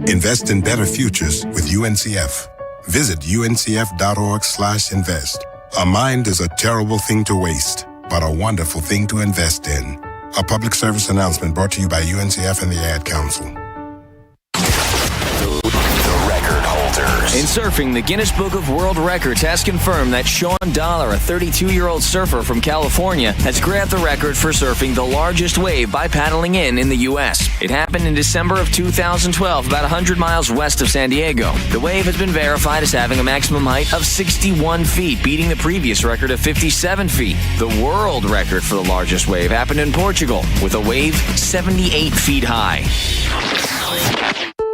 Invest in better futures with UNCF. Visit uncf.org/invest. A mind is a terrible thing to waste, but a wonderful thing to invest in. A public service announcement brought to you by UNCF and the Ad Council. In surfing, the Guinness Book of World Records has confirmed that Sean Dollar, a 32-year-old surfer from California, has grabbed the record for surfing the largest wave by paddling in the U.S. It happened in December of 2012, about 100 miles west of San Diego. The wave has been verified as having a maximum height of 61 feet, beating the previous record of 57 feet. The world record for the largest wave happened in Portugal, with a wave 78 feet high.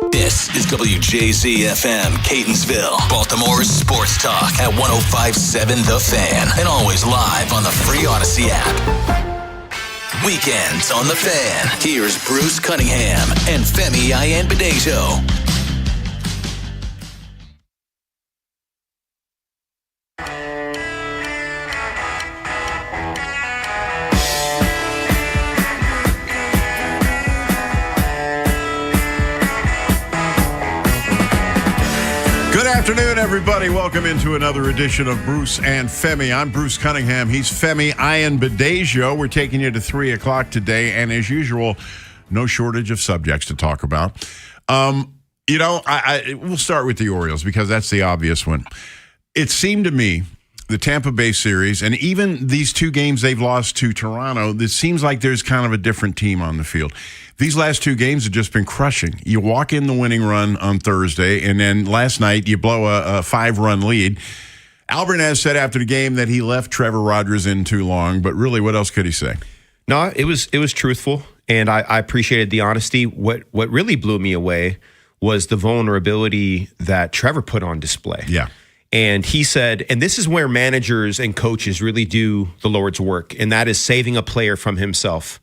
This is WJZ-FM, Catonsville, Baltimore's sports talk at 105.7 The Fan, and always live on the free Odyssey app. Weekends on The Fan. Here's Bruce Cunningham and Femi Ayanbadejo. Good afternoon, everybody. Welcome into another edition of Bruce and Femi. I'm Bruce Cunningham. He's Femi Ayanbadejo. We're taking you to 3 o'clock today, and as usual, no shortage of subjects to talk about. We'll start with the Orioles because that's the obvious one. It seemed to me the Tampa Bay series, and even these two games they've lost to Toronto, it seems like there's kind of a different team on the field. These last two games have just been crushing. You walk in the winning run on Thursday, and then last night you blow a 5-run lead. Albernaz said after the game that he left Trevor Rogers in too long, but really, what else could he say? No, it was truthful, and I appreciated the honesty. What really blew me away was the vulnerability that Trevor put on display. Yeah. And he said, and this is where managers and coaches really do the Lord's work, and that is saving a player from himself.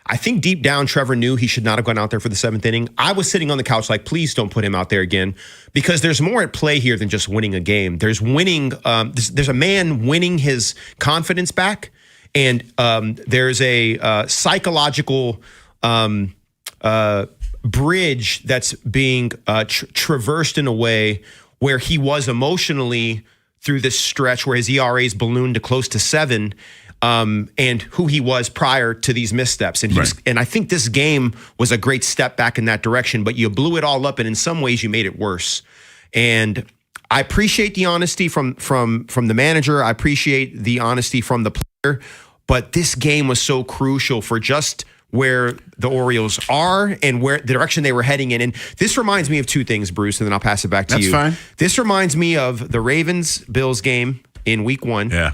I think deep down, Trevor knew he should not have gone out there for the 7th inning. I was sitting on the couch like, please don't put him out there again, because there's more at play here than just winning a game. There's winning. There's a man winning his confidence back, and there's a psychological bridge that's being traversed in a way where he was emotionally through this stretch where his ERA's ballooned to close to 7. And who he was prior to these missteps. And and I think this game was a great step back in that direction, but you blew it all up, and in some ways you made it worse. And I appreciate the honesty from the manager. I appreciate the honesty from the player, but this game was so crucial for just where the Orioles are and where the direction they were heading in. And this reminds me of two things, Bruce, and then I'll pass it back to you. That's fine. This reminds me of the Ravens-Bills game in week 1. Yeah.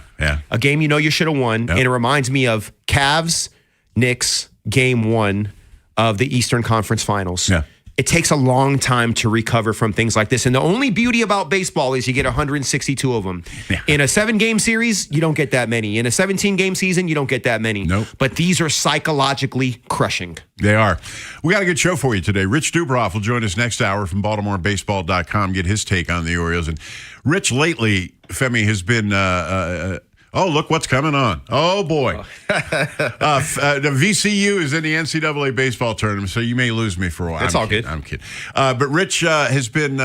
A game you should have won. Yep. And it reminds me of Cavs-Knicks game 1 of the Eastern Conference Finals. Yeah. It takes a long time to recover from things like this. And the only beauty about baseball is you get 162 of them. Yeah. In a 7-game series, you don't get that many. In a 17-game season, you don't get that many. Nope. But these are psychologically crushing. They are. We got a good show for you today. Rich Dubroff will join us next hour from BaltimoreBaseball.com, get his take on the Orioles. And Rich, lately, Femi, has been oh, look what's coming on. Oh, boy. The VCU is in the NCAA baseball tournament, so you may lose me for a while. That's all good. I'm kidding. But Rich has been,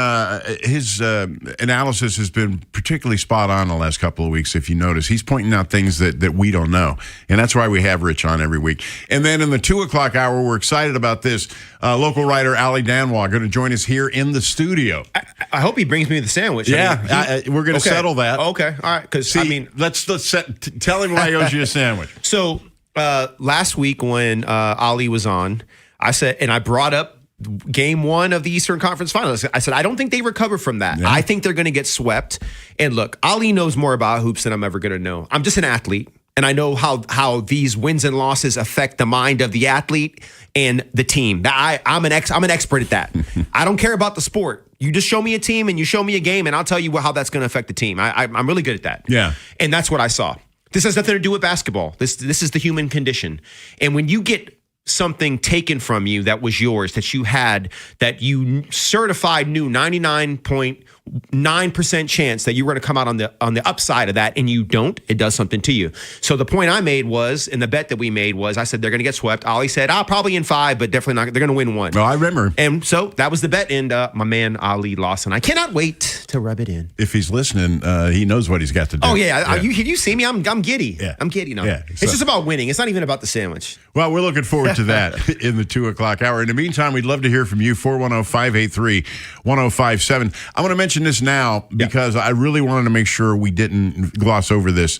his analysis has been particularly spot on the last couple of weeks, if you notice. He's pointing out things that we don't know, and that's why we have Rich on every week. And then in the 2 o'clock hour, we're excited about this. Local writer Ali Danwa going to join us here in the studio. I hope he brings me the sandwich. Yeah, we're going to settle that. Okay, all right. Because let's tell him why he owes you a sandwich. So last week when Ali was on, I said, and I brought up game 1 of the Eastern Conference Finals. I said, I don't think they recover from that. Yeah. I think they're going to get swept. And look, Ali knows more about hoops than I'm ever going to know. I'm just an athlete. And I know how these wins and losses affect the mind of the athlete and the team. I'm an expert at that. I don't care about the sport. You just show me a team and you show me a game, and I'll tell you how that's going to affect the team. I'm really good at that. Yeah. And that's what I saw. This has nothing to do with basketball. This is the human condition. And when you get something taken from you that was yours, that you had, that you certified knew 99.9% chance that you were going to come out on the upside of that, and you don't, it does something to you. So the point I made was, and the bet that we made was, I said they're going to get swept. Ollie said, probably in 5, but definitely not. They're going to win 1. No, I remember. And so that was the bet, and my man Ali Lawson. I cannot wait to rub it in. If he's listening, he knows what he's got to do. Oh yeah, you see me? I'm giddy. Yeah. I'm giddy now. Yeah. It's just about winning. It's not even about the sandwich. Well, we're looking forward to that in the 2 o'clock hour. In the meantime, we'd love to hear from you, 410-583-1057. I want to mention this now because I really wanted to make sure we didn't gloss over this.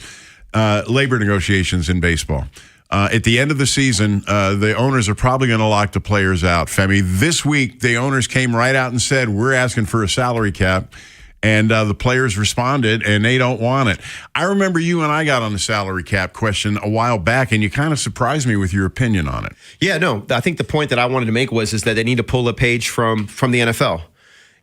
Labor negotiations in baseball. At the end of the season, the owners are probably going to lock the players out. Femi, this week, the owners came right out and said, we're asking for a salary cap. And the players responded, and they don't want it. I remember you and I got on the salary cap question a while back, and you kind of surprised me with your opinion on it. Yeah, no, I think the point that I wanted to make is that they need to pull a page from the NFL.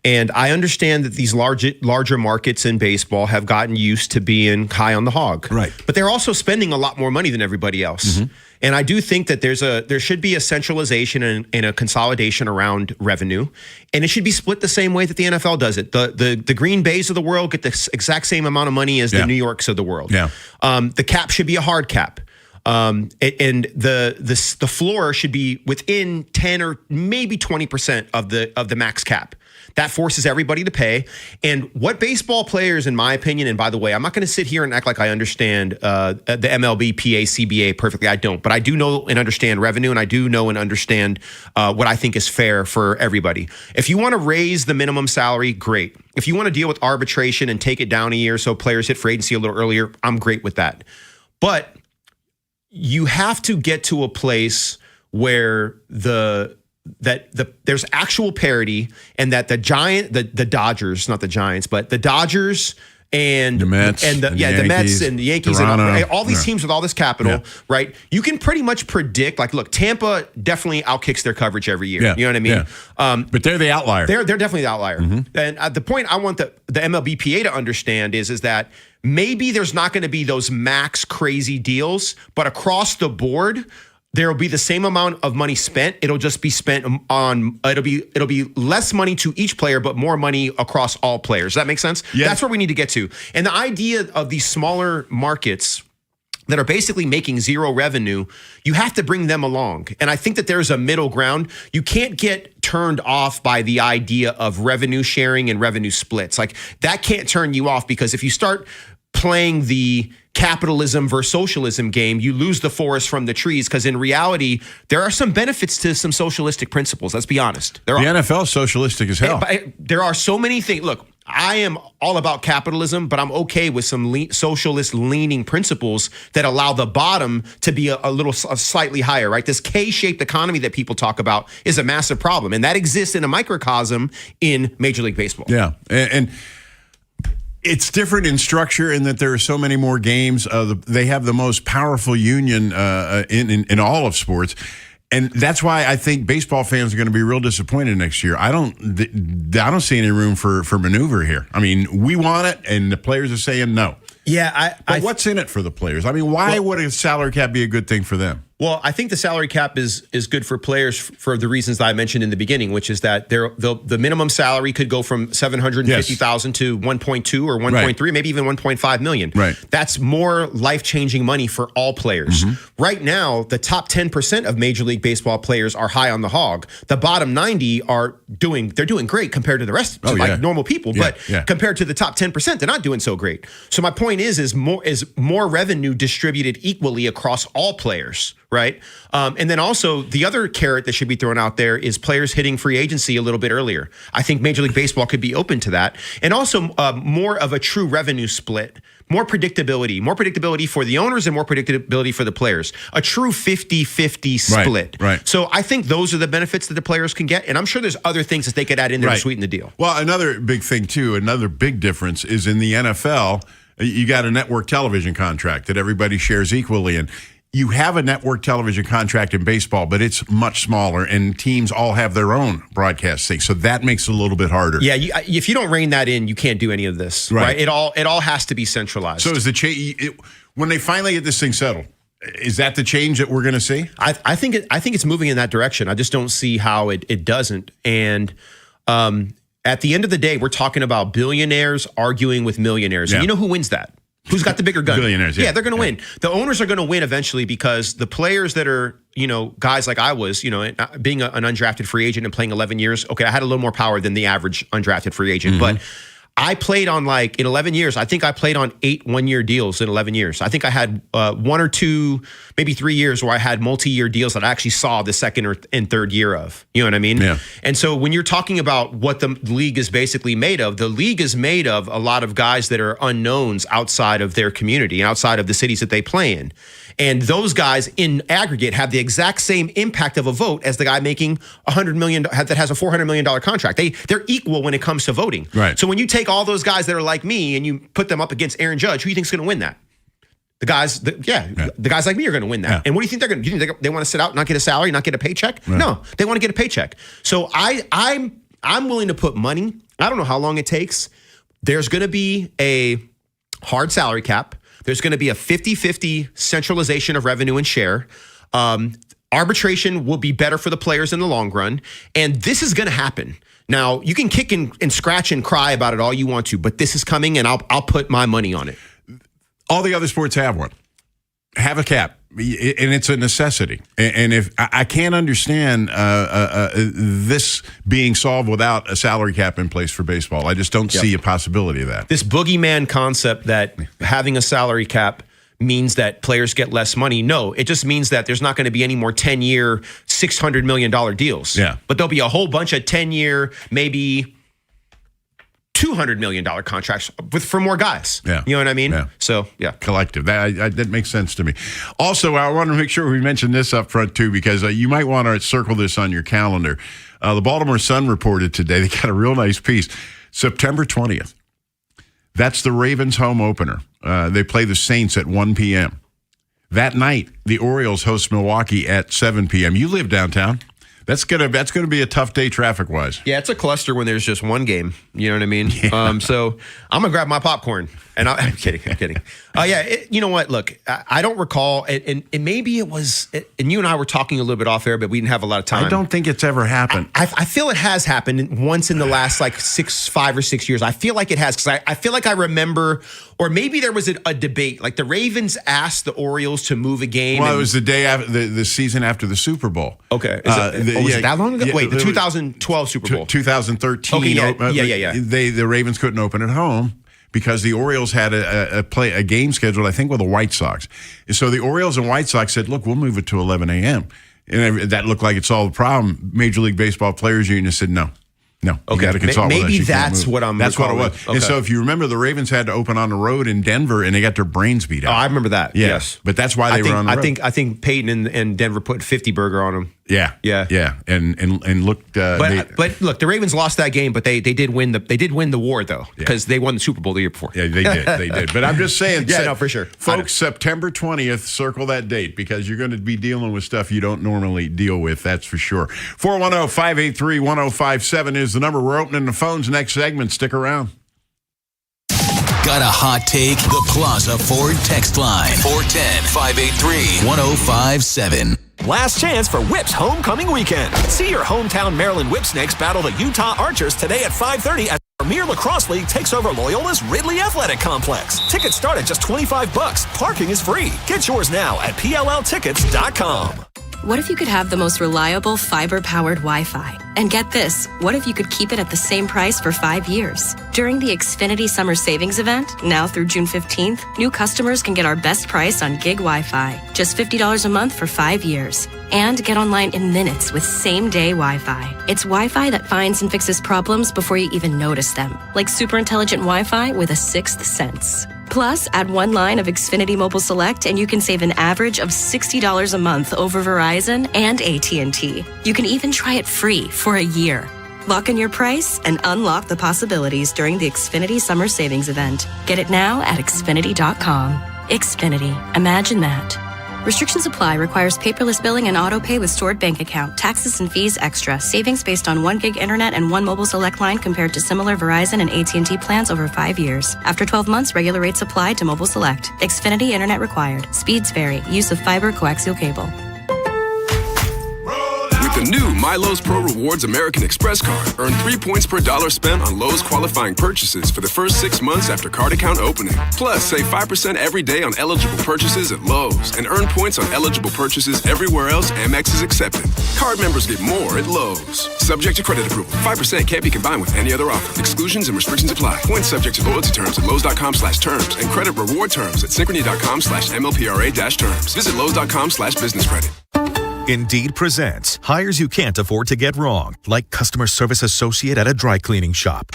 And I understand that these larger markets in baseball have gotten used to being high on the hog. Right. But they're also spending a lot more money than everybody else. Mm-hmm. And I do think that there should be a centralization and a consolidation around revenue. And it should be split the same way that the NFL does it. The Green Bays of the world get the exact same amount of money as the New Yorks of the world. Yeah. The cap should be a hard cap. And the floor should be within 10 or maybe 20% of the max cap. That forces everybody to pay. And what baseball players, in my opinion, and by the way, I'm not going to sit here and act like I understand the MLB, PA, CBA perfectly. I don't. But I do know and understand revenue, and I do know and understand what I think is fair for everybody. If you want to raise the minimum salary, great. If you want to deal with arbitration and take it down a year so players hit free agency a little earlier, I'm great with that. But you have to get to a place where there's actual parity, and that the Dodgers, not the Giants, but the Dodgers and the Mets, and the Mets and the Yankees, Toronto, and all these teams with all this capital, right? You can pretty much predict, like, look, Tampa definitely outkicks their coverage every year. You know what I mean? Yeah. But they're the outlier. They're definitely the outlier. Mm-hmm. And the point I want the MLBPA to understand is that maybe there's not going to be those max crazy deals, but across the board, there will be the same amount of money spent. It'll just be spent on, it'll be less money to each player, but more money across all players. Does that make sense? Yeah. That's where we need to get to. And the idea of these smaller markets that are basically making zero revenue, you have to bring them along. And I think that there's a middle ground. You can't get turned off by the idea of revenue sharing and revenue splits. Like, that can't turn you off, because if you start playing the capitalism versus socialism game, you lose the forest from the trees, because in reality, there are some benefits to some socialistic principles. Let's be honest. The NFL is socialistic as hell. There are so many things. Look, I am all about capitalism, but I'm okay with some socialist leaning principles that allow the bottom to be a slightly higher, right? This K-shaped economy that people talk about is a massive problem, and that exists in a microcosm in Major League Baseball. Yeah, and it's different in structure in that there are so many more games. They have the most powerful union in all of sports. And that's why I think baseball fans are going to be real disappointed next year. I don't see any room for maneuver here. I mean, we want it, and the players are saying no. Yeah, but what's in it for the players? I mean, why would a salary cap be a good thing for them? Well, I think the salary cap is good for players for the reasons that I mentioned in the beginning, which is that the minimum salary could go from $750,000 to 1.2 or 1.3, maybe even 1.5 million. Right. That's more life-changing money for all players. Mm-hmm. Right now, the top 10% of Major League Baseball players are high on the hog. The bottom 90 they're doing great compared to the rest, normal people. But compared to the top 10%, they're not doing so great. So my point is more revenue distributed equally across all players. Right. And then also the other carrot that should be thrown out there is players hitting free agency a little bit earlier. I think Major League Baseball could be open to that. And also more of a true revenue split, more predictability for the owners and more predictability for the players, a true 50-50 split. Right. So I think those are the benefits that the players can get. And I'm sure there's other things that they could add in there to sweeten the deal. Well, another big thing, too, another big difference is in the NFL, you got a network television contract that everybody shares equally in. You have a network television contract in baseball, but it's much smaller, and teams all have their own broadcast thing. So that makes it a little bit harder. Yeah, if you don't rein that in, you can't do any of this. Right? It all has to be centralized. So is when they finally get this thing settled, Is that the change that we're going to see? I think it's moving in that direction. I just don't see how it doesn't. And at the end of the day, we're talking about billionaires arguing with millionaires. Yeah. And you know who wins that? Who's got the bigger gun? Billionaires. Yeah, they're going to win. The owners are going to win eventually because the players that are, guys like I was, being an undrafted free agent and playing 11 years. Okay, I had a little more power than the average undrafted free agent, but I played on in 11 years, I think I played on 8 one-year deals in 11 years. I think I had 1 or 2, maybe 3 years where I had multi-year deals that I actually saw the second and third year of. You know what I mean? Yeah. And so when you're talking about what the league is basically made of, the league is made of a lot of guys that are unknowns outside of their community and outside of the cities that they play in. And those guys in aggregate have the exact same impact of a vote as the guy making $100 million that has a $400 million contract. They're equal when it comes to voting. Right. So when you take all those guys that are like me and you put them up against Aaron Judge, who do you think's going to win that? The guys, the guys like me are going to win that. Yeah. And what do you think they're going to do? You think they want to sit out, not get a salary, not get a paycheck? Right. No, they want to get a paycheck. So I'm willing to put money. I don't know how long it takes. There's going to be a hard salary cap. There's going to be a 50-50 centralization of revenue and share. Arbitration will be better for the players in the long run. And this is going to happen. Now, you can kick and scratch and cry about it all you want to, but this is coming, and I'll put my money on it. All the other sports have one. Have a cap, and it's a necessity. And if I can't understand this being solved without a salary cap in place for baseball, I just don't see a possibility of that. This boogeyman concept that having a salary cap means that players get less money. No, it just means that there's not going to be any more 10-year, $600 million deals. Yeah. But there'll be a whole bunch of 10-year, maybe $200 million contracts for more guys. Yeah. You know what I mean? Yeah. So, yeah. Collective. That makes sense to me. Also, I want to make sure we mention this up front, too, because you might want to circle this on your calendar. The Baltimore Sun reported today, they got a real nice piece. September 20th. That's the Ravens home opener. They play the Saints at 1 p.m. That night, the Orioles host Milwaukee at 7 p.m. You live downtown. That's gonna be a tough day traffic wise. Yeah, it's a cluster when there's just one game. You know what I mean? Yeah. So I'm gonna grab my popcorn. And I'm kidding. You know what? Look, I don't recall, and maybe it was, and you and I were talking a little bit off air, but we didn't have a lot of time. I don't think it's ever happened. I feel it has happened once in the last 5 or 6 years. I feel like it has, because I feel like I remember, or maybe there was a debate. Like the Ravens asked the Orioles to move a game. Well, it was the day after the season after the Super Bowl. Okay. Was it that long ago? Wait, the 2012 Super Bowl. 2013. Okay, yeah. The Ravens couldn't open at home because the Orioles had a game scheduled, I think, with the White Sox. So the Orioles and White Sox said, look, we'll move it to 11 a.m. And that looked like it solved the problem. Major League Baseball Players Union said, no. You got to consult with us. Maybe that's what I'm That's recalling. what it was. Okay. And so if you remember, the Ravens had to open on the road in Denver, and they got their brains beat out. Oh, I remember that. Yeah. Yes. But that's why they were on the road. I think Peyton and Denver put 50 burger on them. Yeah. And looked. But look, the Ravens lost that game, but they did win the war though, because they won the Super Bowl the year before. Yeah, they did. But I'm just saying, for sure, folks. September 20th, circle that date because you're going to be dealing with stuff you don't normally deal with. That's for sure. 410-583-1057 is the number. We're opening the phones next segment. Stick around. Got a hot take? The Plaza Ford text line. 410-583-1057. Last chance for Whip's homecoming weekend. See your hometown Maryland Whipsnakes battle the Utah Archers today at 5:30 as the Premier Lacrosse League takes over Loyola's Ridley Athletic Complex. Tickets start at just $25. Parking is free. Get yours now at PLLtickets.com. What if you could have the most reliable fiber-powered Wi-Fi? And get this, what if you could keep it at the same price for 5 years? During the Xfinity Summer Savings Event, now through June 15th, new customers can get our best price on gig Wi-Fi, just $50 a month for 5 years. And get online in minutes with same-day Wi-Fi. It's Wi-Fi that finds and fixes problems before you even notice them, like super intelligent Wi-Fi with a sixth sense. Plus, add one line of Xfinity Mobile Select and you can save an average of $60 a month over Verizon and AT&T. You can even try it free for a year. Lock in your price and unlock the possibilities during the Xfinity Summer Savings Event. Get it now at Xfinity.com. Xfinity. Imagine that. Restrictions apply. Requires paperless billing and auto pay with stored bank account. Taxes and fees extra. Savings based on 1 gig internet and 1 mobile select line compared to similar Verizon and AT&T plans over 5 years. After 12 months, regular rates apply to mobile select. Xfinity internet required. Speeds vary. Use of fiber coaxial cable. The new My Lowe's Pro Rewards American Express card. Earn 3 points per dollar spent on Lowe's qualifying purchases for the first 6 months after card account opening. Plus, save 5% every day on eligible purchases at Lowe's and earn points on eligible purchases everywhere else Amex is accepted. Card members get more at Lowe's. Subject to credit approval. 5% can't be combined with any other offer. Exclusions and restrictions apply. Points subject to loyalty terms at Lowe's.com/terms and credit reward terms at Synchrony.com/MLPRA-terms. Visit Lowe's.com/business credit. Indeed presents hires you can't afford to get wrong, like customer service associate at a dry cleaning shop.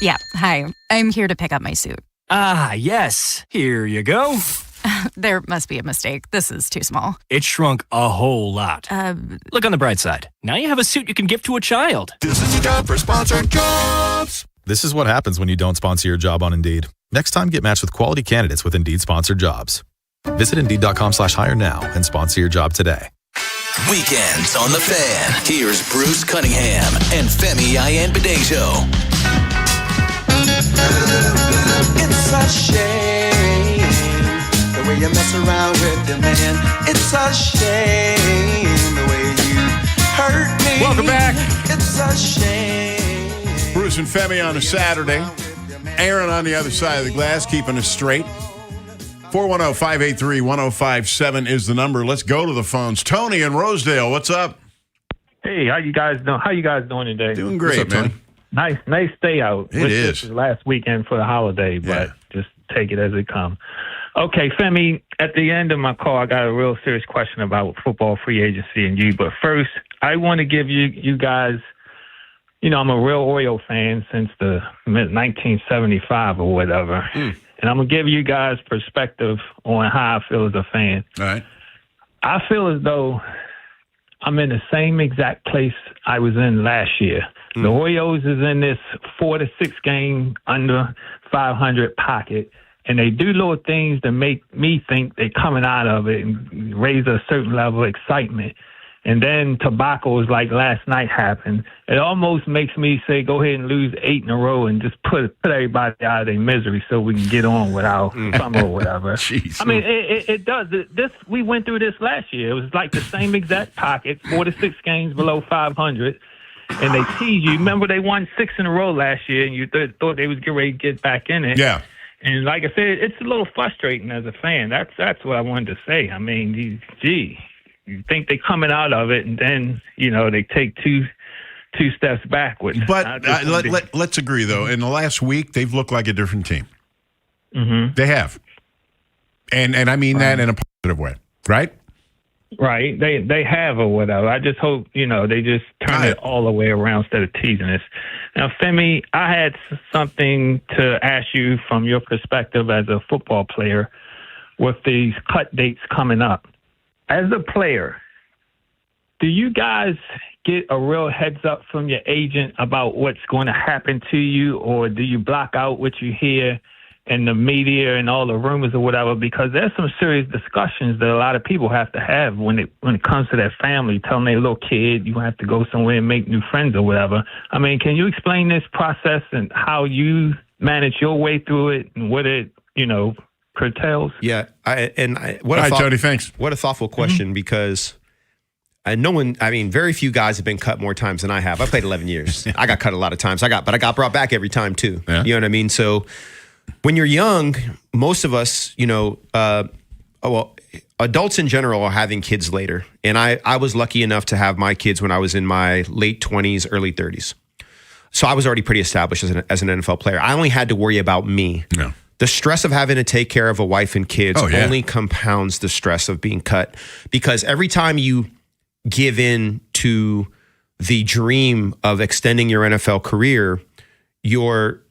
Yeah, hi. I'm here to pick up my suit. Ah, yes. Here you go. There must be a mistake. This is too small. It shrunk a whole lot. Look on the bright side. Now you have a suit you can give to a child. This is a job for sponsored jobs. This is what happens when you don't sponsor your job on Indeed. Next time, get matched with quality candidates with Indeed sponsored jobs. Visit Indeed.com/hire now and sponsor your job today. Weekends on the Fan. Here's Bruce Cunningham and Femi Ayanbadejo. It's a shame the way you mess around with your man. It's a shame the way you hurt me. Welcome back. It's a shame. Bruce and Femi on a Saturday. Aaron on the other side of the glass, keeping us straight. 410-583-1057 is the number. Let's go to the phones. Tony in Rosedale, what's up? Hey, how you guys doing? How you guys doing today? Doing great, up, man. Nice stay out. It is. This last weekend for the holiday, but just take it as it comes. Okay, Femi, at the end of my call, I got a real serious question about football free agency and you. But first, I want to give you guys, I'm a real Oriole fan since the 1975 or whatever. And I'm going to give you guys perspective on how I feel as a fan. All right. I feel as though I'm in the same exact place I was in last year. The Orioles is in this 4 to 6 game under 500 pocket, and they do little things to make me think they're coming out of it and raise a certain level of excitement. And then tobacco's like last night happened. It almost makes me say, go ahead and lose 8 in a row and just put everybody out of their misery so we can get on with our summer or whatever. Jeez. I mean, it does. We went through this last year. It was like the same exact pocket, 4 to 6 games below 500. And they tease you. Remember, they won 6 in a row last year, and you thought they was getting ready to get back in it. Yeah. And like I said, it's a little frustrating as a fan. That's what I wanted to say. I mean, you think they're coming out of it, and then, they take two steps backwards. But let's agree, though. In the last week, they've looked like a different team. Mm-hmm. They have. And I mean that in a positive way, right? Right. They have or whatever. I just hope, they just turn it all the way around instead of teasing us. Now, Femi, I had something to ask you from your perspective as a football player with these cut dates coming up. As a player, do you guys get a real heads up from your agent about what's going to happen to you, or do you block out what you hear in the media and all the rumors or whatever? Because there's some serious discussions that a lot of people have to have when it comes to their family, telling their little kid you have to go somewhere and make new friends or whatever. I mean, can you explain this process and how you manage your way through it and what it, curtails? Yeah, Tony, thanks. What a thoughtful question, because very few guys have been cut more times than I have. I played 11 years. I got cut a lot of times. But I got brought back every time too. Yeah. You know what I mean? So when you're young, most of us, adults in general are having kids later. And I was lucky enough to have my kids when I was in my late 20s, early 30s. So I was already pretty established as an NFL player. I only had to worry about me. No. The stress of having to take care of a wife and kids only compounds the stress of being cut, because every time you give in to the dream of extending your NFL career, you're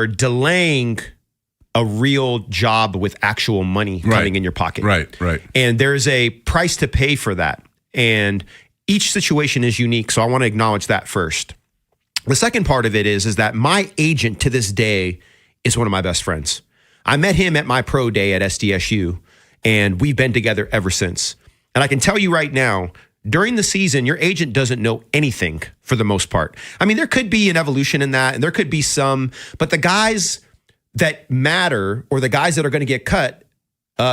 delaying a real job with actual money coming in your pocket. Right. And there's a price to pay for that. And each situation is unique. So I want to acknowledge that first. The second part of it is that my agent to this day is one of my best friends. I met him at my pro day at SDSU, And we've been together ever since. And I can tell you right now, during the season, your agent doesn't know anything for the most part. I mean, there could be an evolution in that, and there could be some, but the guys that matter or the guys that are going to get cut,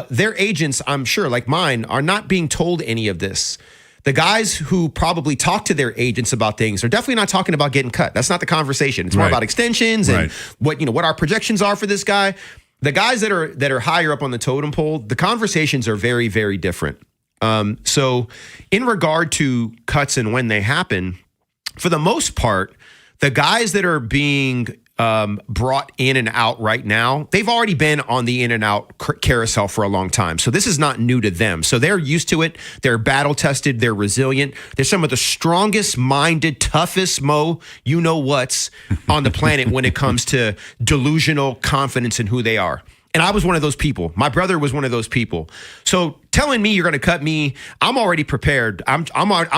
their agents, I'm sure, like mine, are not being told any of this. The guys who probably talk to their agents about things are definitely not talking about getting cut. That's not the conversation. It's more about extensions and what our projections are for this guy. The guys that are higher up on the totem pole, the conversations are very, very different. So in regard to cuts and when they happen, for the most part, the guys that are being brought in and out right now, they've already been on the in and out carousel for a long time. So this is not new to them. So they're used to it. They're battle tested. They're resilient. They're some of the strongest minded, toughest you-know-whats on the planet when it comes to delusional confidence in who they are. And I was one of those people. My brother was one of those people. So telling me you're going to cut me, I'm already prepared. I'm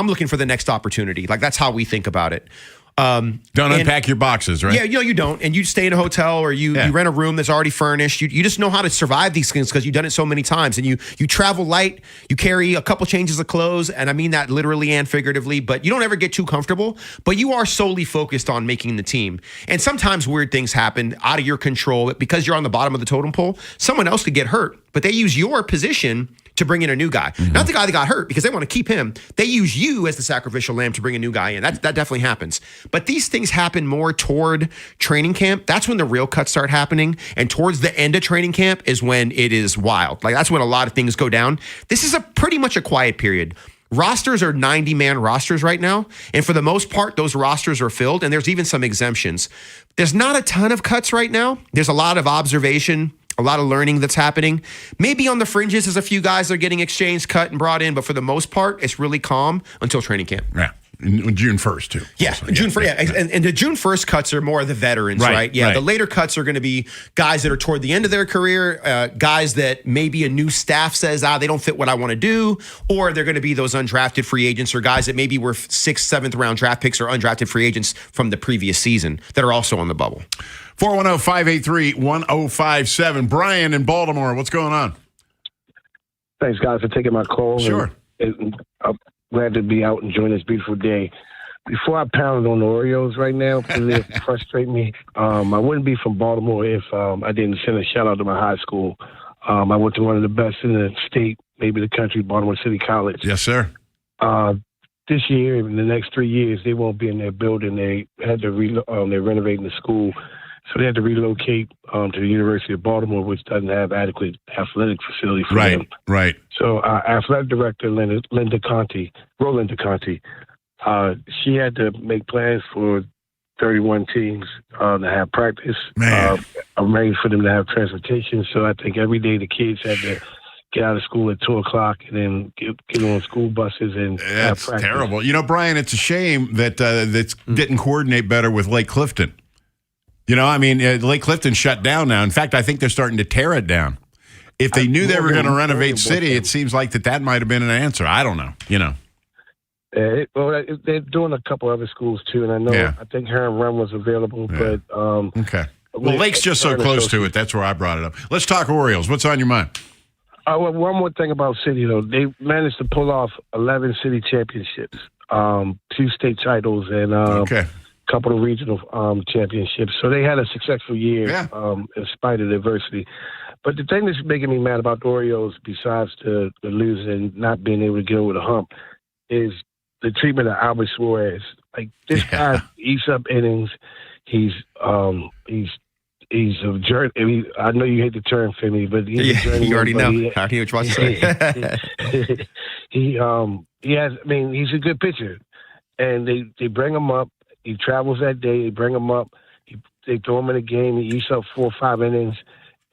looking for the next opportunity. Like, that's how we think about it. Don't unpack your boxes, right? Yeah, you don't. And you stay in a hotel or you rent a room that's already furnished. You just know how to survive these things because you've done it so many times. And you travel light. You carry a couple changes of clothes. And I mean that literally and figuratively. But you don't ever get too comfortable. But you are solely focused on making the team. And sometimes weird things happen out of your control. Because you're on the bottom of the totem pole, someone else could get hurt. But they use your position to bring in a new guy. Not the guy that got hurt because they want to keep him. They use you as the sacrificial lamb to bring a new guy in. That definitely happens. But these things happen more toward training camp. That's when the real cuts start happening. And towards the end of training camp is when it is wild. Like, that's when a lot of things go down. This is pretty much a quiet period. Rosters are 90-man rosters right now. And for the most part, those rosters are filled. And there's even some exemptions. There's not a ton of cuts right now. There's a lot of observation, a lot of learning that's happening. Maybe on the fringes, there's a few guys that are getting exchanged, cut, and brought in. But for the most part, it's really calm until training camp. Yeah. June 1st, too. Yeah, also. June 1st. Yeah. And the June 1st cuts are more of the veterans, right? Yeah, the later cuts are going to be guys that are toward the end of their career, guys that maybe a new staff says, they don't fit what I want to do, or they're going to be those undrafted free agents or guys that maybe were 6th, 7th round draft picks or undrafted free agents from the previous season that are also on the bubble. 410-583-1057. Brian in Baltimore, what's going on? Thanks, guys, for taking my call. Sure. And I'm glad to be out enjoying this beautiful day. Before I pounded on the Orioles right now, because they frustrate me, I wouldn't be from Baltimore if I didn't send a shout-out to my high school. I went to one of the best in the state, maybe the country, Baltimore City College. Yes, sir. This year, in the next 3 years, they won't be in their building. They had to they're renovating the school. So they had to relocate to the University of Baltimore, which doesn't have adequate athletic facility for them. Right. So athletic director Rolinda Conti, she had to make plans for 31 teams to have practice, arrange for them to have transportation. So I think every day the kids had to get out of school at 2 o'clock and then get on school buses and have practice. Terrible. You know, Brian, it's a shame that that didn't coordinate better with Lake Clifton. You know, I mean, Lake Clifton shut down now. In fact, I think they're starting to tear it down. If they knew they were going to renovate City, it seems like that might have been an answer. I don't know, you know. Well, they're doing a couple other schools, too, and I know I think Heron Run was available, but... okay. Well, Lake's just so close to it. That's where I brought it up. Let's talk Orioles. What's on your mind? Well, one more thing about City, though. They managed to pull off 11 city championships, 2 state titles, and... couple of regional championships. So they had a successful year in spite of the adversity. But the thing that's making me mad about the Orioles, besides the losing and not being able to get over the hump, is the treatment of Albert Suarez. Like, this guy eats up innings. He's a journey. I know you hate the term, Finny, but he's a journey. You already know. I hear what you're about to say. He has. I mean, he's a good pitcher, and they bring him up. He travels that day. They bring him up. They throw him in a game. He eats up 4 or 5 innings,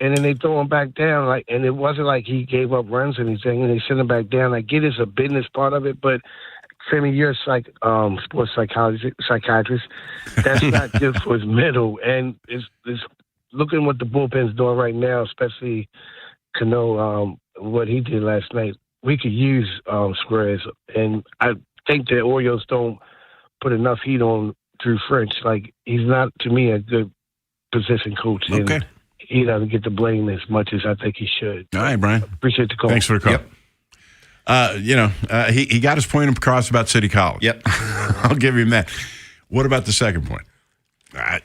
and then they throw him back down. Like, and it wasn't like he gave up runs or anything. And they send him back down. I get it's a business part of it, but Femi, you're a sports psychiatrist. That's not good for his mental. And it's looking what the bullpen's doing right now, especially Cano, what he did last night. We could use Suarez, and I think the Orioles don't put enough heat on Drew French. Like, he's not, to me, a good position coach. Okay. And he doesn't get the blame as much as I think he should. All right, Brian. Appreciate the call. Thanks for the call. Yep. He got his point across about City College. Yep. I'll give him that. What about the second point? I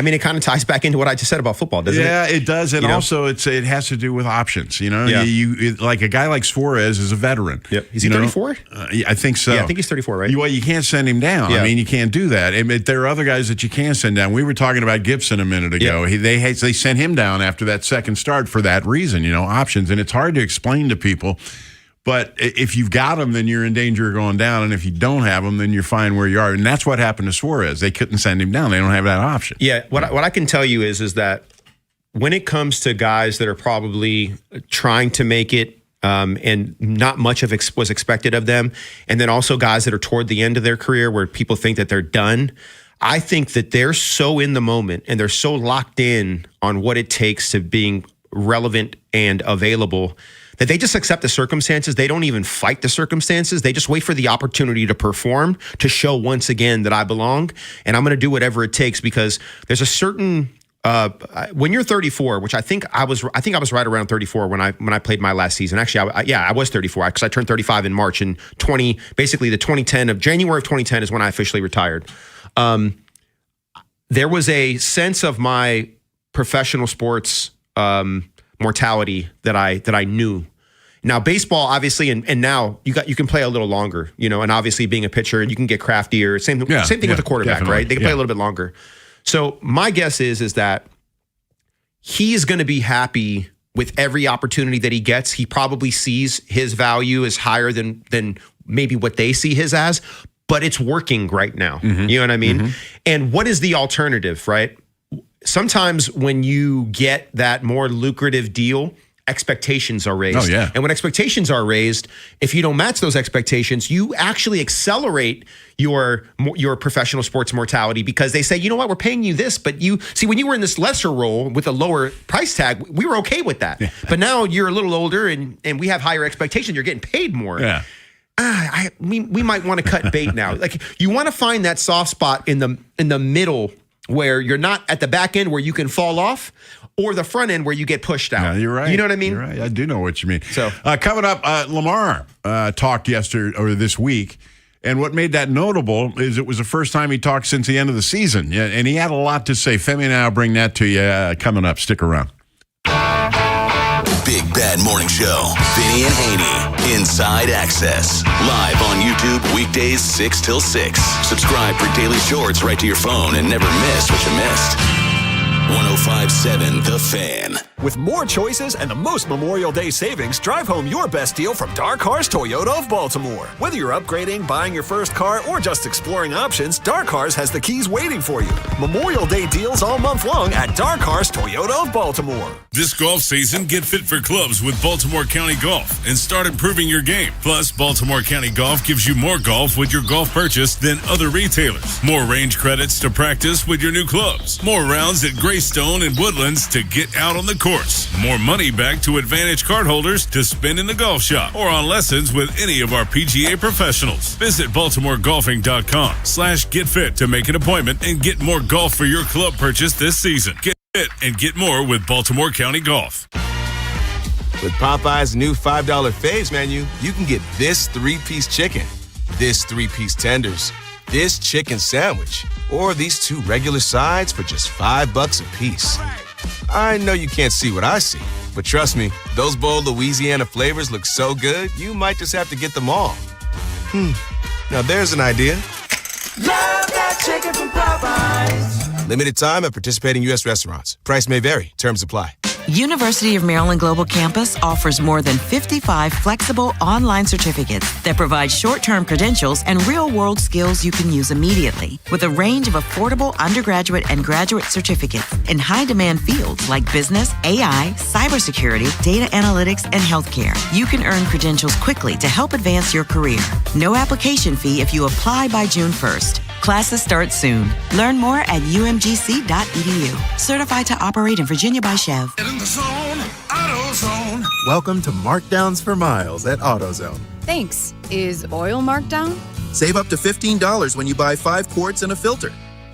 mean, it kind of ties back into what I just said about football, doesn't it? Yeah, it does. And also, it has to do with options. Like a guy like Suarez is a veteran. Yep. Is he 34? I think so. Yeah, I think he's 34, right? Well, you can't send him down. Yeah. I mean, you can't do that. And there are other guys that you can send down. We were talking about Gibson a minute ago. Yeah. They sent him down after that second start for that reason, options. And it's hard to explain to people. But if you've got them, then you're in danger of going down. And if you don't have them, then you're fine where you are. And that's what happened to Suarez. They couldn't send him down. They don't have that option. Yeah. What I can tell you is that when it comes to guys that are probably trying to make it and not much of was expected of them, and then also guys that are toward the end of their career where people think that they're done, I think that they're so in the moment and they're so locked in on what it takes to being relevant and available that they just accept the circumstances. They don't even fight the circumstances. They just wait for the opportunity to perform, to show once again that I belong, and I'm going to do whatever it takes, because there's a certain when you're 34, which I think I was right around 34 when I played my last season. Actually, I was 34 because I turned 35 in March, and January of 2010 is when I officially retired. There was a sense of my professional sports mortality that I knew. Now baseball, obviously, and now you can play a little longer, and obviously being a pitcher, you can get craftier. Same thing with the quarterback, definitely. right? They can play a little bit longer. So my guess is that he's going to be happy with every opportunity that he gets. He probably sees his value as higher than maybe what they see his as, but it's working right now. Mm-hmm. You know what I mean? Mm-hmm. And what is the alternative, right? Sometimes when you get that more lucrative deal, expectations are raised. Oh, yeah. And when expectations are raised, if you don't match those expectations, you actually accelerate your professional sports mortality, because they say, you know what, we're paying you this, but you see, when you were in this lesser role with a lower price tag, we were okay with that. Yeah. But now you're a little older and we have higher expectations. You're getting paid more. Yeah. We might want to cut bait now. Like, you want to find that soft spot in the middle, where you're not at the back end where you can fall off, or the front end where you get pushed out. Yeah, you're right. You know what I mean? You're right. I do know what you mean. So coming up, Lamar talked this week, and what made that notable is it was the first time he talked since the end of the season. Yeah, and he had a lot to say. Femi and I'll bring that to you coming up. Stick around. Big Bad Morning Show. Vinny and Haynie. Inside Access. Live on YouTube weekdays 6 till 6. Subscribe for daily shorts right to your phone and never miss what you missed. 105.7 The Fan. With more choices and the most Memorial Day savings, drive home your best deal from Dark Cars Toyota of Baltimore. Whether you're upgrading, buying your first car, or just exploring options, Dark Cars has the keys waiting for you. Memorial Day deals all month long at Dark Cars Toyota of Baltimore. This golf season, get fit for clubs with Baltimore County Golf and start improving your game. Plus, Baltimore County Golf gives you more golf with your golf purchase than other retailers. More range credits to practice with your new clubs. More rounds at Greystone and Woodlands to get out on the course. More money back to Advantage cardholders to spend in the golf shop or on lessons with any of our PGA professionals. Visit BaltimoreGolfing.com/getfit to make an appointment and get more golf for your club purchase this season. Get fit and get more with Baltimore County Golf. With Popeye's new $5 faves menu, you can get this 3-piece chicken, this 3-piece tenders, this chicken sandwich, or these 2 regular sides for just $5 a piece. I know you can't see what I see, but trust me, those bold Louisiana flavors look so good, you might just have to get them all. Now there's an idea. Love that chicken from Popeyes. Limited time at participating U.S. restaurants. Price may vary. Terms apply. University of Maryland Global Campus offers more than 55 flexible online certificates that provide short-term credentials and real-world skills you can use immediately, with a range of affordable undergraduate and graduate certificates in high-demand fields like business, AI, cybersecurity, data analytics, and healthcare. You can earn credentials quickly to help advance your career. No application fee if you apply by June 1st. Classes start soon. Learn more at umgc.edu. Certified to operate in Virginia by Chev. In the zone, AutoZone. Welcome to Markdowns for Miles at AutoZone. Thanks. Is oil marked down? Save up to $15 when you buy 5 quarts and a filter.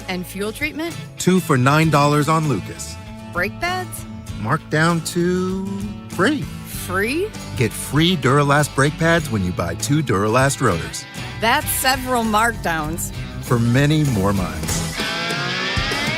And fuel treatment? 2 for $9 on Lucas. brake pads? Marked down to free. Free? Get free Duralast brake pads when you buy 2 Duralast rotors. That's several markdowns. For many more miles.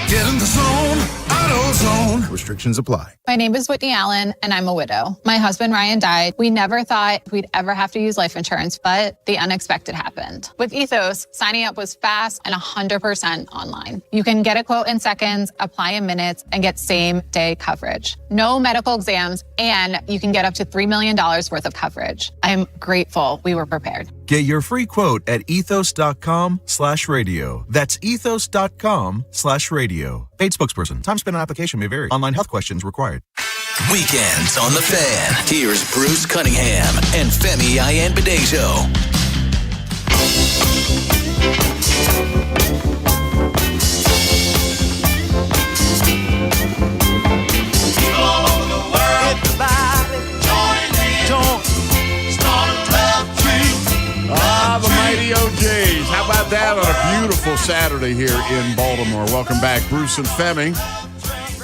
Get in the zone, AutoZone. Restrictions apply. My name is Whitney Allen, and I'm a widow. My husband, Ryan, died. We never thought we'd ever have to use life insurance, but the unexpected happened. With Ethos, signing up was fast and 100% online. You can get a quote in seconds, apply in minutes, and get same-day coverage. No medical exams, and you can get up to $3 million worth of coverage. I'm grateful we were prepared. Get your free quote at ethos.com/radio. That's ethos.com/radio. Paid spokesperson. Time spent on application may vary. Online health questions required. Weekends on the Fan. Here's Bruce Cunningham and Femi Ayanbadejo. The mighty OJs. How about that on a beautiful Saturday here in Baltimore? Welcome back, Bruce and Femi.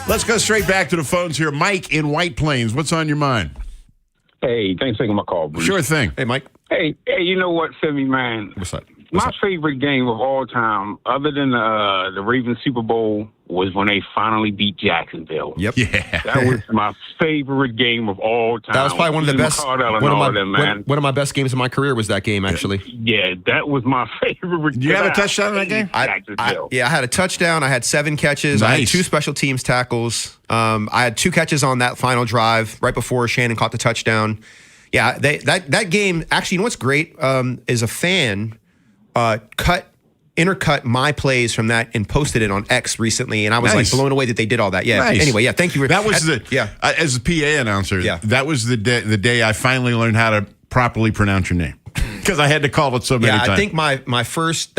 Let's go straight back to the phones here. Mike in White Plains, what's on your mind? Hey, thanks for taking my call, Bruce. Sure thing. Hey, Mike. Hey, you know what, Femi, man? What's up? My favorite game of all time, other than the Ravens Super Bowl, was when they finally beat Jacksonville. Yep. Yeah. That was my favorite game of all time. That was probably one of the best. One of my best games of my career was that game, actually. Yeah, that was my favorite. Did you have a touchdown in that game? I had a touchdown. I had 7 catches. Nice. I had 2 special teams tackles. I had 2 catches on that final drive right before Shannon caught the touchdown. Yeah, that game. Actually, you know what's great is a fan intercut my plays from that and posted it on X recently, and I was like blown away that they did all that. Yeah. Nice. Anyway, yeah. Thank you. That was as a PA announcer. Yeah. That was the day I finally learned how to properly pronounce your name because I had to call it so many times. I think that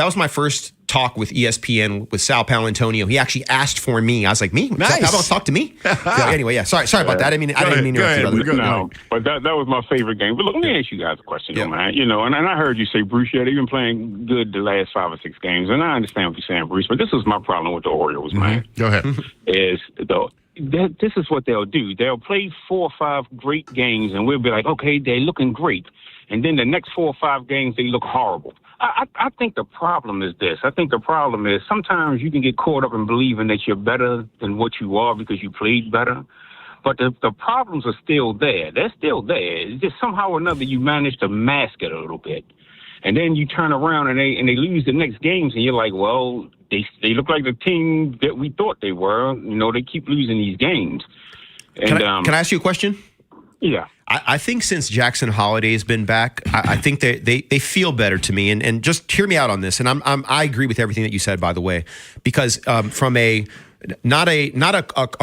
was my first talk with ESPN with Sal Paolantonio. He actually asked for me. I was like, me? Nice. Sal Paolantonio talk to me? Sorry about that. I didn't mean to interrupt you. No, but that was my favorite game. But look, let me ask you guys a question, man. You know, and I heard you say, Bruce, they've been playing good the last 5 or 6 games, and I understand what you're saying, Bruce, but this is my problem with the Orioles, man. Go ahead. This is what they'll do. They'll play 4 or 5 great games, and we'll be like, okay, they're looking great. And then the next 4 or 5 games, they look horrible. I think the problem is this. I think the problem is sometimes you can get caught up in believing that you're better than what you are because you played better. But the problems are still there. They're still there. It's just somehow or another you manage to mask it a little bit. And then you turn around and they lose the next games, and you're like, well, they look like the team that we thought they were. You know, they keep losing these games. And, can I ask you a question? Yeah. I think since Jackson Holliday's been back, I think they feel better to me. And just hear me out on this. And I agree with everything that you said, by the way, because from not a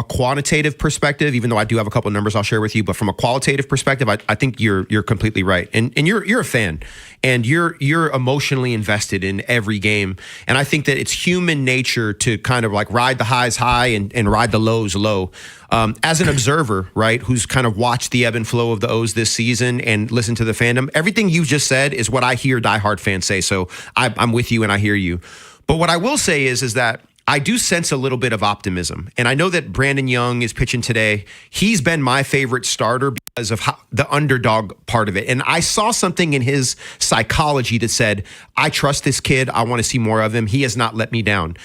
quantitative perspective, even though I do have a couple of numbers I'll share with you, but from a qualitative perspective, I think you're completely right. And you're a fan, and you're emotionally invested in every game. And I think that it's human nature to kind of like ride the highs high and ride the lows low. As an observer, right, who's kind of watched the ebb and flow of the O's this season and listened to the fandom, everything you just said is what I hear diehard fans say. So I'm with you and I hear you. But what I will say is that I do sense a little bit of optimism. And I know that Brandon Young is pitching today. He's been my favorite starter because of the underdog part of it. And I saw something in his psychology that said, I trust this kid. I want to see more of him. He has not let me down.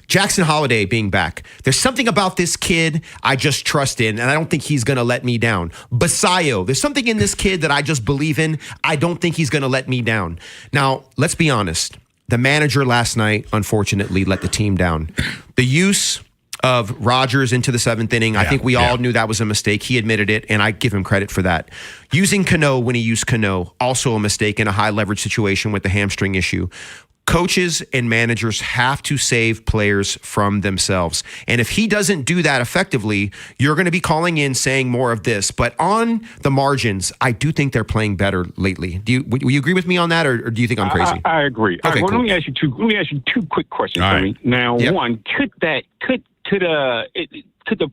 Jackson Holliday being back. There's something about this kid I just trust in, and I don't think he's going to let me down. Basayo, there's something in this kid that I just believe in. I don't think he's going to let me down. Now, let's be honest. The manager last night, unfortunately, let the team down. The use of Rodgers into the 7th inning, I think we all knew that was a mistake. He admitted it, and I give him credit for that. Using Cano when he used Cano, also a mistake in a high-leverage situation with the hamstring issue. Coaches and managers have to save players from themselves. And if he doesn't do that effectively, you're going to be calling in saying more of this. But on the margins, I do think they're playing better lately. Will you agree with me on that, or do you think I'm crazy? I agree. Okay, well, cool. Let me ask you two quick questions for me. Now, one, could the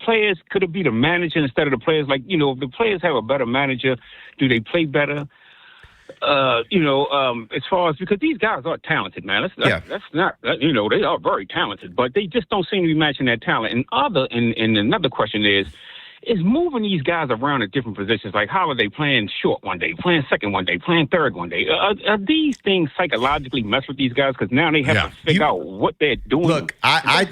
players, could it be the manager instead of the players? Like, you know, if the players have a better manager, do they play better? as far as because these guys are talented, man. That's not they are very talented, but they just don't seem to be matching that talent. And another question is moving these guys around at different positions. Like, how are they playing short one day, playing second one day, playing third one day? Are these things psychologically mess with these guys? Because now they have to figure out what they're doing. Look, I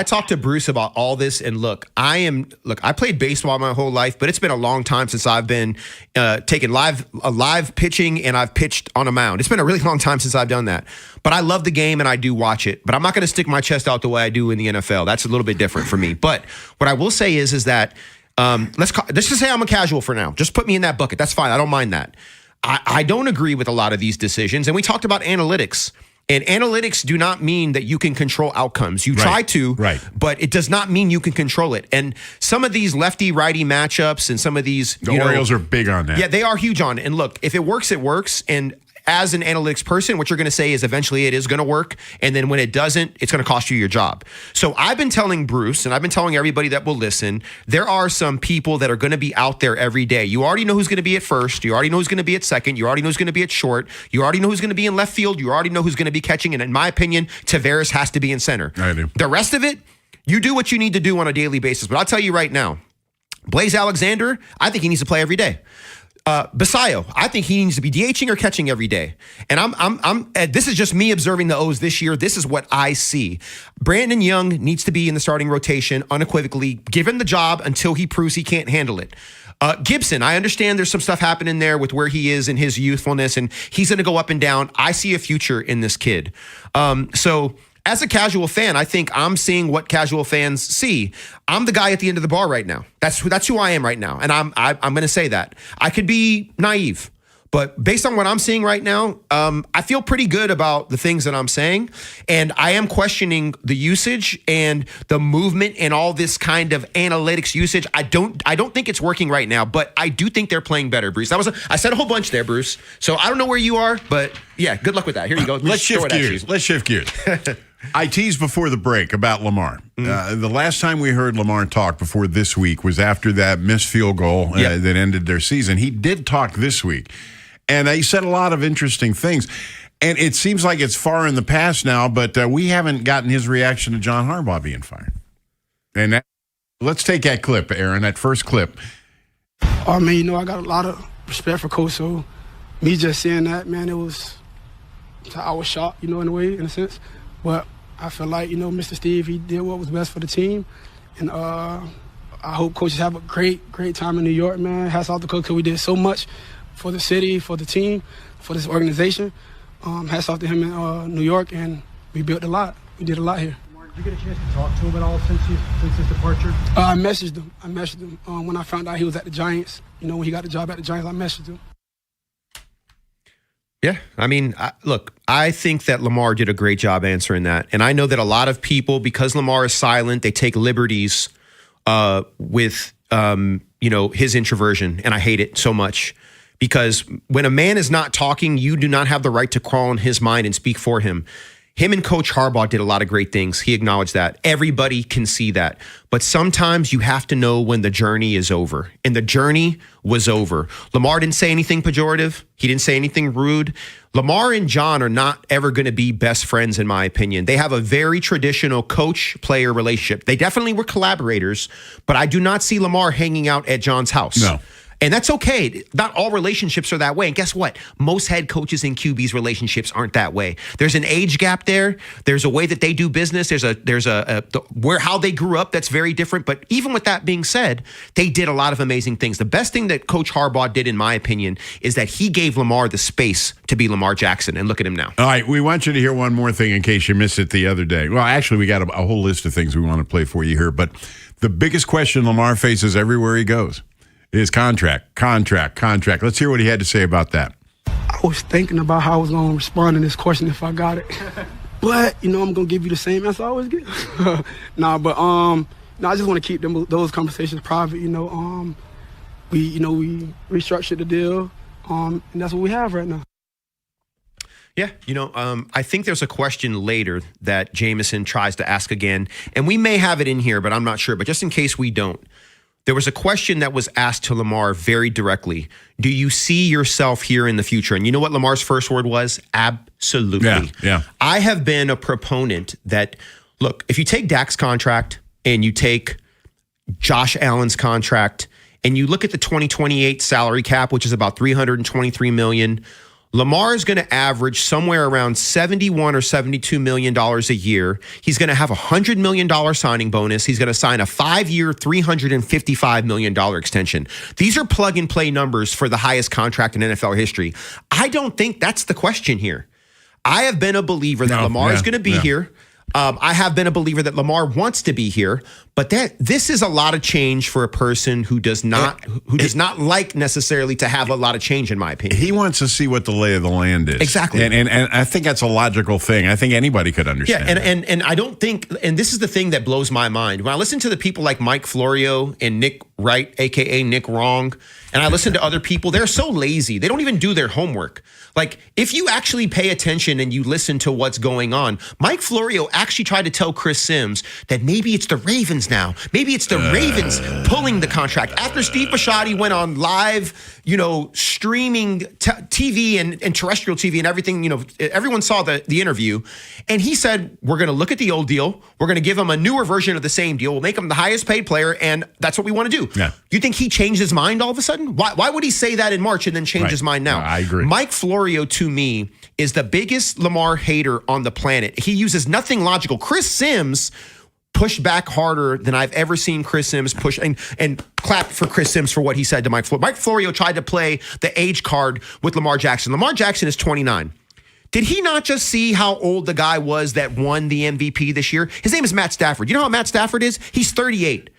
talked to Bruce about all this, and I played baseball my whole life, but it's been a long time since I've been taking live pitching, and I've pitched on a mound. It's been a really long time since I've done that. But I love the game and I do watch it. But I'm not going to stick my chest out the way I do in the NFL. That's a little bit different for me. But what I will say is that let's just say I'm a casual for now. Just put me in that bucket. That's fine. I don't mind that. I don't agree with a lot of these decisions. And we talked about analytics. And analytics do not mean that you can control outcomes. You try to, but it does not mean you can control it. And some of these lefty-righty matchups and some of these... The Orioles are big on that. Yeah, they are huge on it. And look, if it works, it works. And as an analytics person, what you're going to say is eventually it is going to work. And then when it doesn't, it's going to cost you your job. So I've been telling Bruce, and I've been telling everybody that will listen, there are some people that are going to be out there every day. You already know who's going to be at first. You already know who's going to be at second. You already know who's going to be at short. You already know who's going to be in left field. You already know who's going to be catching. And in my opinion, Tavares has to be in center. I do. The rest of it, you do what you need to do on a daily basis. But I'll tell you right now, Blaze Alexander, I think he needs to play every day. Basayo, I think he needs to be DHing or catching every day. And I'm this is just me observing the O's this year. This is what I see. Brandon Young needs to be in the starting rotation unequivocally, given the job until he proves he can't handle it. Gibson, I understand there's some stuff happening there with where he is in his youthfulness, and he's going to go up and down. I see a future in this kid. So as a casual fan, I think I'm seeing what casual fans see. I'm the guy at the end of the bar right now. That's who I am right now, and I'm going to say that. I could be naive, but based on what I'm seeing right now, I feel pretty good about the things that I'm saying, and I am questioning the usage and the movement and all this kind of analytics usage. I don't think it's working right now, but I do think they're playing better, Bruce. I said a whole bunch there, Bruce. So I don't know where you are, but yeah, good luck with that. Here you go. Let's shift gears. I teased before the break about Lamar. The last time we heard Lamar talk before this week was after that missed field goal that ended their season. He did talk this week, and he said a lot of interesting things. And it seems like it's far in the past now, but we haven't gotten his reaction to John Harbaugh being fired. And let's take that clip, Aaron, that first clip. I mean, I got a lot of respect for Coach, so me just saying that, man, I was shocked, in a way, in a sense. But I feel like, Mr. Steve, he did what was best for the team. And I hope coaches have a great time in New York, man. Hats off to Coach, because we did so much for the city, for the team, for this organization. Hats off to him in New York, and we built a lot. We did a lot here. Did you get a chance to talk to him at all since his departure? I messaged him. When I found out he was at the Giants, when he got the job at the Giants, I messaged him. Yeah, I mean, look, I think that Lamar did a great job answering that. And I know that a lot of people, because Lamar is silent, they take liberties with, his introversion. And I hate it so much, because when a man is not talking, you do not have the right to crawl in his mind and speak for him. Him and Coach Harbaugh did a lot of great things. He acknowledged that. Everybody can see that. But sometimes you have to know when the journey is over. And the journey was over. Lamar didn't say anything pejorative. He didn't say anything rude. Lamar and John are not ever going to be best friends, in my opinion. They have a very traditional coach-player relationship. They definitely were collaborators, but I do not see Lamar hanging out at John's house. No. And that's okay. Not all relationships are that way. And guess what? Most head coaches and QBs relationships aren't that way. There's an age gap there. There's a way that they do business. There's how they grew up that's very different. But even with that being said, they did a lot of amazing things. The best thing that Coach Harbaugh did, in my opinion, is that he gave Lamar the space to be Lamar Jackson. And look at him now. All right, we want you to hear one more thing in case you missed it the other day. Well, actually, we got a whole list of things we want to play for you here. But the biggest question Lamar faces everywhere he goes is contract. Let's hear what he had to say about that. I was thinking about how I was going to respond to this question if I got it. But, I'm going to give you the same answer I always give. I just want to keep those conversations private, We restructured the deal, and that's what we have right now. Yeah, I think there's a question later that Jameson tries to ask again, and we may have it in here, but I'm not sure. But just in case we don't, there was a question that was asked to Lamar very directly. Do you see yourself here in the future? And you know what Lamar's first word was? Absolutely. Yeah. I have been a proponent that, look, if you take Dak's contract and you take Josh Allen's contract and you look at the 2028 salary cap, which is about $323 million, Lamar is going to average somewhere around $71 or $72 million a year. He's going to have a $100 million signing bonus. He's going to sign a 5-year, $355 million extension. These are plug-and-play numbers for the highest contract in NFL history. I don't think that's the question here. I have been a believer that Lamar is going to be here. I have been a believer that Lamar wants to be here, but this is a lot of change for a person who does not like necessarily to have a lot of change, in my opinion. He wants to see what the lay of the land is. Exactly. And I think that's a logical thing. I think anybody could understand. Yeah, and I don't think, and this is the thing that blows my mind. When I listen to the people like Mike Florio and Nick Wright, a.k.a. Nick Wrong, and I listen to other people, they're so lazy. They don't even do their homework. Like, if you actually pay attention and you listen to what's going on, Mike Florio actually tried to tell Chris Sims that maybe it's the Ravens now. Maybe it's the Ravens pulling the contract. After Steve Bisciotti went on live, streaming TV and terrestrial TV and everything, everyone saw the interview. And he said, we're going to look at the old deal. We're going to give him a newer version of the same deal. We'll make him the highest paid player. And that's what we want to do. Yeah. You think he changed his mind all of a sudden? Why would he say that in March and then change his mind now? I agree. Mike Florio, to me, is the biggest Lamar hater on the planet. He uses nothing logical. Chris Sims pushed back harder than I've ever seen Chris Sims push, and clap for Chris Sims for what he said to Mike Florio. Mike Florio tried to play the age card with Lamar Jackson. Lamar Jackson is 29. Did he not just see how old the guy was that won the MVP this year? His name is Matt Stafford. You know how Matt Stafford is? He's 38.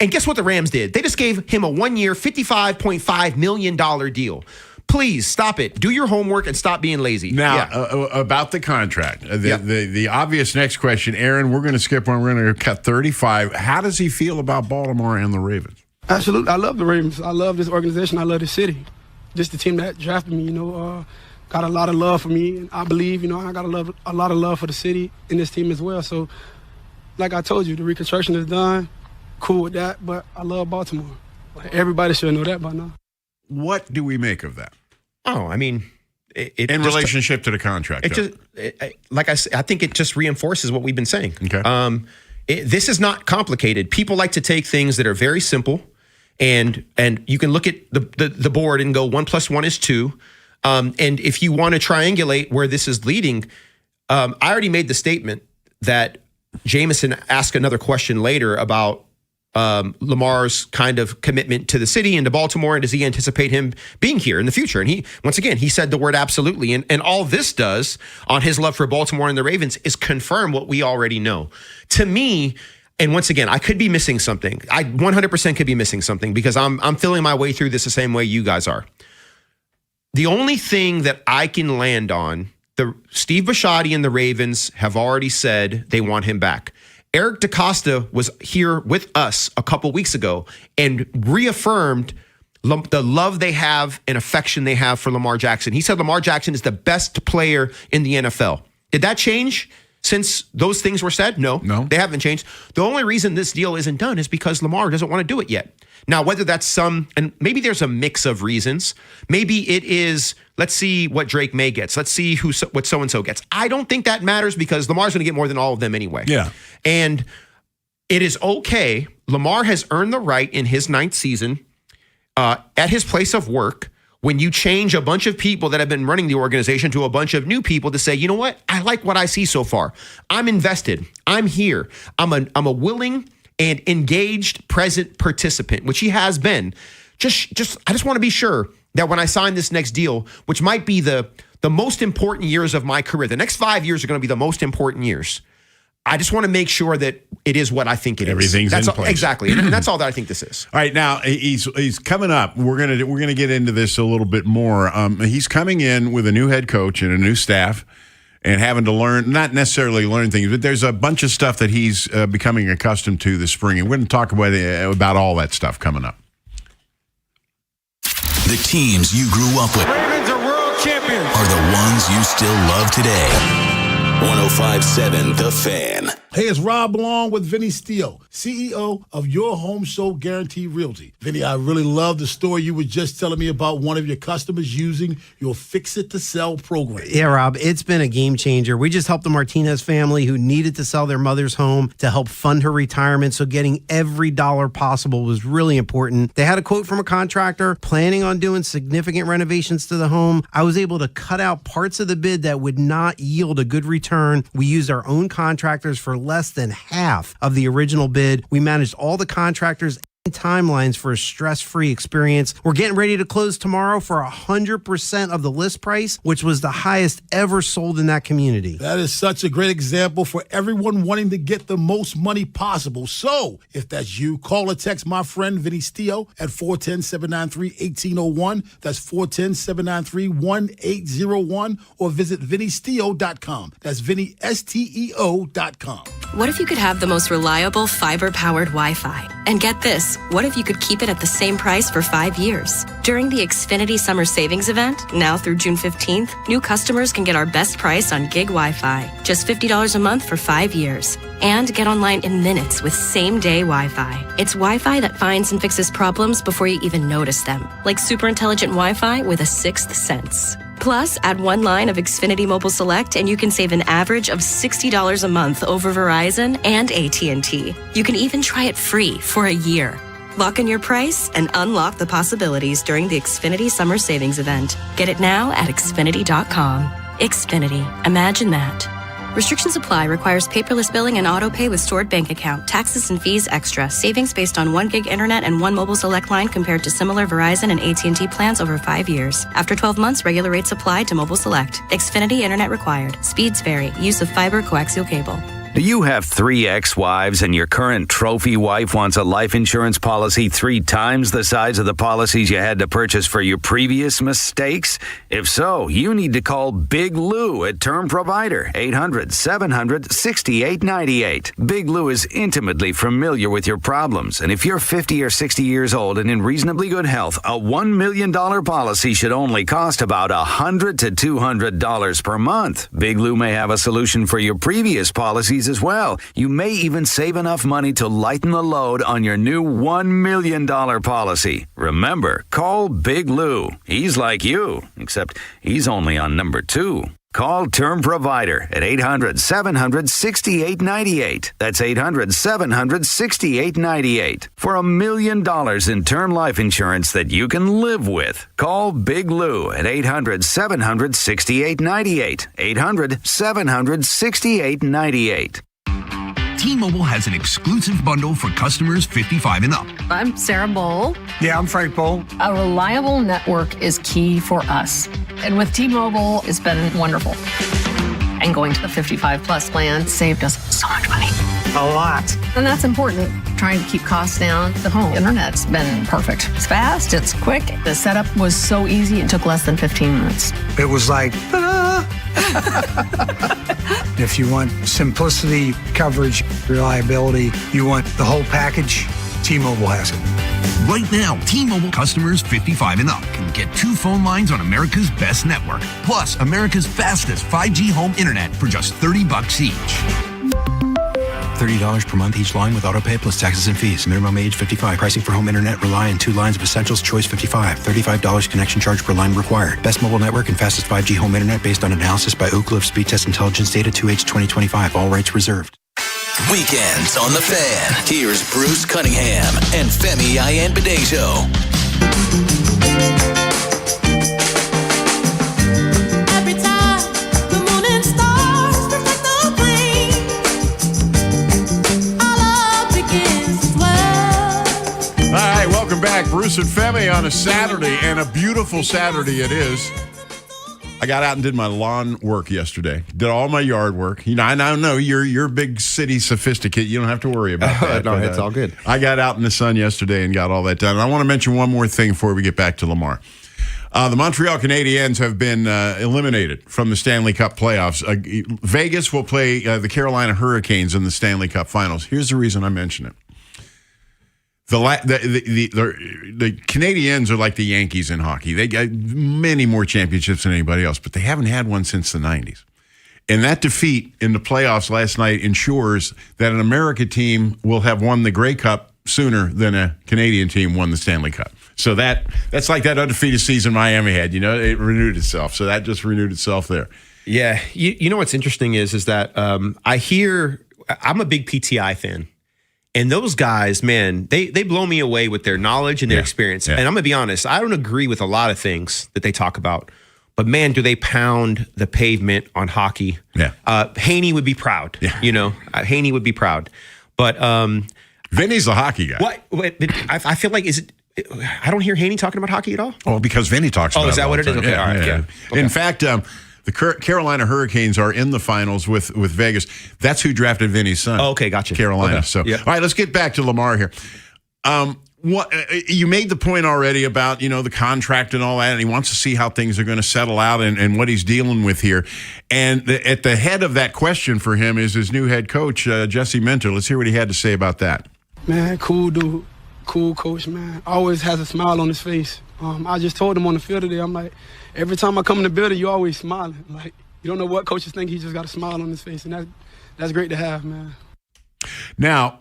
And guess what the Rams did? They just gave him a 1-year, $55.5 million deal. Please stop it. Do your homework and stop being lazy. Now, about the contract, the obvious next question, Aaron, we're going to skip one. We're going to cut 35. How does he feel about Baltimore and the Ravens? Absolutely. I love the Ravens. I love this organization. I love this city. Just the team that drafted me, got a lot of love for me. And I believe, I got a lot of love for the city and this team as well. So, like I told you, the reconstruction is done. Cool with that, but I love Baltimore. Everybody should know that by now. What do we make of that? Oh, I mean, in relationship to the contract, like I said, I think it just reinforces what we've been saying. Okay. This is not complicated. People like to take things that are very simple, and you can look at the board and go 1 + 1 is 2. And if you want to triangulate where this is leading, I already made the statement that Jameson asked another question later about Lamar's kind of commitment to the city and to Baltimore, and does he anticipate him being here in the future? And he said the word absolutely. And all this does on his love for Baltimore and the Ravens is confirm what we already know. To me, and once again, I could be missing something. I 100% could be missing something because I'm feeling my way through this the same way you guys are. The only thing that I can land on, Steve Bisciotti and the Ravens have already said they want him back. Eric DaCosta was here with us a couple weeks ago and reaffirmed the love they have and affection they have for Lamar Jackson. He said Lamar Jackson is the best player in the NFL. Did that change since those things were said? No, they haven't changed. The only reason this deal isn't done is because Lamar doesn't want to do it yet. Now, whether that's and maybe there's a mix of reasons. Maybe it is, let's see what Drake May gets. Let's see what so-and-so gets. I don't think that matters because Lamar's going to get more than all of them anyway. Yeah. And it is okay. Lamar has earned the right in his 9th season at his place of work when you change a bunch of people that have been running the organization to a bunch of new people to say, you know what? I like what I see so far. I'm invested. I'm here. I'm a willing and engaged, present participant, which he has been. I just want to be sure that when I sign this next deal, which might be the most important years of my career, the next 5 years are going to be the most important years. I just want to make sure that it is what I think it is. Everything's in place. Exactly, and that's all that I think this is. All right, now he's coming up. We're gonna get into this a little bit more. He's coming in with a new head coach and a new staff, and having to learn, not necessarily learn things, but there's a bunch of stuff that he's becoming accustomed to this spring. And we're going to talk about all that stuff coming up. The teams you grew up with Ravens are world champions. are the ones you still love today. 105.7 The Fan. Hey, it's Rob Long with Vinny Steele, CEO of Your Home Show Guarantee Realty. Vinny, I really love the story you were just telling me about one of your customers using your Fix It to Sell program. Yeah, Rob, it's been a game changer. We just helped the Martinez family who needed to sell their mother's home to help fund her retirement, so getting every dollar possible was really important. They had a quote from a contractor planning on doing significant renovations to the home. I was able to cut out parts of the bid that would not yield a good return. We used our own contractors for less than half of the original bid. We managed all the contractors and timelines for a stress-free experience. We're getting ready to close tomorrow for 100% of the list price, which was the highest ever sold in that community. That is such a great example for everyone wanting to get the most money possible. So, if that's you, call or text my friend Vinny Steele at 410-793-1801. That's 410-793-1801. Or visit VinnySteo.com. That's VinnySteo.com. What if you could have the most reliable fiber-powered Wi-Fi? And get this, what if you could keep it at the same price for 5 years? During the Xfinity Summer Savings Event, now through June 15th, new customers can get our best price on gig Wi-Fi, just $50 a month for 5 years. And get online in minutes with same-day Wi-Fi. It's Wi-Fi that finds and fixes problems before you even notice them, like super intelligent Wi-Fi with a sixth sense. Plus, add one line of Xfinity Mobile Select and you can save an average of $60 a month over Verizon and AT&T. You can even try it free for a year. Lock in your price and unlock the possibilities during the Xfinity Summer Savings Event. Get it now at Xfinity.com. Xfinity. Imagine that. Restrictions apply. Requires paperless billing and auto pay with stored bank account. Taxes and fees extra. Savings based on 1 gig internet and 1 mobile select line compared to similar Verizon and AT&T plans over 5 years. After 12 months, regular rates apply to mobile select. Xfinity internet required. Speeds vary. Use of fiber coaxial cable. Do you have 3 ex-wives and your current trophy wife wants a life insurance policy 3 times the size of the policies you had to purchase for your previous mistakes? If so, you need to call Big Lou at Term Provider, 800-700-6898. Big Lou is intimately familiar with your problems, and if you're 50 or 60 years old and in reasonably good health, a $1 million policy should only cost about $100 to $200 per month. Big Lou may have a solution for your previous policies as well. You may even save enough money to lighten the load on your new $1 million policy. Remember, call Big Lou. He's like you, except he's only on number 2. Call Term Provider at 800-700-6898. That's 800-700-6898. For $1 million in term life insurance that you can live with. Call Big Lou at 800-700-6898. 800-700-6898. T-Mobile has an exclusive bundle for customers 55 and up. I'm Sarah Bowl. Yeah, I'm Frank Bowl. A reliable network is key for us. And with T-Mobile, it's been wonderful. And going to the 55 plus plan saved us so much money. A lot. And that's important. Trying to keep costs down. The home internet's been perfect. It's fast, it's quick. The setup was so easy, it took less than 15 minutes. It was like, if you want simplicity, coverage, reliability, you want the whole package, T-Mobile has it. Right now, T-Mobile customers 55 and up can get 2 phone lines on America's best network, plus America's fastest 5G home internet for just $30 each. $30 per month each line with autopay plus taxes and fees. Minimum age 55. Pricing for home internet rely on 2 lines of essentials. Choice 55. $35 connection charge per line required. Best mobile network and fastest 5G home internet based on analysis by Ookla of Speed Test Intelligence data 2H 2025. All rights reserved. Weekends on The Fan. Here's Bruce Cunningham and Femi Ayanbadejo. Back, Bruce and Femi on a Saturday, and a beautiful Saturday it is. I got out and did my lawn work yesterday. Did all my yard work. You know, I know you're a big city sophisticate. You don't have to worry about that. No, it's all good. I got out in the sun yesterday and got all that done. And I want to mention one more thing before we get back to Lamar. The Montreal Canadiens have been eliminated from the Stanley Cup playoffs. Vegas will play the Carolina Hurricanes in the Stanley Cup Finals. Here's the reason I mention it. The Canadiens are like the Yankees in hockey. They got many more championships than anybody else, but they haven't had one since the 90s. And that defeat in the playoffs last night ensures that an American team will have won the Grey Cup sooner than a Canadian team won the Stanley Cup. So that's like that undefeated season Miami had. It renewed itself. So that just renewed itself there. Yeah. You know what's interesting is that I'm a big PTI fan. And those guys, man, they blow me away with their knowledge and their experience. Yeah. And I'm going to be honest, I don't agree with a lot of things that they talk about. But, man, do they pound the pavement on hockey. Yeah. Haynie would be proud. Yeah. Haynie would be proud. But Vinny's a hockey guy. What? I feel like, I don't hear Haynie talking about hockey at all? Oh, because Vinny talks about it. Oh, is that what it is? Okay, all right. Yeah. Okay. In fact, the Carolina Hurricanes are in the finals with Vegas. That's who drafted Vinny's son. Oh, okay, gotcha. Carolina. Okay. So, yep. All right, let's get back to Lamar here. What you made the point already about the contract and all that, and he wants to see how things are going to settle out and what he's dealing with here. And at the head of that question for him is his new head coach, Jesse Minter. Let's hear what he had to say about that. Man, cool dude, cool coach, man. Always has a smile on his face. I just told him on the field today, I'm like, every time I come in the building, you always smiling. Like, you don't know what coaches think. He just got a smile on his face, and that's great to have, man. Now,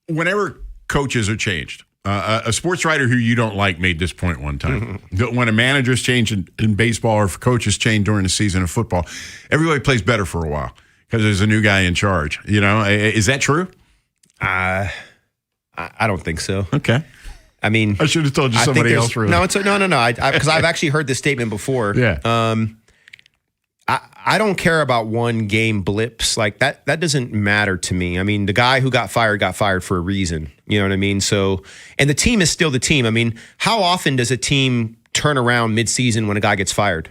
whenever coaches are changed, a sports writer who you don't like made this point one time. When a manager's changed in baseball or if coaches change during the season of football, everybody plays better for a while because there's a new guy in charge. Is that true? I don't think so. Okay. I mean, I should have told you somebody else. Really. No, no. Because I've actually heard this statement before. Yeah. I don't care about one game blips like that. That doesn't matter to me. I mean, the guy who got fired for a reason. You know what I mean? So, and the team is still the team. I mean, how often does a team turn around mid-season when a guy gets fired?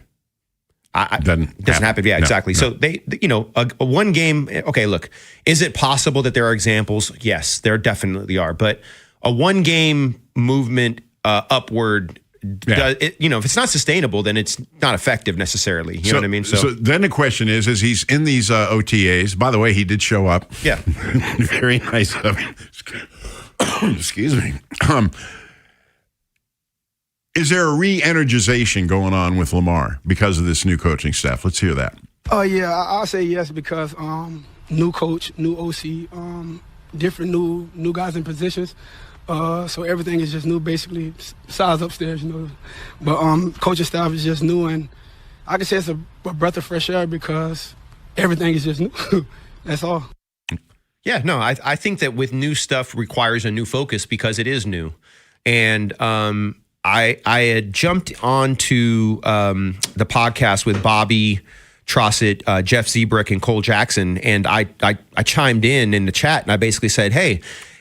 Doesn't happen. Yeah, exactly. No. So they, a one game. Okay, look, is it possible that there are examples? Yes, there definitely are. But a one game movement upward. Yeah. If it's not sustainable, then it's not effective necessarily. You know what I mean? So then the question is he's in these OTAs. By the way, he did show up. Yeah. Very nice of him. Excuse me. Is there a re-energization going on with Lamar because of this new coaching staff? Let's hear that. Yeah, I'll say yes because new coach, new OC, different new guys in positions. So everything is just new, basically, besides upstairs, But coaching staff is just new, and I can say it's a breath of fresh air because everything is just new. That's all. Yeah, no, I think that with new stuff requires a new focus because it is new. And I had jumped onto the podcast with Bobby Trossett, Jeff Zebrick, and Cole Jackson, and I chimed in the chat, and I basically said, hey,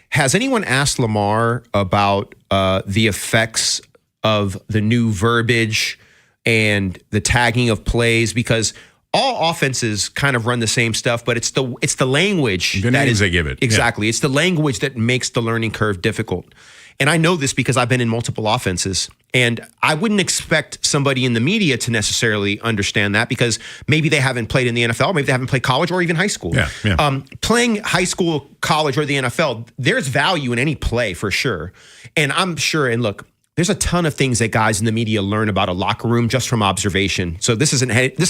has anyone asked Lamar about the effects of the new verbiage and the tagging of plays? Because all offenses kind of run the same stuff, but it's the language the names they give it. Exactly. Yeah. It's the language that makes the learning curve difficult. And I know this because I've been in multiple offenses, and I wouldn't expect somebody in the media to necessarily understand that because maybe they haven't played in the NFL, maybe they haven't played college or even high school. Yeah. Playing high school, college, or the NFL, there's value in any play for sure. And I'm sure, and look, there's a ton of things that guys in the media learn about a locker room just from observation. So this has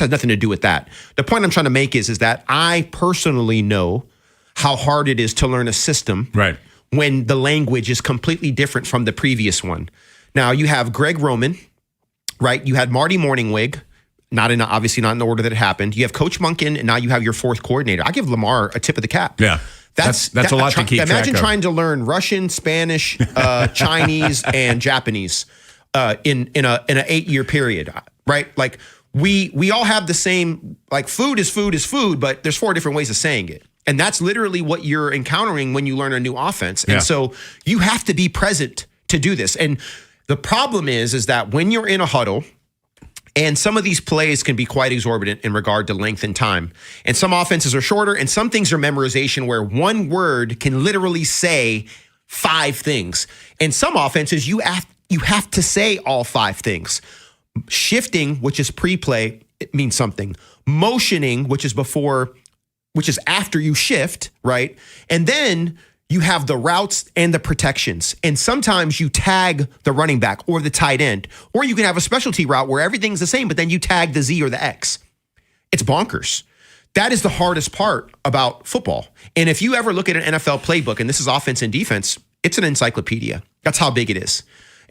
nothing to do with that. The point I'm trying to make is that I personally know how hard it is to learn a system. Right. When the language is completely different from the previous one. Now, you have Greg Roman, right? You had Marty Morningwig, obviously not in the order that it happened. You have Coach Monken, and now you have your fourth coordinator. I give Lamar a tip of the cap. Yeah. That's a lot to keep track of. Imagine trying to learn Russian, Spanish, Chinese, and Japanese in an 8-year period, right? Like, we all have the same, like, food is food, but there's 4 different ways of saying it. And that's literally what you're encountering when you learn a new offense. And so you have to be present to do this. And the problem is that when you're in a huddle, and some of these plays can be quite exorbitant in regard to length and time. And some offenses are shorter, and some things are memorization where one word can literally say 5 things. And some offenses, you have to say all 5 things. Shifting, which is pre-play, it means something. Motioning, which is after you shift, right? And then you have the routes and the protections. And sometimes you tag the running back or the tight end. Or you can have a specialty route where everything's the same, but then you tag the Z or the X. It's bonkers. That is the hardest part about football. And if you ever look at an NFL playbook, and this is offense and defense, it's an encyclopedia. That's how big it is.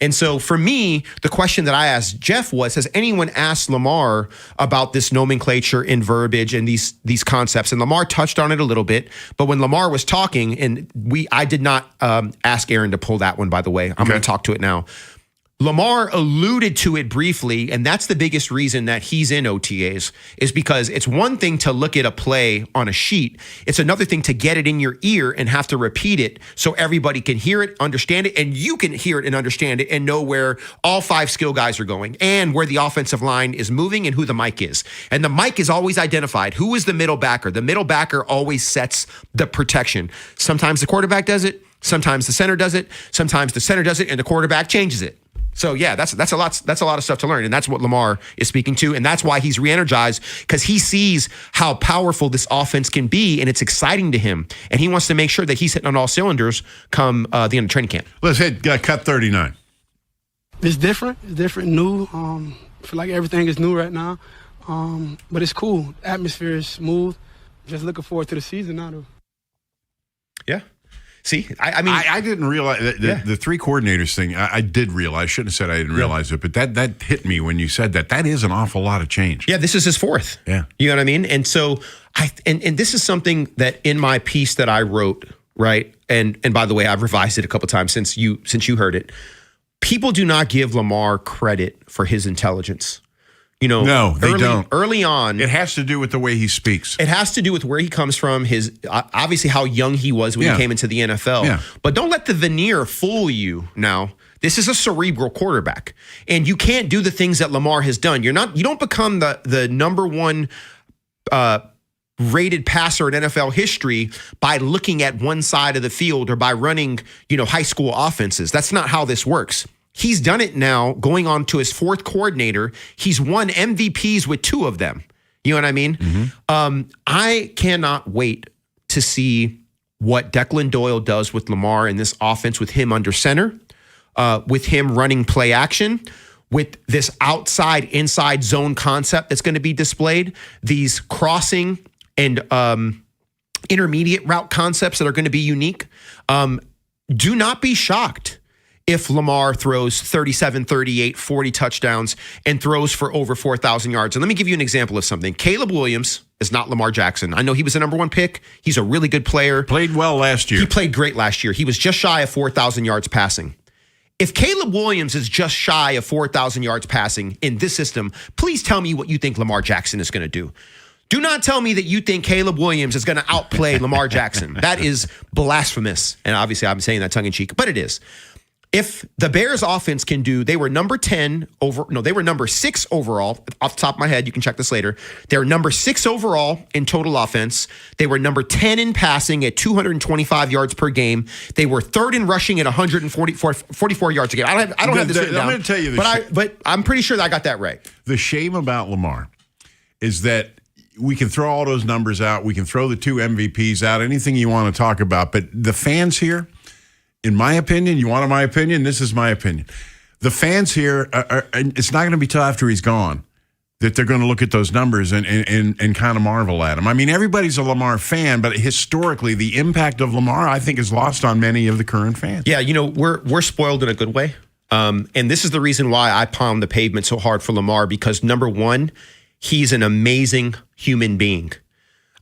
And so for me, the question that I asked Jeff was, has anyone asked Lamar about this nomenclature and verbiage and these concepts? And Lamar touched on it a little bit, but when Lamar was talking, and I did not ask Aaron to pull that one, by the way. I'm going to talk to it now. Lamar alluded to it briefly, and that's the biggest reason that he's in OTAs, is because it's one thing to look at a play on a sheet. It's another thing to get it in your ear and have to repeat it so everybody can hear it, understand it, and you can hear it and understand it and know where all 5 skill guys are going and where the offensive line is moving and who the mic is. And the mic is always identified. Who is the middle backer? The middle backer always sets the protection. Sometimes the quarterback does it. Sometimes the center does it. Sometimes the center does it and the quarterback changes it. So yeah, that's a lot of stuff to learn, and that's what Lamar is speaking to, and that's why he's re-energized, because he sees how powerful this offense can be, and it's exciting to him, and he wants to make sure that he's hitting on all cylinders come the end of training camp. Let's hit cut 39. It's different. It's different, new. I feel like everything is new right now, but it's cool. Atmosphere is smooth. Just looking forward to the season now, though. Yeah. See, I mean, I didn't realize the 3 coordinators thing. I did realize. I shouldn't have said I didn't realize it, but that hit me when you said that. That is an awful lot of change. Yeah, this is his 4th. Yeah, you know what I mean. And so and this is something that in my piece that I wrote, right? And by the way, I've revised it a couple times since you heard it. People do not give Lamar credit for his intelligence. You know, no, they don't. Early on, it has to do with the way he speaks. It has to do with where he comes from, his obviously how young he was when he came into the NFL. Yeah. But don't let the veneer fool you now. This is a cerebral quarterback, and you can't do the things that Lamar has done. You don't become the number 1 rated passer in NFL history by looking at one side of the field or by running, high school offenses. That's not how this works. He's done it now, going on to his 4th coordinator. He's won MVPs with 2 of them. You know what I mean? Mm-hmm. I cannot wait to see what Declan Doyle does with Lamar in this offense, with him under center, with him running play action, with this outside-inside zone concept that's going to be displayed, these crossing and intermediate route concepts that are going to be unique. Do not be shocked if Lamar throws 37, 38, 40 touchdowns and throws for over 4,000 yards. And let me give you an example of something. Caleb Williams is not Lamar Jackson. I know he was the number 1 pick. He's a really good player. Played well last year. He played great last year. He was just shy of 4,000 yards passing. If Caleb Williams is just shy of 4,000 yards passing in this system, please tell me what you think Lamar Jackson is going to do. Do not tell me that you think Caleb Williams is going to outplay Lamar Jackson. That is blasphemous. And obviously I'm saying that tongue in cheek, but it is. If the Bears offense can do, they were number 6 overall. Off the top of my head, you can check this later. They were number 6 overall in total offense. They were number 10 in passing at 225 yards per game. They were 3rd in rushing at 144 yards a game. I don't have this written down. I'm going to tell you but I'm pretty sure that I got that right. The shame about Lamar is that we can throw all those numbers out. We can throw the 2 MVPs out, anything you want to talk about. But the fans here, in my opinion, you wanted my opinion? This is my opinion. The fans here, it's not going to be till after he's gone that they're going to look at those numbers and kind of marvel at him. I mean, everybody's a Lamar fan, but historically, the impact of Lamar, I think, is lost on many of the current fans. Yeah, we're spoiled in a good way. And this is the reason why I pound the pavement so hard for Lamar, because number 1, he's an amazing human being.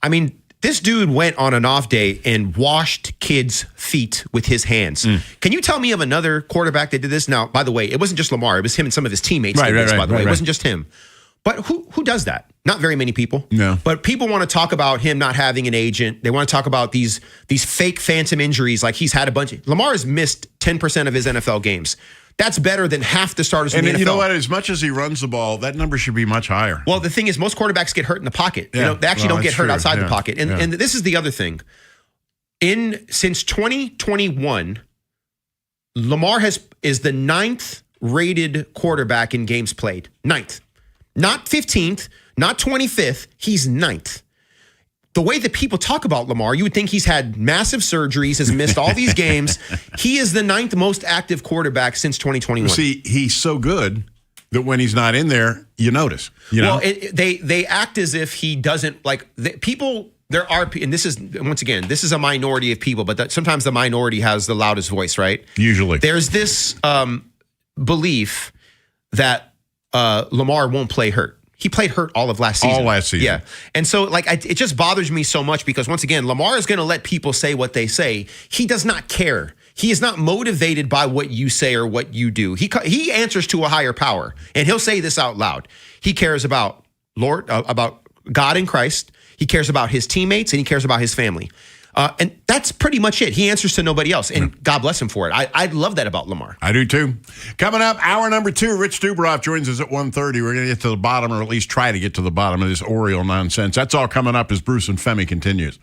I mean, this dude went on an off day and washed kids' feet with his hands. Can you tell me of another quarterback that did this? Now, by the way, it wasn't just Lamar. It was him and some of his teammates did this, by the way. It wasn't just him. But who does that? Not very many people. No. But people want to talk about him not having an agent. They want to talk about these fake phantom injuries, like he's had a bunch. Lamar has missed 10% of his NFL games. That's better than half the starters in the NFL. You know what? As much as he runs the ball, that number should be much higher. Well, the thing is, most quarterbacks get hurt in the pocket. Yeah. They actually don't get hurt outside the pocket. And this is the other thing. Since 2021, Lamar is the 9th rated quarterback in games played. 9th. Not 15th, not 25th. He's 9th. The way that people talk about Lamar, you would think he's had massive surgeries, has missed all these games. He is the 9th most active quarterback since 2021. See, he's so good that when he's not in there, you notice. You know? Well, they act as if he doesn't people. There are, and this is once again, this is a minority of people, but sometimes the minority has the loudest voice, right? Usually, there's this belief that Lamar won't play hurt. He played hurt all of last season. All last season. Yeah. And so, it just bothers me so much because, once again, Lamar is going to let people say what they say. He does not care. He is not motivated by what you say or what you do. He answers to a higher power, and he'll say this out loud. He cares about about God and Christ. He cares about his teammates, and he cares about his family. And that's pretty much it. He answers to nobody else, and God bless him for it. I love that about Lamar. I do too. Coming up, hour number 2, Rich Dubroff joins us at 1:30. We're going to get to the bottom, or at least try to get to the bottom of this Oriole nonsense. That's all coming up as Bruce and Femi continues.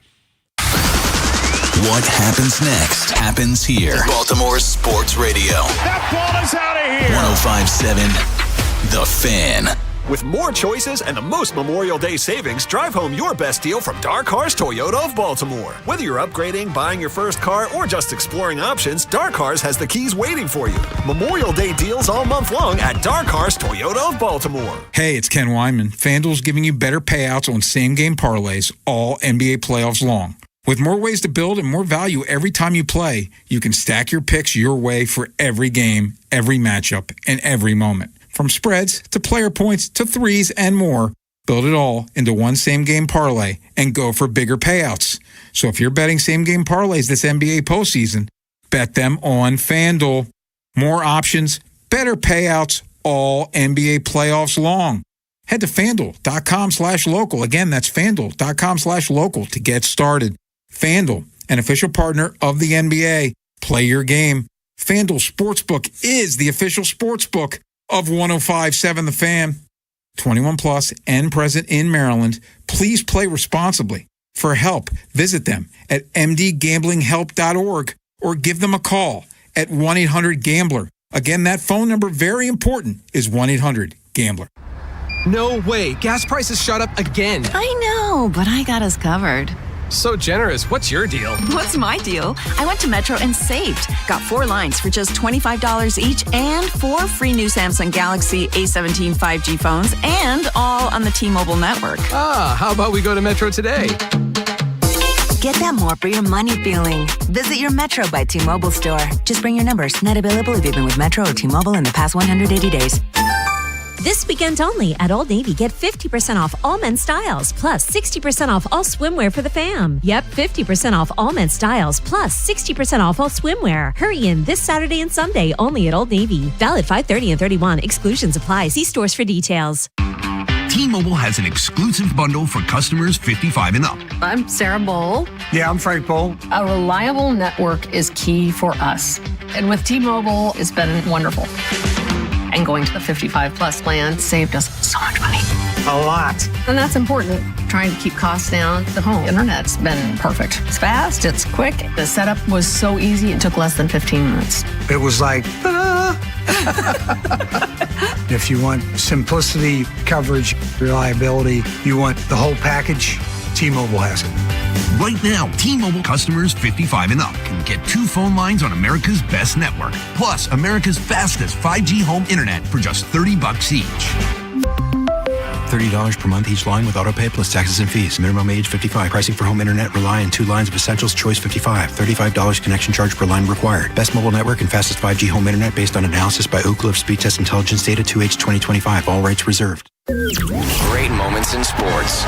What happens next happens here. Baltimore Sports Radio. That ball is out of here. 105.7 The Fan. With more choices and the most Memorial Day savings, drive home your best deal from Dark Cars Toyota of Baltimore. Whether you're upgrading, buying your first car, or just exploring options, Dark Cars has the keys waiting for you. Memorial Day deals all month long at Dark Cars Toyota of Baltimore. Hey, it's Ken Wyman. FanDuel's giving you better payouts on same-game parlays all NBA playoffs long. With more ways to build and more value every time you play, you can stack your picks your way for every game, every matchup, and every moment. From spreads to player points to threes and more, build it all into one same-game parlay and go for bigger payouts. So if you're betting same-game parlays this NBA postseason, bet them on FanDuel. More options, better payouts, all NBA playoffs long. Head to FanDuel.com/local. Again, that's FanDuel.com/local to get started. FanDuel, an official partner of the NBA. Play your game. FanDuel Sportsbook is the official sportsbook of 105.7 The Fan. 21 plus and present in Maryland. Please play responsibly. For help, visit them at mdgamblinghelp.org or give them a call at 1-800-GAMBLER. Again, that phone number, very important, is 1-800-GAMBLER. No way. Gas prices shot up again. I know, but I got us covered. So generous. What's your deal? What's my deal? I went to Metro and saved. Got 4 lines for just $25 each and 4 free new Samsung Galaxy A17 5G phones, and all on the T-Mobile network. How about we go to Metro today? Get that more for your money feeling. Visit your Metro by T-Mobile store. Just bring your numbers. Not available if you've been with Metro or T-Mobile in the past 180 days. This weekend only at Old Navy, get 50% off all men's styles, plus 60% off all swimwear for the fam. Yep, 50% off all men's styles, plus 60% off all swimwear. Hurry in this Saturday and Sunday only at Old Navy. Valid 5/30 and 31. Exclusions apply. See stores for details. T-Mobile has an exclusive bundle for customers 55 and up. I'm Sarah Bowl. Yeah, I'm Frank Bowl. A reliable network is key for us. And with T-Mobile, it's been wonderful. And going to the 55 plus plan saved us so much money. A lot. And that's important. Trying to keep costs down. The home internet's been perfect. It's fast, it's quick. The setup was so easy, it took less than 15 minutes. It was like, If you want simplicity, coverage, reliability, you want the whole package, T-Mobile has it. Right now, T-Mobile customers 55 and up can get 2 phone lines on America's best network, plus America's fastest 5G home internet for just $30 each. $30 per month each line with autopay plus taxes and fees. Minimum age 55. Pricing for home internet rely on 2 lines of essentials. Choice 55. $35 connection charge per line required. Best mobile network and fastest 5G home internet based on analysis by Oak Cliff Speed Test Intelligence Data 2H 2025. All rights reserved. Great moments in sports.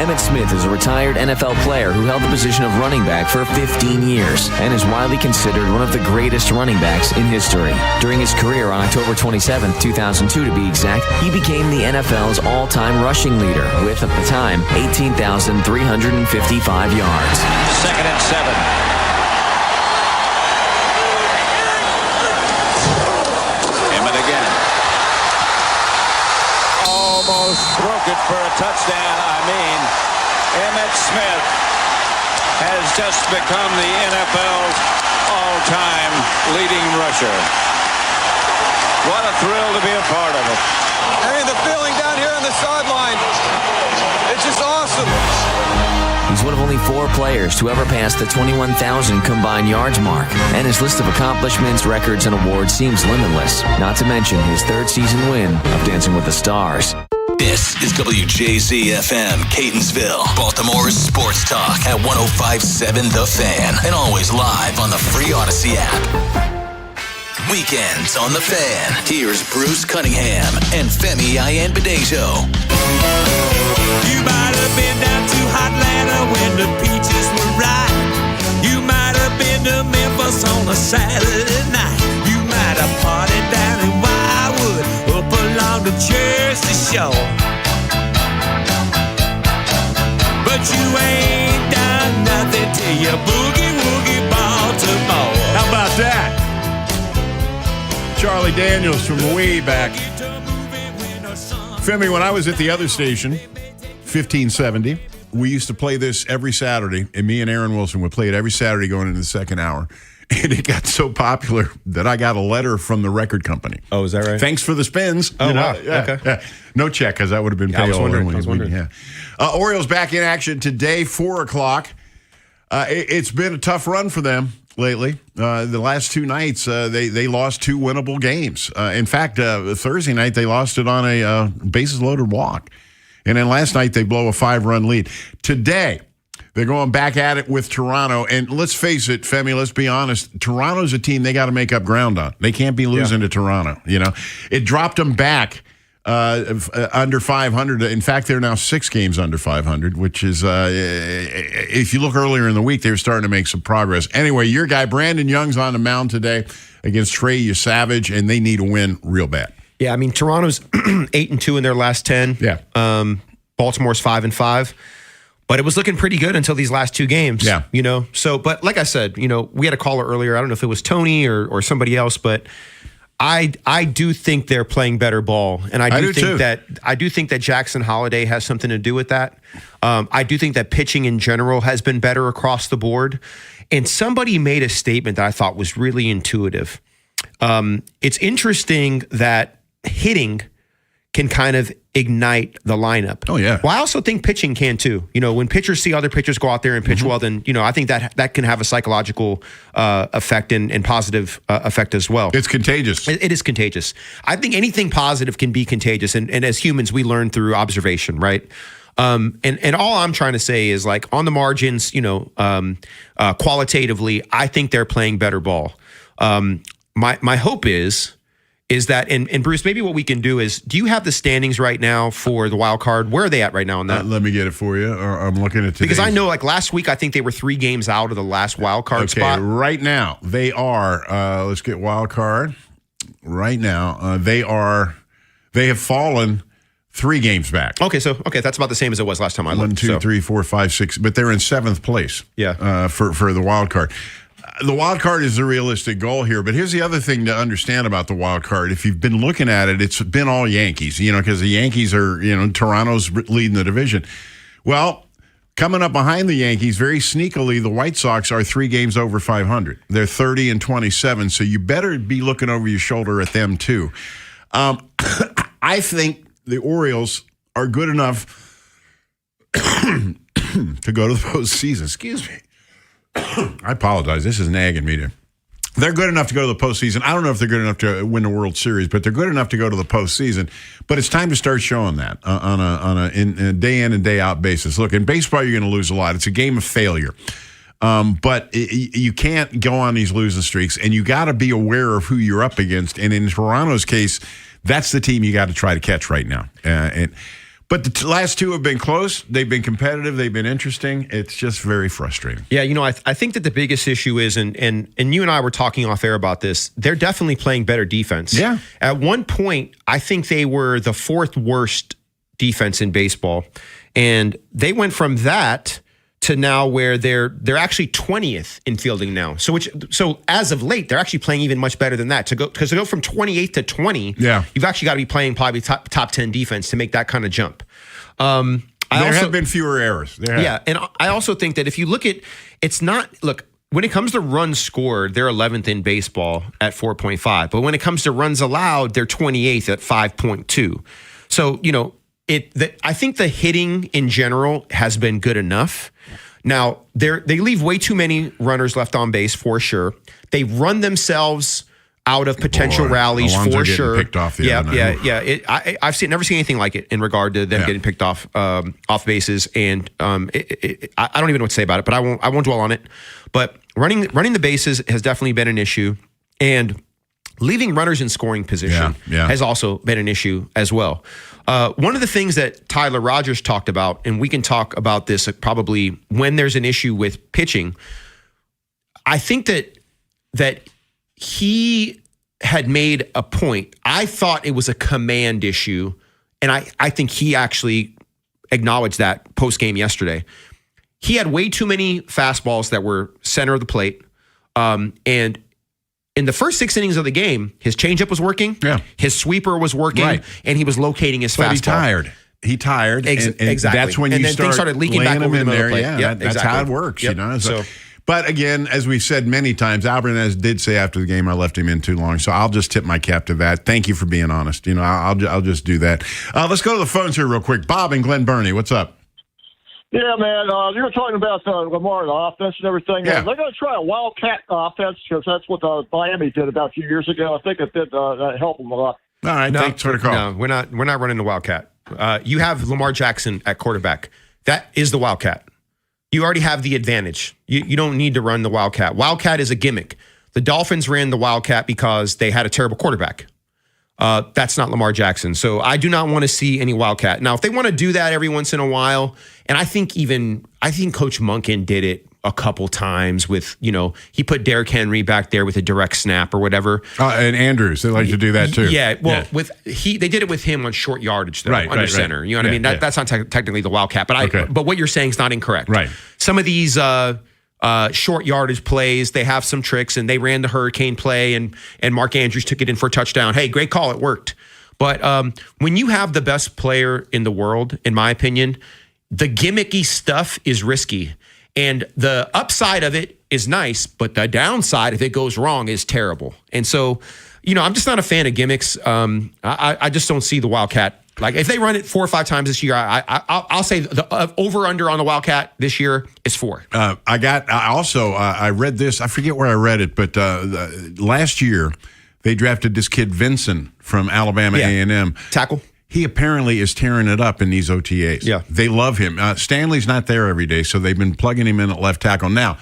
Emmitt Smith is a retired NFL player who held the position of running back for 15 years and is widely considered one of the greatest running backs in history. During his career on October 27, 2002 to be exact, he became the NFL's all-time rushing leader with, at the time, 18,355 yards. 2nd and 7. Broke it for a touchdown. Emmitt Smith has just become the NFL's all-time leading rusher. What a thrill to be a part of it. I mean, the feeling down here on the sideline, it's just awesome. He's one of only 4 players to ever pass the 21,000 combined yards mark, and his list of accomplishments, records, and awards seems limitless, not to mention his 3rd season win of Dancing with the Stars. This is WJZ-FM, Catonsville, Baltimore's sports talk at 105.7 The Fan, and always live on the free Odyssey app. Weekends on The Fan. Here's Bruce Cunningham and Femi Ayanbadejo. You might have been down to Hotlanta when the peaches were ripe. You might have been to Memphis on a Saturday night. You might have partied down in Wildwood up along the Jersey Shore. But you ain't done nothing till you boogie-woogie Baltimore. How about that? Charlie Daniels from way back. Femi, when I was at the other station, 1570, we used to play this every Saturday, and me and Aaron Wilson would play it every Saturday going into the second hour. And it got so popular that I got a letter from the record company. Oh, is that right? Thanks for the spins. Oh, wow. Yeah, Okay. yeah. No check, because that would have been Yeah, I was payable. wondering. Yeah. Orioles back in action today, 4 o'clock. It's been a tough run for them lately. The last 2 nights, they lost 2 winnable games. In fact, Thursday night, they lost it on a bases-loaded walk. And then last night, they blow a 5-run lead. Today, they're going back at it with Toronto. And let's face it, Femi, let's be honest. Toronto's a team they got to make up ground on. They can't be losing to Toronto. You know, it dropped them back under 500. In fact, they're now 6 games under 500, which is, if you look earlier in the week, they were starting to make some progress. Anyway, your guy, Brandon Young's on the mound today against Trey Savage, and they need a win real bad. Yeah, I mean, Toronto's 8-2 in their last 10. Yeah. Baltimore's 5-5. But it was looking pretty good until these last 2 games. Yeah. You know, so, but like I said, you know, we had a caller earlier. I don't know if it was Tony or somebody else, but I do think they're playing better ball. And I do think that Jackson Holiday has something to do with that. I do think that pitching in general has been better across the board. And somebody made a statement that I thought was really intuitive. It's interesting that hitting can kind of ignite the lineup. Oh, yeah. Well, I also think pitching can too. You know, when pitchers see other pitchers go out there and pitch well, then, you know, I think that can have a psychological effect and positive effect as well. It's contagious. It is contagious. I think anything positive can be contagious. And as humans, we learn through observation, right? And all I'm trying to say is, like, on the margins, you know, qualitatively, I think they're playing better ball. My hope is that, and Bruce, maybe what we can do is, do you have the standings right now for the wild card? Where are they at right now on that? Let me get it for you. Or I'm looking at today. Because I know, like, last week, I think they were 3 games out of the last wild card spot. Right now, they are, let's get wild card. Right now, they have fallen 3 games back. Okay, that's about the same as it was last time I looked. 1, 2, 3, 4, 5, 6, but they're in 7th place. Yeah. For the wild card. The wild card is the realistic goal here, but here's the other thing to understand about the wild card. If you've been looking at it, it's been all Yankees, you know, because the Yankees are, you know, Toronto's leading the division. Well, coming up behind the Yankees, very sneakily, the White Sox are 3 games over 500. They're 30-27, so you better be looking over your shoulder at them too. I think the Orioles are good enough to go to the postseason. Excuse me. I apologize. This is nagging me to. They're good enough to go to the postseason. I don't know if they're good enough to win the World Series, but they're good enough to go to the postseason. But it's time to start showing that on a day in and day out basis. Look, in baseball, you're going to lose a lot. It's a game of failure. But you can't go on these losing streaks, and you got to be aware of who you're up against. And in Toronto's case, that's the team you got to try to catch right now. But the last 2 have been close. They've been competitive. They've been interesting. It's just very frustrating. Yeah, you know, I think that the biggest issue is, and you and I were talking off air about this, they're definitely playing better defense. Yeah. At one point, I think they were the 4th worst defense in baseball. And they went from that to now where they're actually 20th in fielding now. So as of late, they're actually playing even much better than that. To go from 28th to 20, you've actually got to be playing probably top 10 defense to make that kind of jump. There have been fewer errors. Yeah, and I also think that if you look at, when it comes to runs scored, they're 11th in baseball at 4.5. But when it comes to runs allowed, they're 28th at 5.2. So, you know, I think the hitting in general has been good enough. Now, they leave way too many runners left on base for sure. They run themselves out of potential rallies Alonso for sure. Picked off the other night. I've never seen anything like it in regard to them getting picked off bases, and I don't even know what to say about it. But I won't dwell on it. But running the bases has definitely been an issue, and leaving runners in scoring position has also been an issue as well. One of the things that Tyler Rogers talked about, and we can talk about this probably when there's an issue with pitching, I think that he had made a point. I thought it was a command issue, and I think he actually acknowledged that post-game yesterday. He had way too many fastballs that were center of the plate, and in the first 6 innings of the game, his changeup was working, his sweeper was working, and he was locating his fastball. He tired. Exactly. And that's when and you then start things started leaking back over the middle of the plate. That's how it works. Yep. You know. But again, as we said many times, Alvarez did say after the game, I left him in too long. So I'll just tip my cap to that. Thank you for being honest. You know, I'll just do that. Let's go to the phones here real quick. Bob and Glen Burnie, what's up? Yeah, man. You were talking about Lamar, the offense and everything. Yeah. They're going to try a wildcat offense because that's what Miami did about a few years ago. I think it did help them a lot. All right, thanks for the call. No, we're not running the wildcat. You have Lamar Jackson at quarterback. That is the wildcat. You already have the advantage. You don't need to run the wildcat. Wildcat is a gimmick. The Dolphins ran the wildcat because they had a terrible quarterback. That's not Lamar Jackson. So I do not want to see any wildcat. Now, if they want to do that every once in a while, and I think Coach Monken did it a couple times with, he put Derrick Henry back there with a direct snap or whatever. And Andrews, they like to do that too. Yeah, well, they did it with him on short yardage though, under center. You know what I mean? That's not technically the wildcat, but what you're saying is not incorrect. Right. Some of these short yardage plays, they have some tricks, and they ran the hurricane play, and Mark Andrews took it in for a touchdown. Hey, great call, it worked. But when you have the best player in the world, in my opinion, the gimmicky stuff is risky. And the upside of it is nice, but the downside, if it goes wrong, is terrible. And so, I'm just not a fan of gimmicks. I just don't see the wildcat. Like, if they run it 4 or 5 times this year, I'll say the over-under on the wildcat this year is 4. I read this. I forget where I read it, but last year they drafted this kid Vincent from Alabama A&M. Tackle. He apparently is tearing it up in these OTAs. Yeah. They love him. Stanley's not there every day, so they've been plugging him in at left tackle. Now,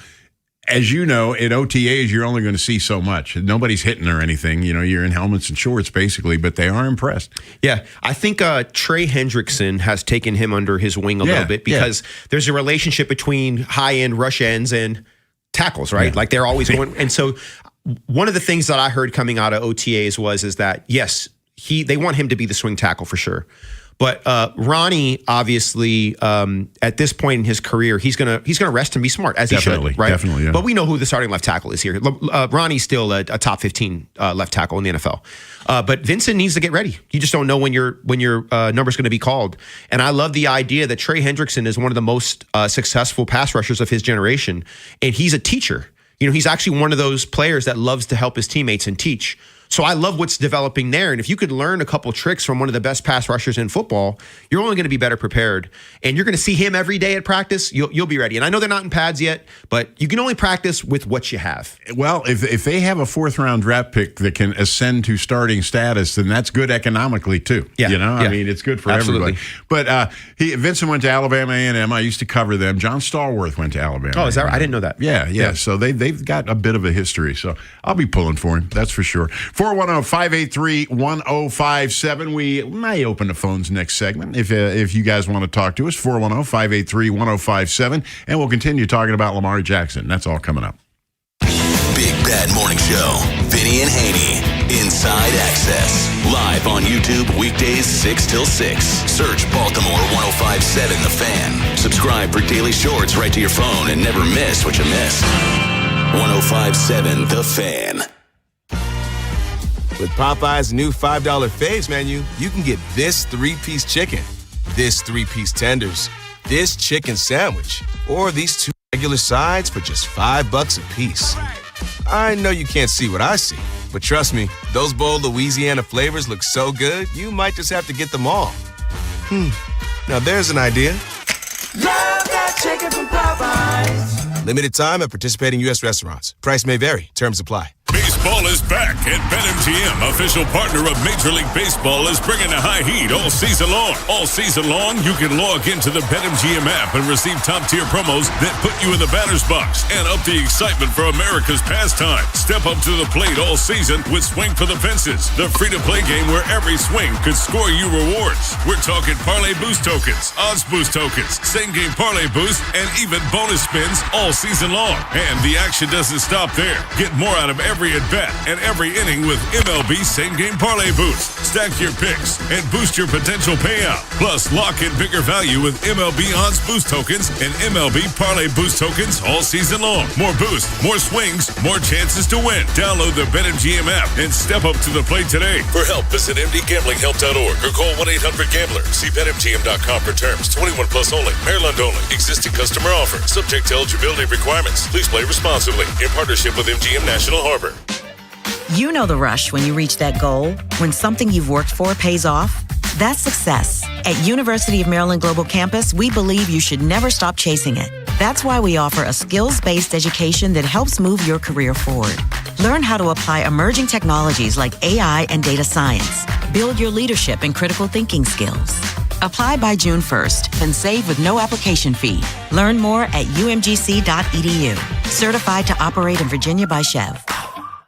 as you know, at OTAs, you're only going to see so much. Nobody's hitting or anything. You're in helmets and shorts, basically, but they are impressed. Yeah, I think Trey Hendrickson has taken him under his wing a little bit because there's a relationship between high-end rush ends and tackles, right? Yeah. Like, they're always going. And so one of the things that I heard coming out of OTAs is that, yes, they want him to be the swing tackle for sure. But Ronnie, obviously, at this point in his career, he's gonna rest and be smart, as he should, right? Definitely, yeah. But we know who the starting left tackle is here. Ronnie's still a top 15 left tackle in the NFL. But Vincent needs to get ready. You just don't know when your number's going to be called. And I love the idea that Trey Hendrickson is one of the most successful pass rushers of his generation, and he's a teacher. He's actually one of those players that loves to help his teammates and teach. So I love what's developing there. And if you could learn a couple tricks from one of the best pass rushers in football, you're only going to be better prepared. And you're going to see him every day at practice. You'll be ready. And I know they're not in pads yet, but you can only practice with what you have. Well, if they have a 4th-round draft pick that can ascend to starting status, then that's good economically too. Yeah. I mean, it's good for everybody. But Vincent went to Alabama A&M. I used to cover them. John Stallworth went to Alabama. Oh, is that right? I didn't know that. Yeah. So they've got a bit of a history. So I'll be pulling for him. That's for sure. 410-583-1057. We may open the phones next segment if you guys want to talk to us. 410-583-1057. And we'll continue talking about Lamar Jackson. That's all coming up. Big Bad Morning Show. Vinny and Haynie. Inside Access. Live on YouTube weekdays 6 till 6. Search Baltimore 1057 The Fan. Subscribe for daily shorts right to your phone and never miss what you missed. 1057 The Fan. With Popeye's new $5 faves menu, you can get this 3-piece chicken, this 3-piece tenders, this chicken sandwich, or these 2 regular sides for just $5 a piece. I know you can't see what I see, but trust me, those bold Louisiana flavors look so good, you might just have to get them all. Now there's an idea. Love that chicken from Popeyes. Limited time at participating U.S. restaurants. Price may vary. Terms apply. Baseball is back, and BetMGM, official partner of Major League Baseball, is bringing the high heat all season long. All season long, you can log into the BetMGM app and receive top-tier promos that put you in the batter's box and up the excitement for America's pastime. Step up to the plate all season with Swing for the Fences, the free-to-play game where every swing could score you rewards. We're talking parlay boost tokens, odds boost tokens, same-game parlay boost, and even bonus spins all season long. And the action doesn't stop there. Get more out of every at-bat and every inning with MLB Same-Game Parlay Boost. Stack your picks and boost your potential payout. Plus, lock in bigger value with MLB Odds Boost Tokens and MLB Parlay Boost Tokens all season long. More boost, more swings, more chances to win. Download the BetMGM app and step up to the plate today. For help, visit mdgamblinghelp.org or call 1-800-GAMBLER. See BetMGM.com for terms. 21 plus only. Maryland only. Existing customer offer. Subject to eligibility requirements. Please play responsibly. In partnership with MGM National Harbor. You know the rush when you reach that goal, when something you've worked for pays off. That's success. At University of Maryland Global Campus, we believe you should never stop chasing it. That's why we offer a skills-based education that helps move your career forward. Learn how to apply emerging technologies like AI and data science. Build your leadership and critical thinking skills. Apply by June 1st and save with no application fee. Learn more at umgc.edu. Certified to operate in Virginia by Chev.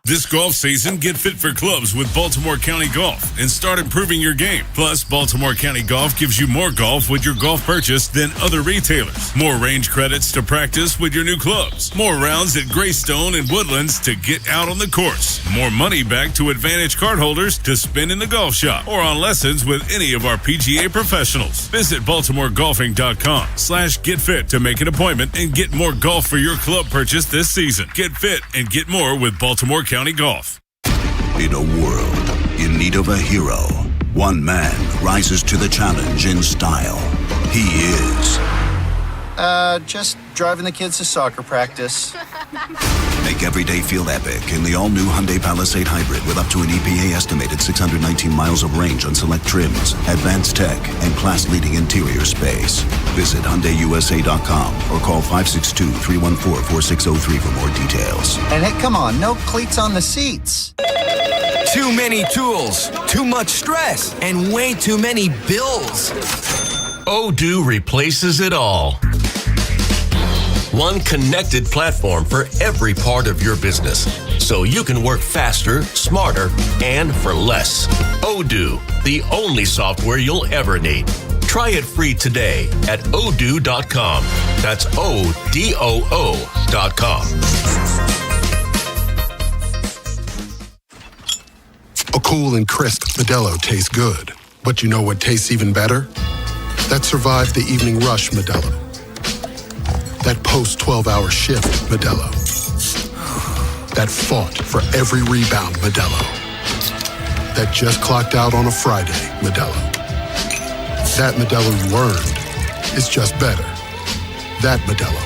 This golf season, get fit for clubs with Baltimore County Golf and start improving your game. Plus, Baltimore County Golf gives you more golf with your golf purchase than other retailers. More range credits to practice with your new clubs. More rounds at Greystone and Woodlands to get out on the course. More money back to Advantage cardholders to spend in the golf shop or on lessons with any of our PGA professionals. Visit BaltimoreGolfing.com/getfit to make an appointment and get more golf for your club purchase this season. Get fit and get more with Baltimore County Golf. In a world in need of a hero, one man rises to the challenge in style. He is... just driving the kids to soccer practice. Make every day feel epic in the all-new Hyundai Palisade Hybrid with up to an EPA-estimated 619 miles of range on select trims, advanced tech, and class-leading interior space. Visit HyundaiUSA.com or call 562-314-4603 for more details. And hey, come on, no cleats on the seats. Too many tools, too much stress, and way too many bills. Odoo replaces it all. One connected platform for every part of your business, so you can work faster, smarter, and for less. Odoo, the only software you'll ever need. Try it free today at odoo.com. That's ODOO.com. A cool and crisp Modelo tastes good. But you know what tastes even better? That survived the evening rush Modelo. That post-12-hour shift Modelo. That fought for every rebound Modelo. That just clocked out on a Friday Modelo. That Modelo you earned is just better. That Modelo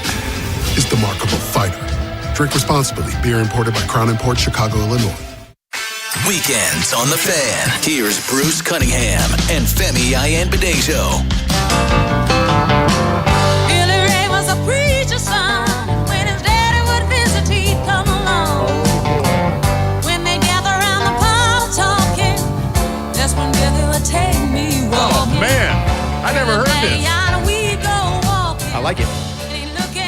is the mark of a fighter. Drink responsibly. Beer imported by Crown Imports, Chicago, Illinois. Weekends on the Fan. Here's Bruce Cunningham and Femi Ayanbadejo. Billy Ray was a preacher's son. When his daddy would visit, he'd come along. When they gather around the pile talking, that's when Billy would take me walking. Oh, man. I never heard this. I like it.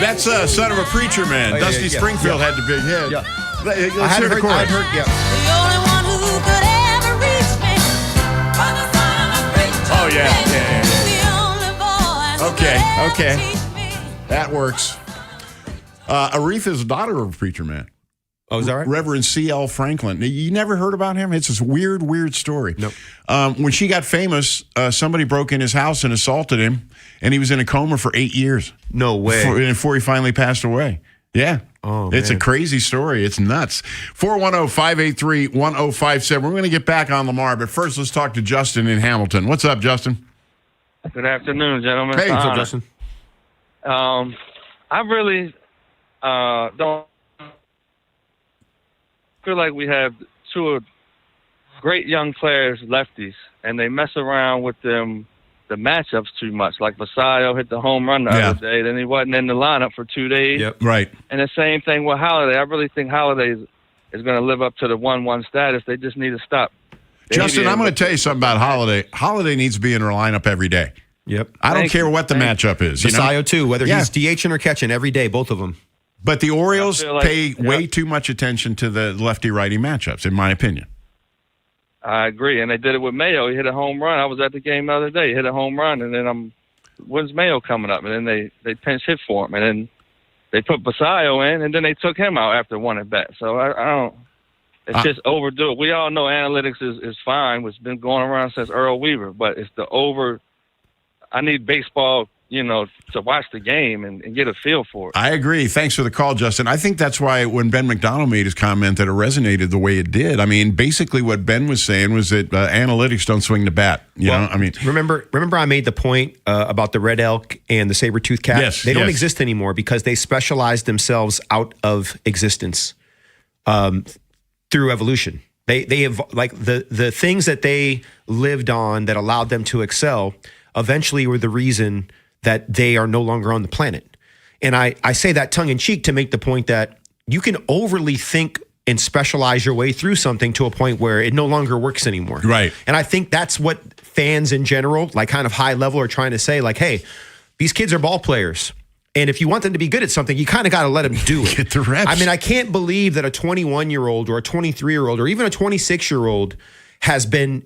That's Son of a Preacher Man. Dusty Springfield had the big head. Yeah. Let's hear the chorus. The only one who could ever reach me was the son of a preacher. Oh, yeah. The only boy who Okay. That works. Aretha's daughter of a preacher man. Oh, is that right? Reverend C.L. Franklin. You never heard about him? It's this weird story. Nope. When she got famous, somebody broke in his house and assaulted him, and he was in a coma for 8 years. No way. Before he finally passed away. Yeah. Oh, it's man. a crazy story. It's nuts. 410-583-1057. We're going to get back on Lamar, but first let's talk to Justin in Hamilton. What's up, Justin? Good afternoon, gentlemen. Hey, what's up, Justin? I really don't feel like we have two great young players, lefties, and they mess around with them the matchups too much. Like Vasallo hit the home run the other day, then he wasn't in the lineup for 2 days. Yep. Right. And the same thing with Holiday. I really think Holiday is going to live up to the 1-1 status. They just need to stop. Justin, I'm going to tell you something about Holiday. Holiday needs to be in our lineup every day. Yep. I don't care what the matchup is. Vasallo, too, whether he's DHing or catching every day, both of them. But the Orioles pay way too much attention to the lefty-righty matchups, in my opinion. I agree, and they did it with Mayo. He hit a home run. I was at the game the other day. He hit a home run, and then when's Mayo coming up? And then they pinch hit for him, and then they put Vasallo in, and then they took him out after one at bat. So I don't. It's just overdo it. We all know analytics is fine. It's been going around since Earl Weaver, but it's the over. I need baseball, to watch the game and get a feel for it. I agree. Thanks for the call, Justin. I think that's why when Ben McDonald made his comment that it resonated the way it did. I mean, basically what Ben was saying was that analytics don't swing the bat. Remember I made the point about the red elk and the saber-toothed cat? Yes. They don't exist anymore because they specialized themselves out of existence through evolution. They have, like, the things that they lived on that allowed them to excel eventually were the reason that they are no longer on the planet. And I say that tongue-in-cheek to make the point that you can overly think and specialize your way through something to a point where it no longer works anymore. Right. And I think that's what fans in general, like kind of high level, are trying to say, like, hey, these kids are ball players. And if you want them to be good at something, you kind of got to let them do it. Get the reps. I mean, I can't believe that a 21-year-old or a 23-year-old or even a 26-year-old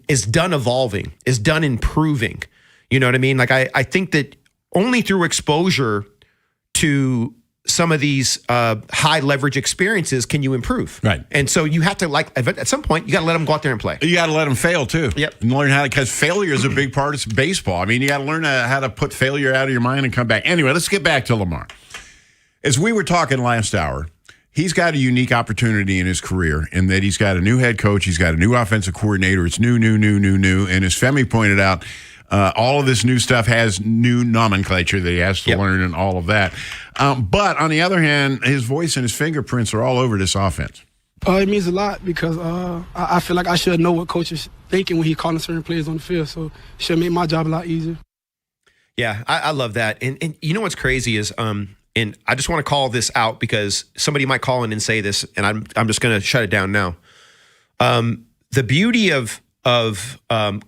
is done evolving, is done improving. You know what I mean? Like, I think that only through exposure to some of these high leverage experiences can you improve. Right. And so you have to, like, at some point, you got to let them go out there and play. You got to let them fail, too. Yep. And learn because failure is a big part of baseball. I mean, you got to learn how to put failure out of your mind and come back. Anyway, let's get back to Lamar. As we were talking last hour, he's got a unique opportunity in his career in that he's got a new head coach. He's got a new offensive coordinator. It's new. And as Femi pointed out, all of this new stuff has new nomenclature that he has to learn and all of that. But on the other hand, his voice and his fingerprints are all over this offense. It means a lot because I feel like I should know what coach is thinking when he's calling certain players on the field. So it should make my job a lot easier. Yeah, I love that. And you know what's crazy is, and I just want to call this out because somebody might call in and say this, and I'm just going to shut it down now. The beauty of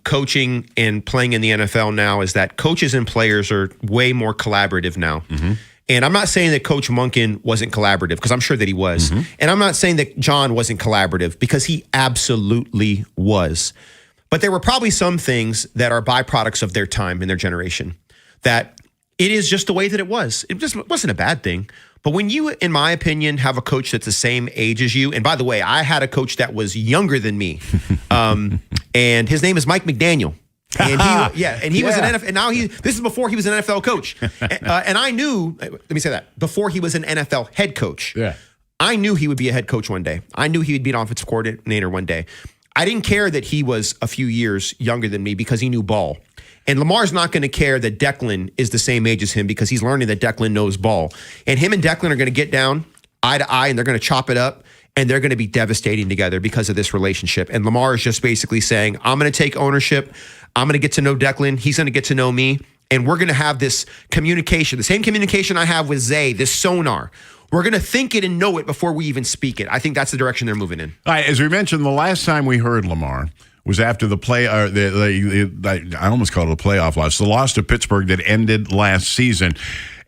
coaching and playing in the NFL now is that coaches and players are way more collaborative now. Mm-hmm. And I'm not saying that Coach Monken wasn't collaborative, because I'm sure that he was. Mm-hmm. And I'm not saying that John wasn't collaborative, because he absolutely was. But there were probably some things that are byproducts of their time and their generation, that it is just the way that it was. It just wasn't a bad thing. But when you, in my opinion, have a coach that's the same age as you, and by the way, I had a coach that was younger than me, and his name is Mike McDaniel. And he was an NFL, and now this is before he was an NFL coach. And I knew, let me say that, before he was an NFL head coach. Yeah. I knew he would be a head coach one day. I knew he would be an offensive coordinator one day. I didn't care that he was a few years younger than me because he knew ball. And Lamar's not going to care that Declan is the same age as him because he's learning that Declan knows ball. And him and Declan are going to get down eye to eye, and they're going to chop it up, and they're going to be devastating together because of this relationship. And Lamar is just basically saying, I'm going to take ownership. I'm going to get to know Declan. He's going to get to know me. And we're going to have this communication, the same communication I have with Zay, this sonar. We're going to think it and know it before we even speak it. I think that's the direction they're moving in. All right, as we mentioned, the last time we heard Lamar was after the play, I almost called it a playoff loss, the loss to Pittsburgh that ended last season.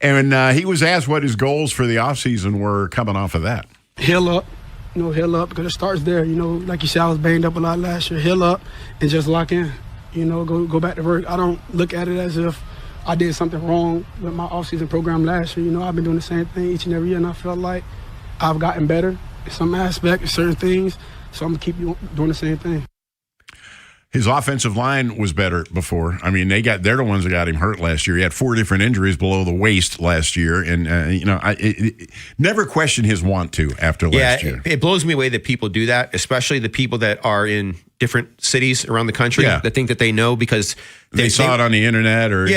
And he was asked what his goals for the offseason were coming off of that. Heal up, heal up, because it starts there. Like you said, I was banged up a lot last year. Heal up and just lock in, go back to work. I don't look at it as if I did something wrong with my offseason program last year. I've been doing the same thing each and every year, and I felt like I've gotten better in some aspect, in certain things, so I'm going to keep doing the same thing. His offensive line was better before. I mean, they're the ones that got him hurt last year. He had 4 different injuries below the waist last year, and I never questioned his want to after last year. It blows me away that people do that, especially the people that are in different cities around the country that think that they know because they saw it on the internet or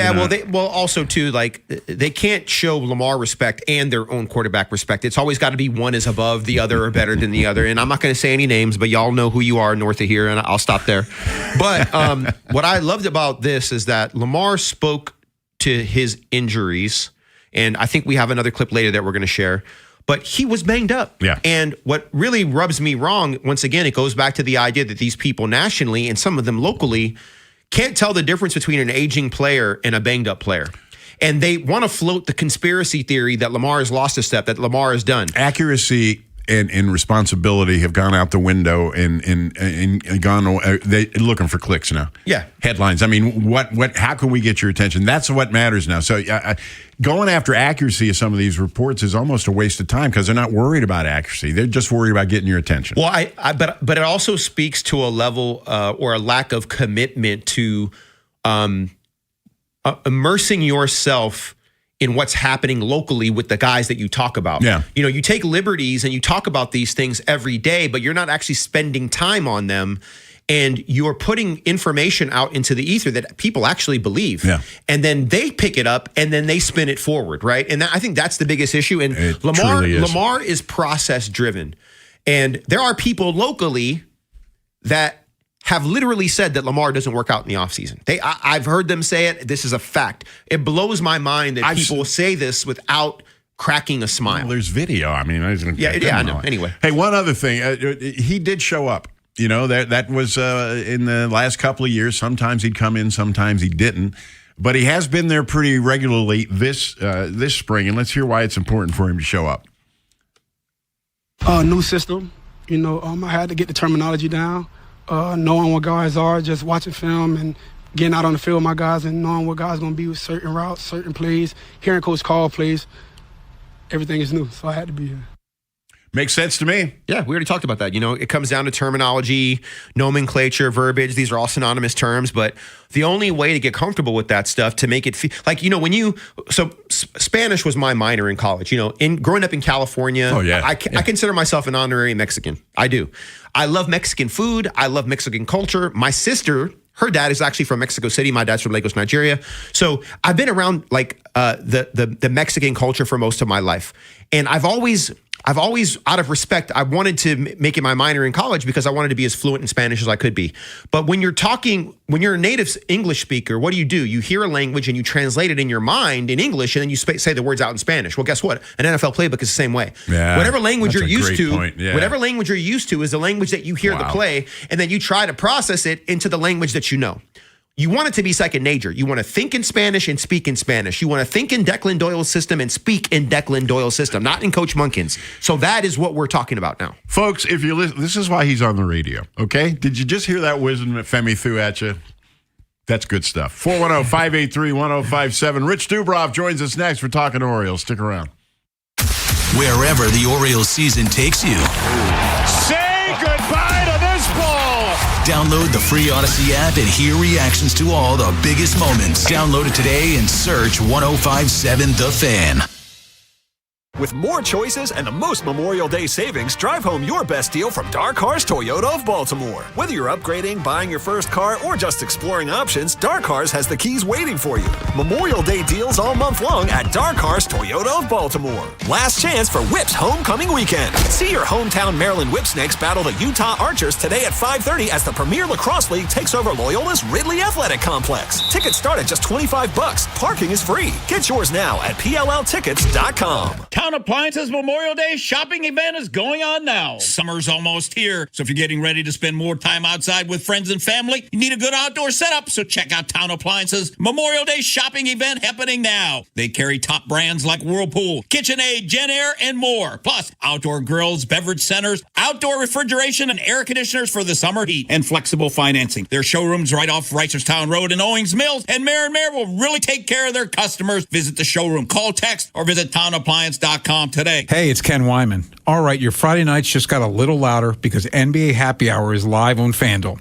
also too, like, they can't show Lamar respect and their own quarterback respect. It's always got to be one is above the other or better than the other. And I'm not going to say any names, but y'all know who you are north of here, and I'll stop there. But what I loved about this is that Lamar spoke to his injuries, and I think we have another clip later that we're going to share. But he was banged up. Yeah. And what really rubs me wrong, once again, it goes back to the idea that these people nationally and some of them locally can't tell the difference between an aging player and a banged up player. And they want to float the conspiracy theory that Lamar has lost a step, that Lamar has done. Accuracy and responsibility have gone out the window and gone. They looking for clicks now. Yeah, headlines. I mean, what? How can we get your attention? That's what matters now. So going after accuracy of some of these reports is almost a waste of time because they're not worried about accuracy. They're just worried about getting your attention. Well, but it also speaks to a level or a lack of commitment to immersing yourself in what's happening locally with the guys that you talk about. Yeah. You know, you take liberties and you talk about these things every day, but you're not actually spending time on them, and you're putting information out into the ether that people actually believe. Yeah. And then they pick it up and then they spin it forward, right? And I think that's the biggest issue. And It truly is. Lamar is process driven. And there are people locally that have literally said that Lamar doesn't work out in the offseason. I've heard them say it. This is a fact. It blows my mind that people say this without cracking a smile. Well, there's video. I mean, I know. Anyway. Hey, one other thing. He did show up. You know, that was in the last couple of years. Sometimes he'd come in, sometimes he didn't. But he has been there pretty regularly this spring, and let's hear why it's important for him to show up. New system. You know, I had to get the terminology down. Knowing what guys are, just watching film and getting out on the field with my guys and knowing what guys going to be with certain routes, certain plays, hearing coach call plays. Everything is new, so I had to be here. Makes sense to me. Yeah, we already talked about that. You know, it comes down to terminology, nomenclature, verbiage. These are all synonymous terms, but the only way to get comfortable with that stuff to make it feel like, you know, Spanish was my minor in college. You know, growing up in California, I consider myself an honorary Mexican. I do. I love Mexican food. I love Mexican culture. My sister, her dad is actually from Mexico City. My dad's from Lagos, Nigeria. So I've been around like the Mexican culture for most of my life, and I've always, out of respect, I wanted to make it my minor in college because I wanted to be as fluent in Spanish as I could be. But when you're a native English speaker, what do? You hear a language and you translate it in your mind in English, and then you say the words out in Spanish. Well, guess what? An NFL playbook is the same way. Yeah, whatever language you're used to, yeah. whatever language you're used to is the language that you hear the play, and then you try to process it into the language that you know. You want it to be second nature. You want to think in Spanish and speak in Spanish. You want to think in Declan Doyle's system and speak in Declan Doyle's system, not in Coach Munkin's. So that is what we're talking about now. Folks, if you're listening, this is why he's on the radio, okay? Did you just hear that wisdom that Femi threw at you? That's good stuff. 410-583-1057. Rich Dubrov joins us next. We're talking Orioles. Stick around. Wherever the Orioles season takes you. Say goodbye to this ball. Download the free Odyssey app and hear reactions to all the biggest moments. Download it today and search 1057 The Fan. With more choices and the most Memorial Day savings, drive home your best deal from Dark Cars Toyota of Baltimore. Whether you're upgrading, buying your first car, or just exploring options, Dark Cars has the keys waiting for you. Memorial Day deals all month long at Dark Cars Toyota of Baltimore. Last chance for Whips homecoming weekend. See your hometown Maryland Whipsnakes battle the Utah Archers today at 5:30 as the Premier Lacrosse League takes over Loyola's Ridley Athletic Complex. Tickets start at just $25. Parking is free. Get yours now at PLLtickets.com. Town Appliances Memorial Day shopping event is going on now. Summer's almost here, so if you're getting ready to spend more time outside with friends and family, you need a good outdoor setup, so check out Town Appliances Memorial Day shopping event happening now. They carry top brands like Whirlpool, KitchenAid, JennAir, and more. Plus, outdoor grills, beverage centers, outdoor refrigeration, and air conditioners for the summer heat, and flexible financing. Their showrooms right off Reisterstown Road in Owings Mills, and Mayor will really take care of their customers. Visit the showroom, call, text, or visit townappliance.com today. Hey, it's Ken Wyman. All right, your Friday nights just got a little louder because NBA Happy Hour is live on FanDuel.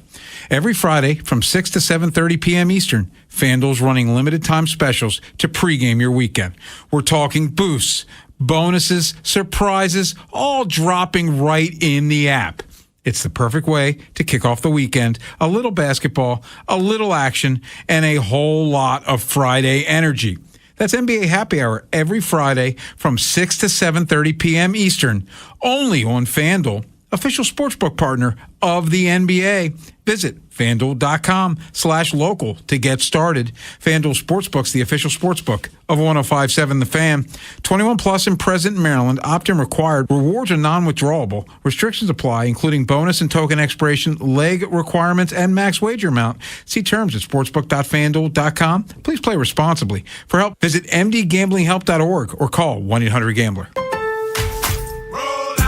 Every Friday from 6 to 7:30 p.m. Eastern, FanDuel's running limited time specials to pregame your weekend. We're talking boosts, bonuses, surprises, all dropping right in the app. It's the perfect way to kick off the weekend. A little basketball, a little action, and a whole lot of Friday energy. That's NBA Happy Hour every Friday from 6 to 7:30 p.m. Eastern, only on FanDuel, official sportsbook partner of the NBA. Visit FanDuel.com/local to get started. FanDuel Sportsbook's the official sportsbook of 105.7 The Fan. 21 plus and present in Maryland. Opt-in required. Rewards are non-withdrawable. Restrictions apply, including bonus and token expiration, leg requirements, and max wager amount. See terms at sportsbook.fanduel.com. Please play responsibly. For help, visit mdgamblinghelp.org or call 1-800-GAMBLER.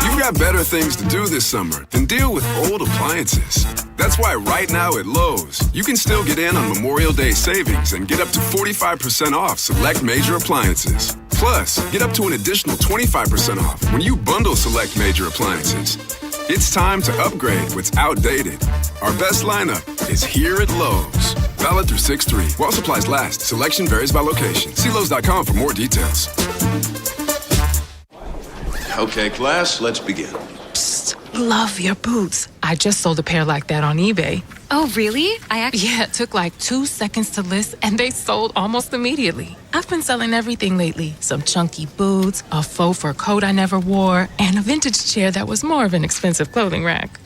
You've got better things to do this summer than deal with old appliances. That's why right now at Lowe's, you can still get in on Memorial Day savings and get up to 45% off select major appliances. Plus, get up to an additional 25% off when you bundle select major appliances. It's time to upgrade what's outdated. Our best lineup is here at Lowe's. Valid through 6/3. While supplies last, selection varies by location. See Lowe's.com for more details. Okay, class, let's begin. Psst, love your boots. I just sold a pair like that on eBay. Oh, really? Yeah, it took like 2 seconds to list, and they sold almost immediately. I've been selling everything lately. Some chunky boots, a faux fur coat I never wore, and a vintage chair that was more of an expensive clothing rack.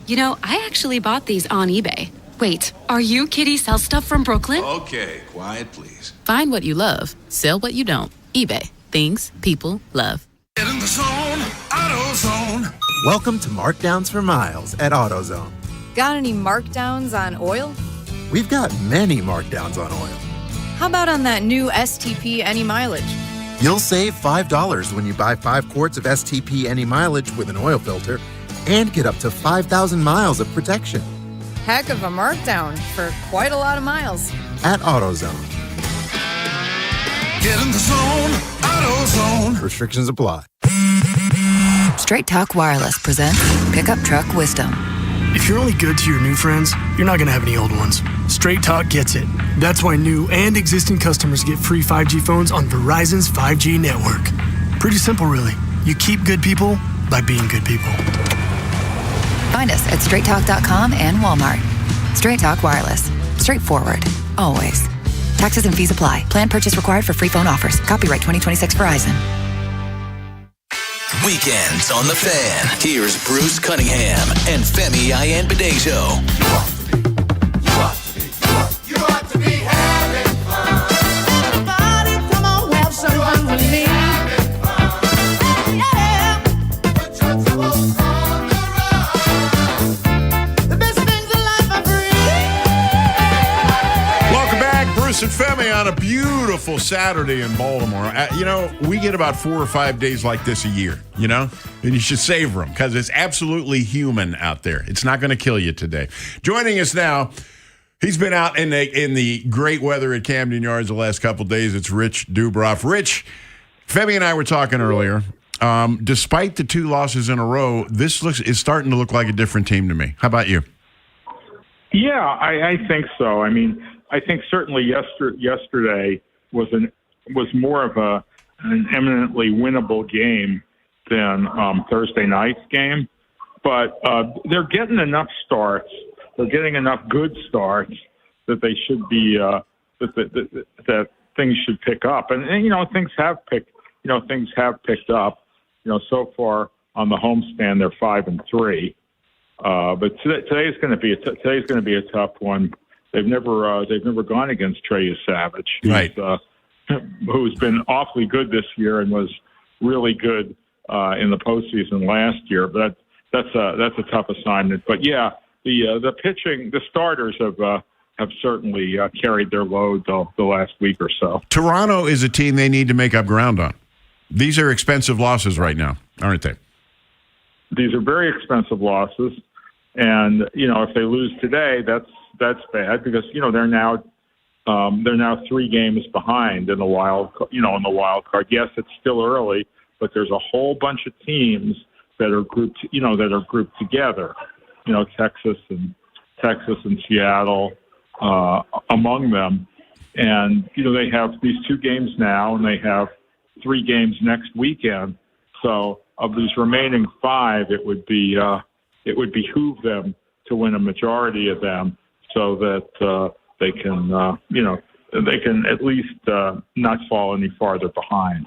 You know, I actually bought these on eBay. Wait, are you Kitty Sell Stuff from Brooklyn? Okay, quiet, please. Find what you love. Sell what you don't. eBay. Things people love. Get in the zone, AutoZone. Welcome to Markdowns for Miles at AutoZone. Got any markdowns on oil? We've got many markdowns on oil. How about on that new STP Any Mileage? You'll save $5 when you buy 5 quarts of STP Any Mileage with an oil filter and get up to 5,000 miles of protection. Heck of a markdown for quite a lot of miles. At AutoZone. Get in the zone, AutoZone. Restrictions apply. Straight Talk Wireless presents Pickup Truck Wisdom. If you're only good to your new friends, you're not going to have any old ones. Straight Talk gets it. That's why new and existing customers get free 5G phones on Verizon's 5G network. Pretty simple, really. You keep good people by being good people. Find us at straighttalk.com and Walmart. Straight Talk Wireless. Straightforward. Always. Taxes and fees apply. Plan purchase required for free phone offers. Copyright 2026 Verizon. Weekends on the Fan. Here's Bruce Cunningham and Femi Ayanbadejo. You ought to be having fun. Everybody, come on, have some fun with me. Yeah. Put your troubles on the run. The best things in life are free. Welcome back, Bruce and Femi on a beautiful Saturday in Baltimore. We get about 4 or 5 days like this a year, and you should savor them because it's absolutely human out there. It's not going to kill you today. Joining us now, he's been out in the great weather at Camden Yards the last couple of days. It's Rich Dubroff. Rich, Femi and I were talking earlier. Despite the 2 losses in a row, this is starting to look like a different team to me. How about you? Yeah, I think so. I mean, I think certainly yesterday was more of an eminently winnable game than Thursday night's game, but they're getting enough starts. They're getting enough good starts that they should be that things should pick up, and things have picked up. So far on the homestand they're 5-3, but today's going to be a tough one. They've never gone against Trey Savage, who's been awfully good this year and was really good in the postseason last year. But that's a tough assignment. But yeah, the pitching, the starters have certainly carried their load the last week or so. Toronto is a team they need to make up ground on. These are expensive losses right now, aren't they? These are very expensive losses, and if they lose today, that's bad because they're now 3 games behind in the wild card. Yes, it's still early, but there's a whole bunch of teams that are grouped together. Texas and Seattle among them, and they have these 2 games now, and they have 3 games next weekend. So of these remaining 5, it would be it would behoove them to win a majority of them so that they can, they can at least not fall any farther behind.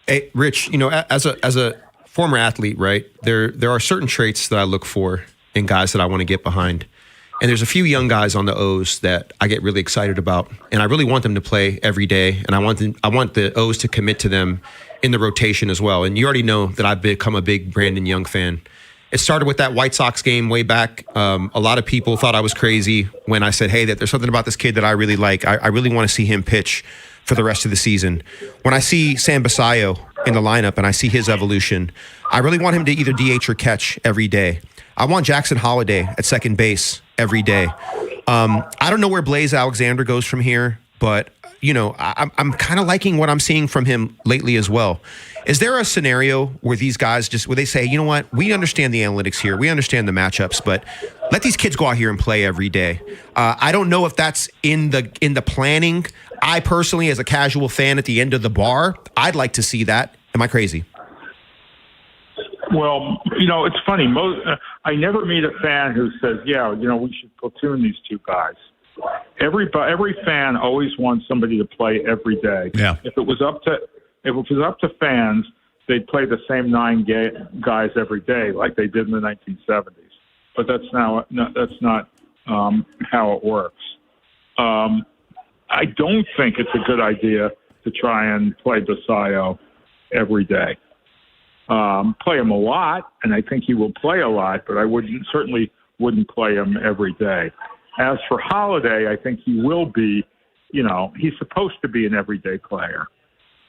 Hey, Rich, as a former athlete, right, there are certain traits that I look for in guys that I want to get behind. And there's a few young guys on the O's that I get really excited about, and I really want them to play every day, and I want the O's to commit to them in the rotation as well. And you already know that I've become a big Brandon Young fan. It started with that White Sox game way back. A lot of people thought I was crazy when I said, hey, that there's something about this kid that I really like. I really want to see him pitch for the rest of the season. When I see Sam Basayo in the lineup and I see his evolution, I really want him to either DH or catch every day. I want Jackson Holliday at second base every day. I don't know where Blaze Alexander goes from here, but I'm kind of liking what I'm seeing from him lately as well. Is there a scenario where these guys where they say, you know what, we understand the analytics here, we understand the matchups, but let these kids go out here and play every day? I don't know if that's in the planning. I personally, as a casual fan at the end of the bar, I'd like to see that. Am I crazy? Well, it's funny. I never meet a fan who says, yeah, we should platoon these two guys. Every fan always wants somebody to play every day. Yeah. If it was up to fans, they'd play the same 9 guys every day like they did in the 1970s. But that's not how it works. I don't think it's a good idea to try and play Basayo every day. Play him a lot, and I think he will play a lot, but I certainly wouldn't play him every day. As for Holliday, I think he will be, he's supposed to be an everyday player.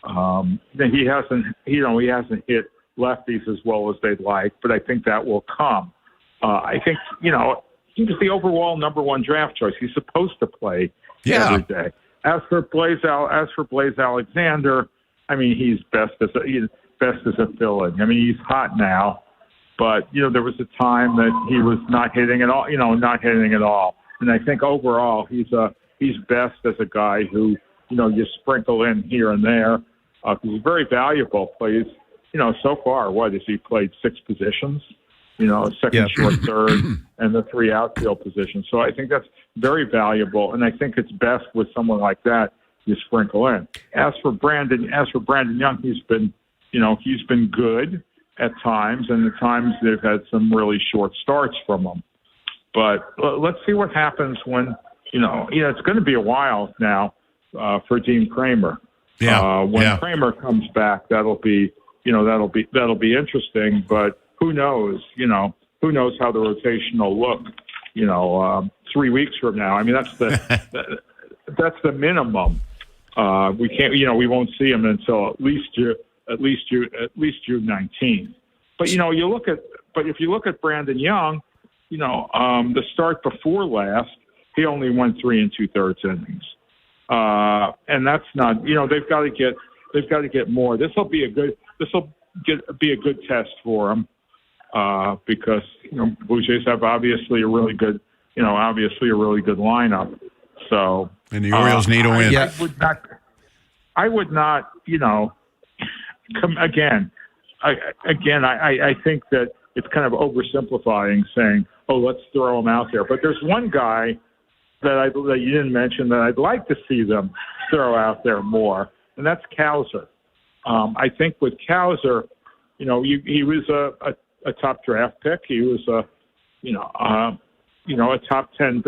He hasn't hit lefties as well as they'd like, but I think that will come. I think, he was the overall number 1 draft choice. He's supposed to play every day. As for Blaze Alexander, I mean, he's best as a fill-in. I mean, he's hot now, but there was a time that he was not hitting at all. And I think overall he's best as a guy who you sprinkle in here and there. He's very valuable. Plays so far. What has he played? 6 positions. Second, short, third, and the 3 outfield positions. So I think that's very valuable, and I think it's best with someone like that you sprinkle in. As for Brandon Young, he's been good at times, and at times they've had some really short starts from him. But let's see what happens when it's going to be a while now for Dean Kramer. When Kramer comes back, that'll be interesting. But who knows? Who knows how the rotation will look? 3 weeks from now. I mean, that's the minimum. We can't. We won't see him until at least June 19th. But if you look at Brandon Young, the start before last, he only went 3 2/3 innings, and that's not. They've got to get more. This will be a good test for him because Blue Jays have obviously a really good lineup. So and the Orioles need a win. I would not. Come again. I think that it's kind of oversimplifying saying, "Oh, let's throw him out there." But there's one guy that you didn't mention that I'd like to see them throw out there more, and that's Cowser. I think with Cowser, he was a top draft pick. He was a top 10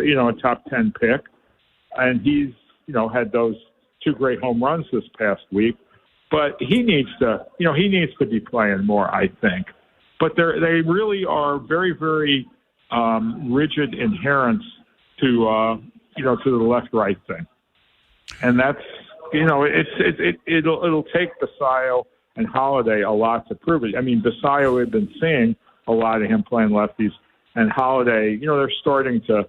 pick, and he's had those 2 great home runs this past week. But he needs to be playing more, I think. But they really are very, very rigid adherents to the left-right thing, and that's it'll take Basayo and Holliday a lot to prove it. I mean, Basayo, we've been seeing a lot of him playing lefties, and Holliday, they're starting to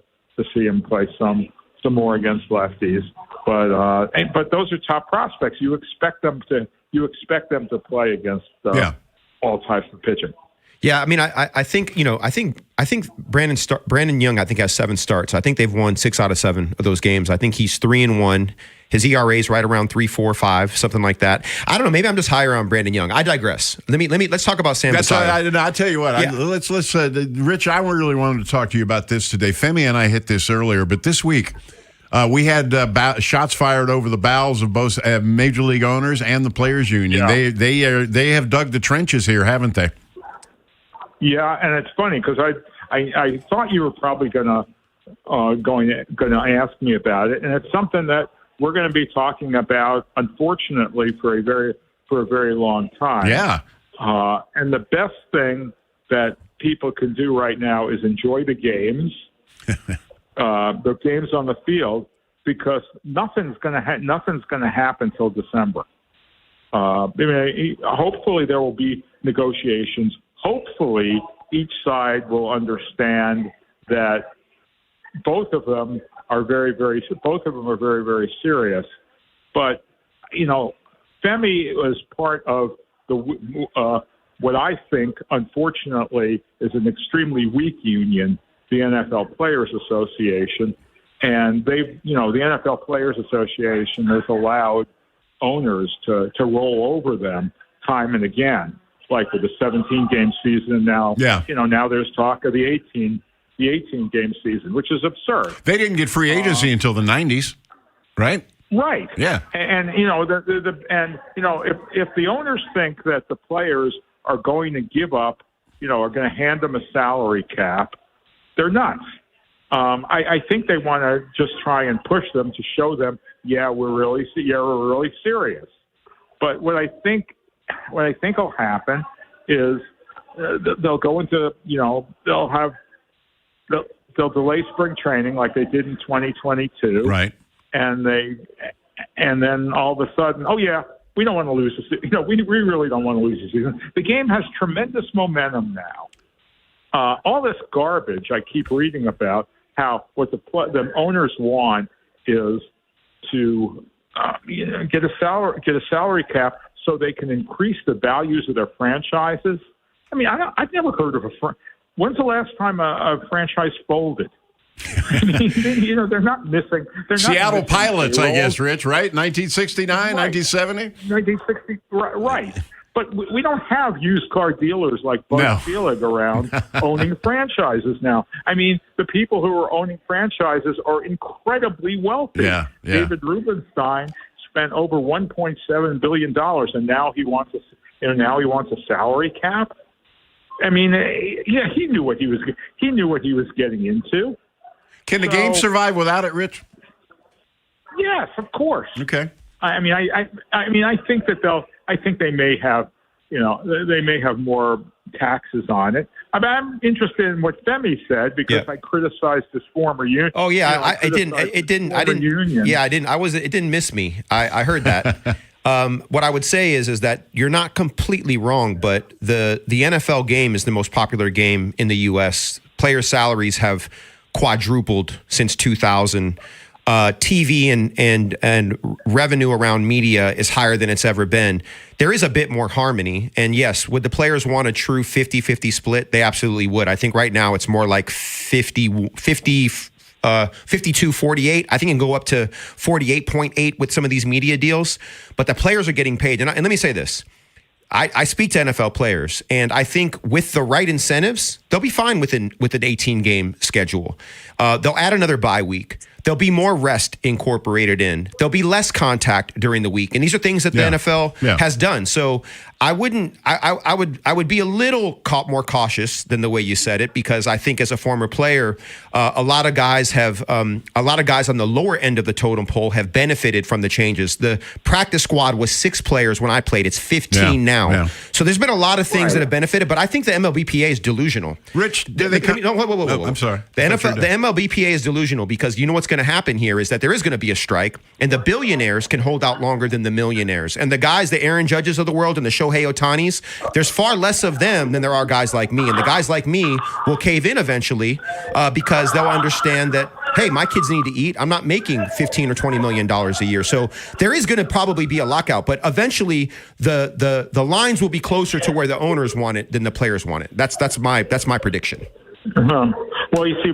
see him play some more against lefties. But those are top prospects. You expect them to play against all types of pitching. Yeah, I mean, I think Brandon Young, I think, has 7 starts. I think they've won 6 out of 7 of those games. I think he's 3-1. His ERA is right around 3.45, something like that. I don't know. Maybe I'm just higher on Brandon Young. I digress. Let's talk about Sam Basallo. I'll tell you what. Yeah. Let's Rich. I really wanted to talk to you about this today. Femi and I hit this earlier, but this week we had shots fired over the bowels of both major league owners and the players' union. Yeah. They have dug the trenches here, haven't they? Yeah, and it's funny because I thought you were probably gonna ask me about it, and it's something that we're going to be talking about, unfortunately, for a very long time. Yeah. And the best thing that people can do right now is enjoy the games, the games on the field, because nothing's going to happen till December. Hopefully there will be negotiations. Hopefully each side will understand that both of them are very, very serious. But, Femi was part of the what I think, unfortunately, is an extremely weak union, the NFL Players Association. And the NFL Players Association has allowed owners to roll over them time and again, like with the 17-game season now. Yeah. Now there's talk of the 18-game season, which is absurd. They didn't get free agency until the 90s, right? Right. Yeah. And if the owners think that the players are going to give up, are going to hand them a salary cap, they're nuts. I think they want to just try and push them to show them, we're really serious. But what I think will happen is they'll go into, they'll delay spring training like they did in 2022. Right. And then all of a sudden, we don't want to lose the season. We really don't want to lose the season. The game has tremendous momentum now. All this garbage I keep reading about, how what the owners want is to get a salary cap so they can increase the values of their franchises. I mean, I've never heard of when's the last time a franchise folded? I mean, they're not missing. Seattle Pilots, I guess, Rich, right? 1969, right. 1970? 1960, right. But we don't have used car dealers like Bud Selig around owning franchises now. I mean, the people who are owning franchises are incredibly wealthy. Yeah. David Rubenstein spent over $1.7 billion, and now he wants a salary cap. I mean, he knew what he was getting into. Can the game survive without it, Rich? Yes, of course. Okay. I mean, I think that I think they may have, they may have more taxes on it. I mean, I'm interested in what Femi said because I criticized his former union. Oh yeah, It didn't miss me. I heard that. What I would say is that you're not completely wrong, but the NFL game is the most popular game in the U.S. Player salaries have quadrupled since 2000. TV and revenue around media is higher than it's ever been. There is a bit more harmony. And yes, would the players want a true 50-50 split? They absolutely would. I think right now it's more like 52-48. I think it can go up to 48.8 with some of these media deals. But the players are getting paid. And let me say this. I speak to NFL players, and I think with the right incentives, they'll be fine with an 18-game schedule. They'll add another bye week. There'll be more rest incorporated in. There'll be less contact during the week, and these are things that the NFL has done. So I would be a little more cautious than the way you said it, because I think as a former player, a lot of guys on the lower end of the totem pole have benefited from the changes. The practice squad was 6 players when I played. It's 15 now. Yeah. So there's been a lot of things that have benefited, but I think the MLBPA is delusional. Rich, whoa. I'm sorry. The MLBPA is delusional because you know what's going to happen here is that there is going to be a strike, and the billionaires can hold out longer than the millionaires. And the guys, the Aaron Judges of the world and the Shohei Ohtanis, there's far less of them than there are guys like me. And the guys like me will cave in eventually because they'll understand that hey, my kids need to eat. I'm not making $15 or $20 million a year. So there is going to probably be a lockout, but eventually the lines will be closer to where the owners want it than the players want it. That's my prediction. Well, you see,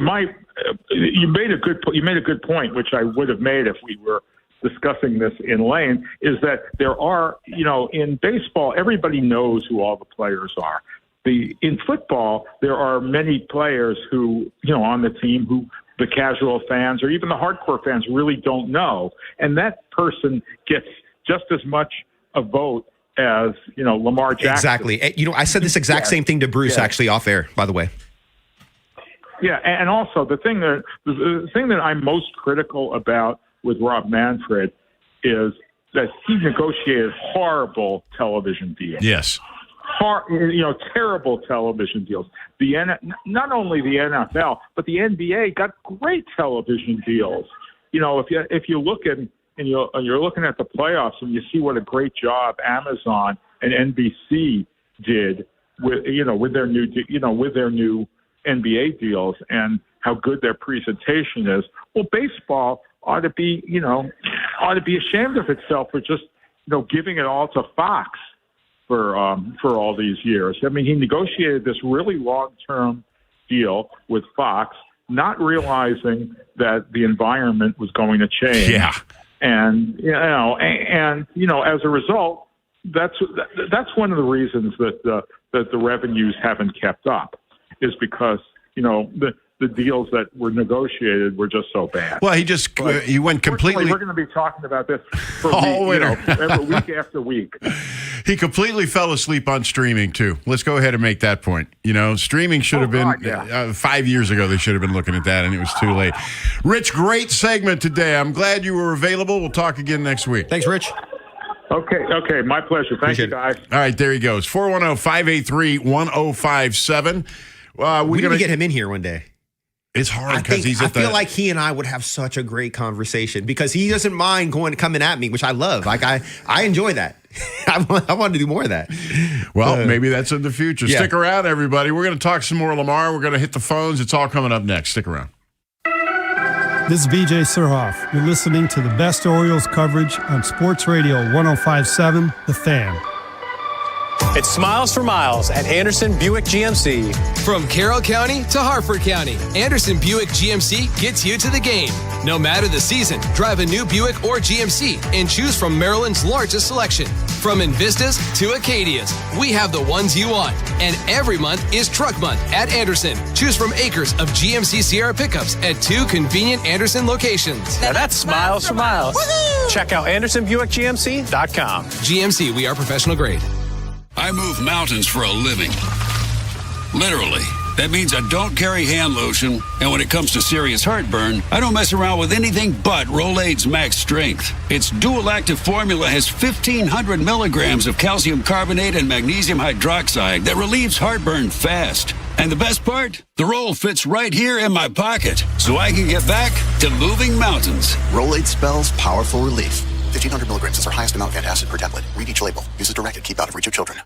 you made a good point, which I would have made if we were discussing this in lane, is that there are, in baseball, everybody knows who all the players are. In football, there are many players who, on the team who the casual fans or even the hardcore fans really don't know. And that person gets just as much a vote as, Lamar Jackson. Exactly. I said this exact same thing to Bruce actually off air, by the way. Yeah, and also the thing that I'm most critical about with Rob Manfred is that he negotiated horrible television deals. Yes. Terrible television deals. Not only the NFL, but the NBA got great television deals. If you look at and you're looking at the playoffs and you see what a great job Amazon and NBC did with their new NBA deals and how good their presentation is. Well, baseball ought to be ashamed of itself for just giving it all to Fox for all these years. I mean, he negotiated this really long-term deal with Fox, not realizing that the environment was going to change. Yeah. And as a result, that's one of the reasons that the revenues haven't kept up, is because the deals that were negotiated were just so bad. Well, he went completely. We're going to be talking about this for week after week. He completely fell asleep on streaming too. Let's go ahead and make that point. Streaming should have been 5 years ago. They should have been looking at that, and it was too late. Rich, great segment today. I'm glad you were available. We'll talk again next week. Thanks, Rich. Okay, my pleasure. Thank you, guys. All right, there he goes. 410-583-1057. We need to get him in here one day. It's hard because I feel like he and I would have such a great conversation because he doesn't mind coming at me, which I love. Like I enjoy that. I want to do more of that. Well, maybe that's in the future. Yeah. Stick around, everybody. We're going to talk some more Lamar. We're going to hit the phones. It's all coming up next. Stick around. This is VJ Surhoff. You're listening to the best Orioles coverage on Sports Radio 105.7 The Fan. It's Smiles for Miles at Anderson Buick GMC. From Carroll County to Harford County, Anderson Buick GMC gets you to the game. No matter the season, drive a new Buick or GMC and choose from Maryland's largest selection. From Invistas to Acadias, we have the ones you want. And every month is Truck Month at Anderson. Choose from acres of GMC Sierra pickups at 2 convenient Anderson locations. Now that's Smiles for Miles. Woo-hoo! Check out AndersonBuickGMC.com. GMC, we are professional grade. I move mountains for a living. Literally. That means I don't carry hand lotion, and when it comes to serious heartburn, I don't mess around with anything but Rolaids Max Strength. Its dual-active formula has 1,500 milligrams of calcium carbonate and magnesium hydroxide that relieves heartburn fast. And the best part? The roll fits right here in my pocket, so I can get back to moving mountains. Rolaids spells powerful relief. 1,500 milligrams is our highest amount of antacid per tablet. Read each label. Use as directed. Keep out of reach of children.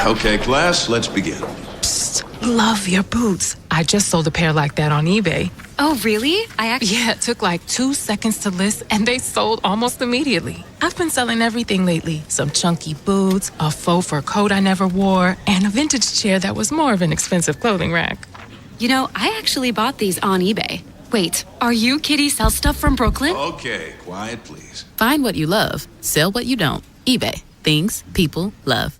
Okay, class, let's begin. Psst, love your boots. I just sold a pair like that on eBay. Oh, really? Yeah, it took like 2 seconds to list, and they sold almost immediately. I've been selling everything lately. Some chunky boots, a faux fur coat I never wore, and a vintage chair that was more of an expensive clothing rack. I actually bought these on eBay. Wait, are you Kitty Sell Stuff from Brooklyn? Okay, quiet, please. Find what you love. Sell what you don't. eBay. Things people love.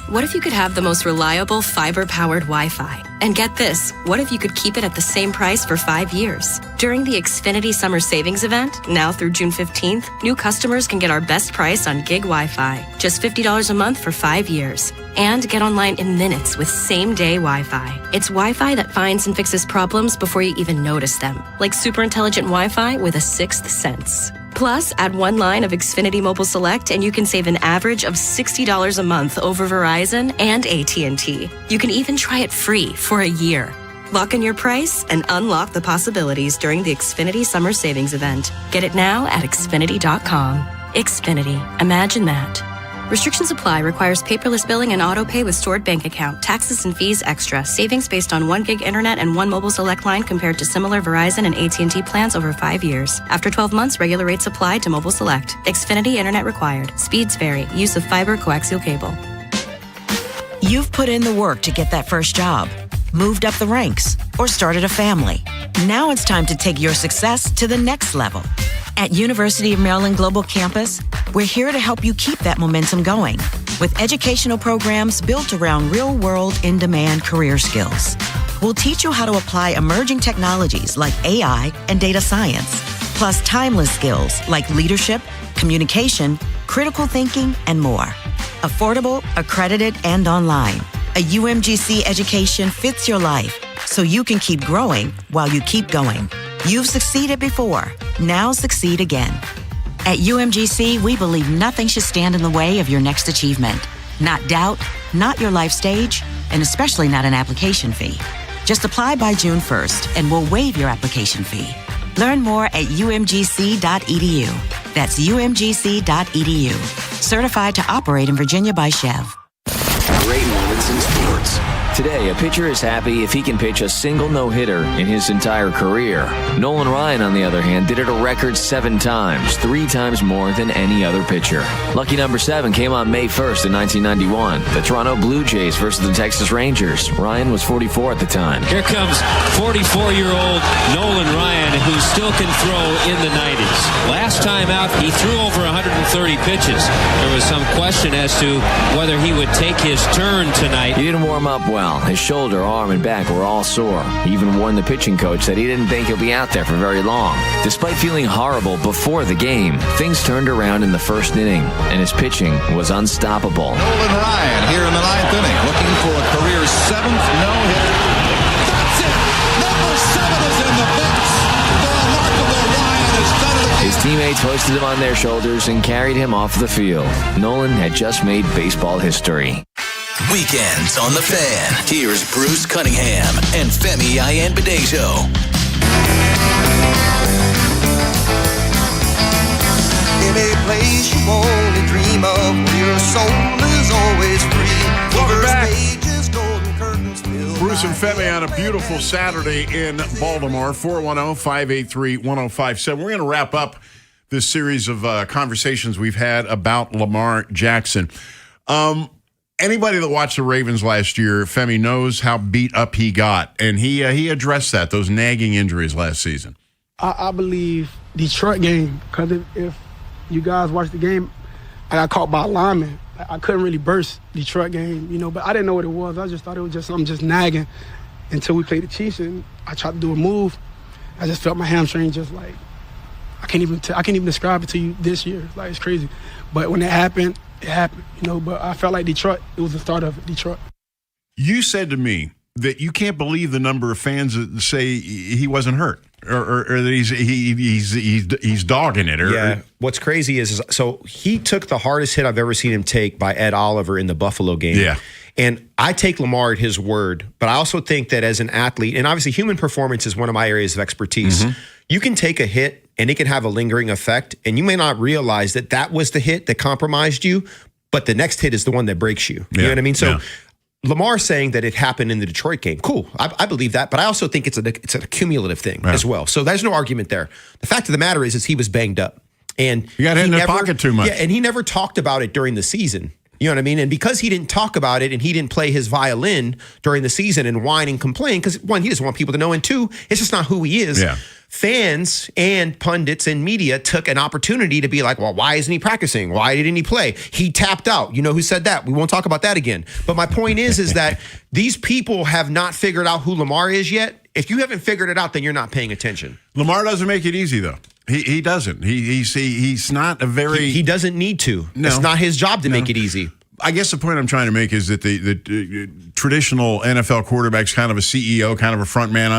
What if you could have the most reliable fiber-powered Wi-Fi? And get this, what if you could keep it at the same price for 5 years? During the Xfinity Summer Savings Event, now through June 15th, new customers can get our best price on gig Wi-Fi, just $50 a month for 5 years. And get online in minutes with same-day Wi-Fi. It's Wi-Fi that finds and fixes problems before you even notice them, like super intelligent Wi-Fi with a sixth sense. Plus, add one line of Xfinity Mobile Select and you can save an average of $60 a month over Verizon and AT&T. You can even try it free for a year. Lock in your price and unlock the possibilities during the Xfinity Summer Savings Event. Get it now at Xfinity.com. Xfinity. Imagine that. Restrictions apply. Requires paperless billing and auto pay with stored bank account. Taxes and fees extra. Savings based on 1 gig internet and 1 mobile select line compared to similar Verizon and AT&T plans over 5 years. After 12 months, regular rates apply to mobile select. Xfinity internet required. Speeds vary. Use of fiber coaxial cable. You've put in the work to get that first job, moved up the ranks, or started a family. Now it's time to take your success to the next level. At University of Maryland Global Campus, we're here to help you keep that momentum going with educational programs built around real-world, in-demand career skills. We'll teach you how to apply emerging technologies like AI and data science, plus timeless skills like leadership, communication, critical thinking, and more. Affordable, accredited, and online. A UMGC education fits your life so you can keep growing while you keep going. You've succeeded before. Now succeed again. At UMGC, we believe nothing should stand in the way of your next achievement. Not doubt, not your life stage, and especially not an application fee. Just apply by June 1st and we'll waive your application fee. Learn more at umgc.edu. That's umgc.edu. Certified to operate in Virginia by Chev. Great moments in sports. Today, a pitcher is happy if he can pitch a single no-hitter in his entire career. Nolan Ryan, on the other hand, did it a record 7 times, 3 times more than any other pitcher. Lucky number 7 came on May 1st in 1991. The Toronto Blue Jays versus the Texas Rangers. Ryan was 44 at the time. Here comes 44-year-old Nolan Ryan, who still can throw in the 90s. Last time out, he threw over 130 pitches. There was some question as to whether he would take his turn tonight. He didn't warm up well. His shoulder, arm, and back were all sore. He even warned the pitching coach that he didn't think he'll be out there for very long. Despite feeling horrible before the game, things turned around in the first inning, and his pitching was unstoppable. Nolan Ryan here in the 9th inning, looking for a career 7th no-hitter. That's it! Number 7 is in the books. The remarkable Ryan has done it again. His teammates hoisted him on their shoulders and carried him off the field. Nolan had just made baseball history. Weekends on the Fan. Here's Bruce Cunningham and Femi Ayanbadejo. In a place you only dream of, where your soul is always free. Welcome back. Pages, golden curtains fill. Bruce and Femi on a beautiful Saturday in Baltimore. 410-583-1057. We're going to wrap up this series of conversations we've had about Lamar Jackson. Anybody that watched the Ravens last year, Femi, knows how beat up he got, and he addressed that, those nagging injuries last season. I believe Detroit game, because if you guys watched the game, I got caught by a lineman. I couldn't really burst Detroit game, but I didn't know what it was. I just thought it was just something just nagging until we played the Chiefs, and I tried to do a move. I just felt my hamstring just like, I can't even describe it to you this year. Like, it's crazy. But when it happened, but I felt like Detroit, it was the start of it, Detroit. You said to me that you can't believe the number of fans that say he wasn't hurt or that he's dogging it. Yeah. What's crazy is so he took the hardest hit I've ever seen him take by Ed Oliver in the Buffalo game. Yeah. And I take Lamar at his word, but I also think that as an athlete, and obviously human performance is one of my areas of expertise, you can take a hit and it can have a lingering effect, and you may not realize that was the hit that compromised you, but the next hit is the one that breaks you. You know what I mean? So Lamar saying that it happened in the Detroit game, cool. I believe that, but I also think it's a cumulative thing as well. So there's no argument there. The fact of the matter is he was banged up. And he got hit in the pocket too much. Yeah, and he never talked about it during the season. You know what I mean? And because he didn't talk about it and he didn't play his violin during the season and whine and complain, because one, he doesn't want people to know, and two, it's just not who he is. Yeah. Fans and pundits and media took an opportunity to be like, well, why isn't he practicing? Why didn't he play? He tapped out. You know who said that? We won't talk about that again. But my point is that these people have not figured out who Lamar is yet. If you haven't figured it out, then you're not paying attention. Lamar doesn't make it easy, though. He doesn't. He's not a very... He doesn't need to. No. It's not his job to make it easy. I guess the point I'm trying to make is that the traditional NFL quarterback's kind of a CEO, kind of a front man.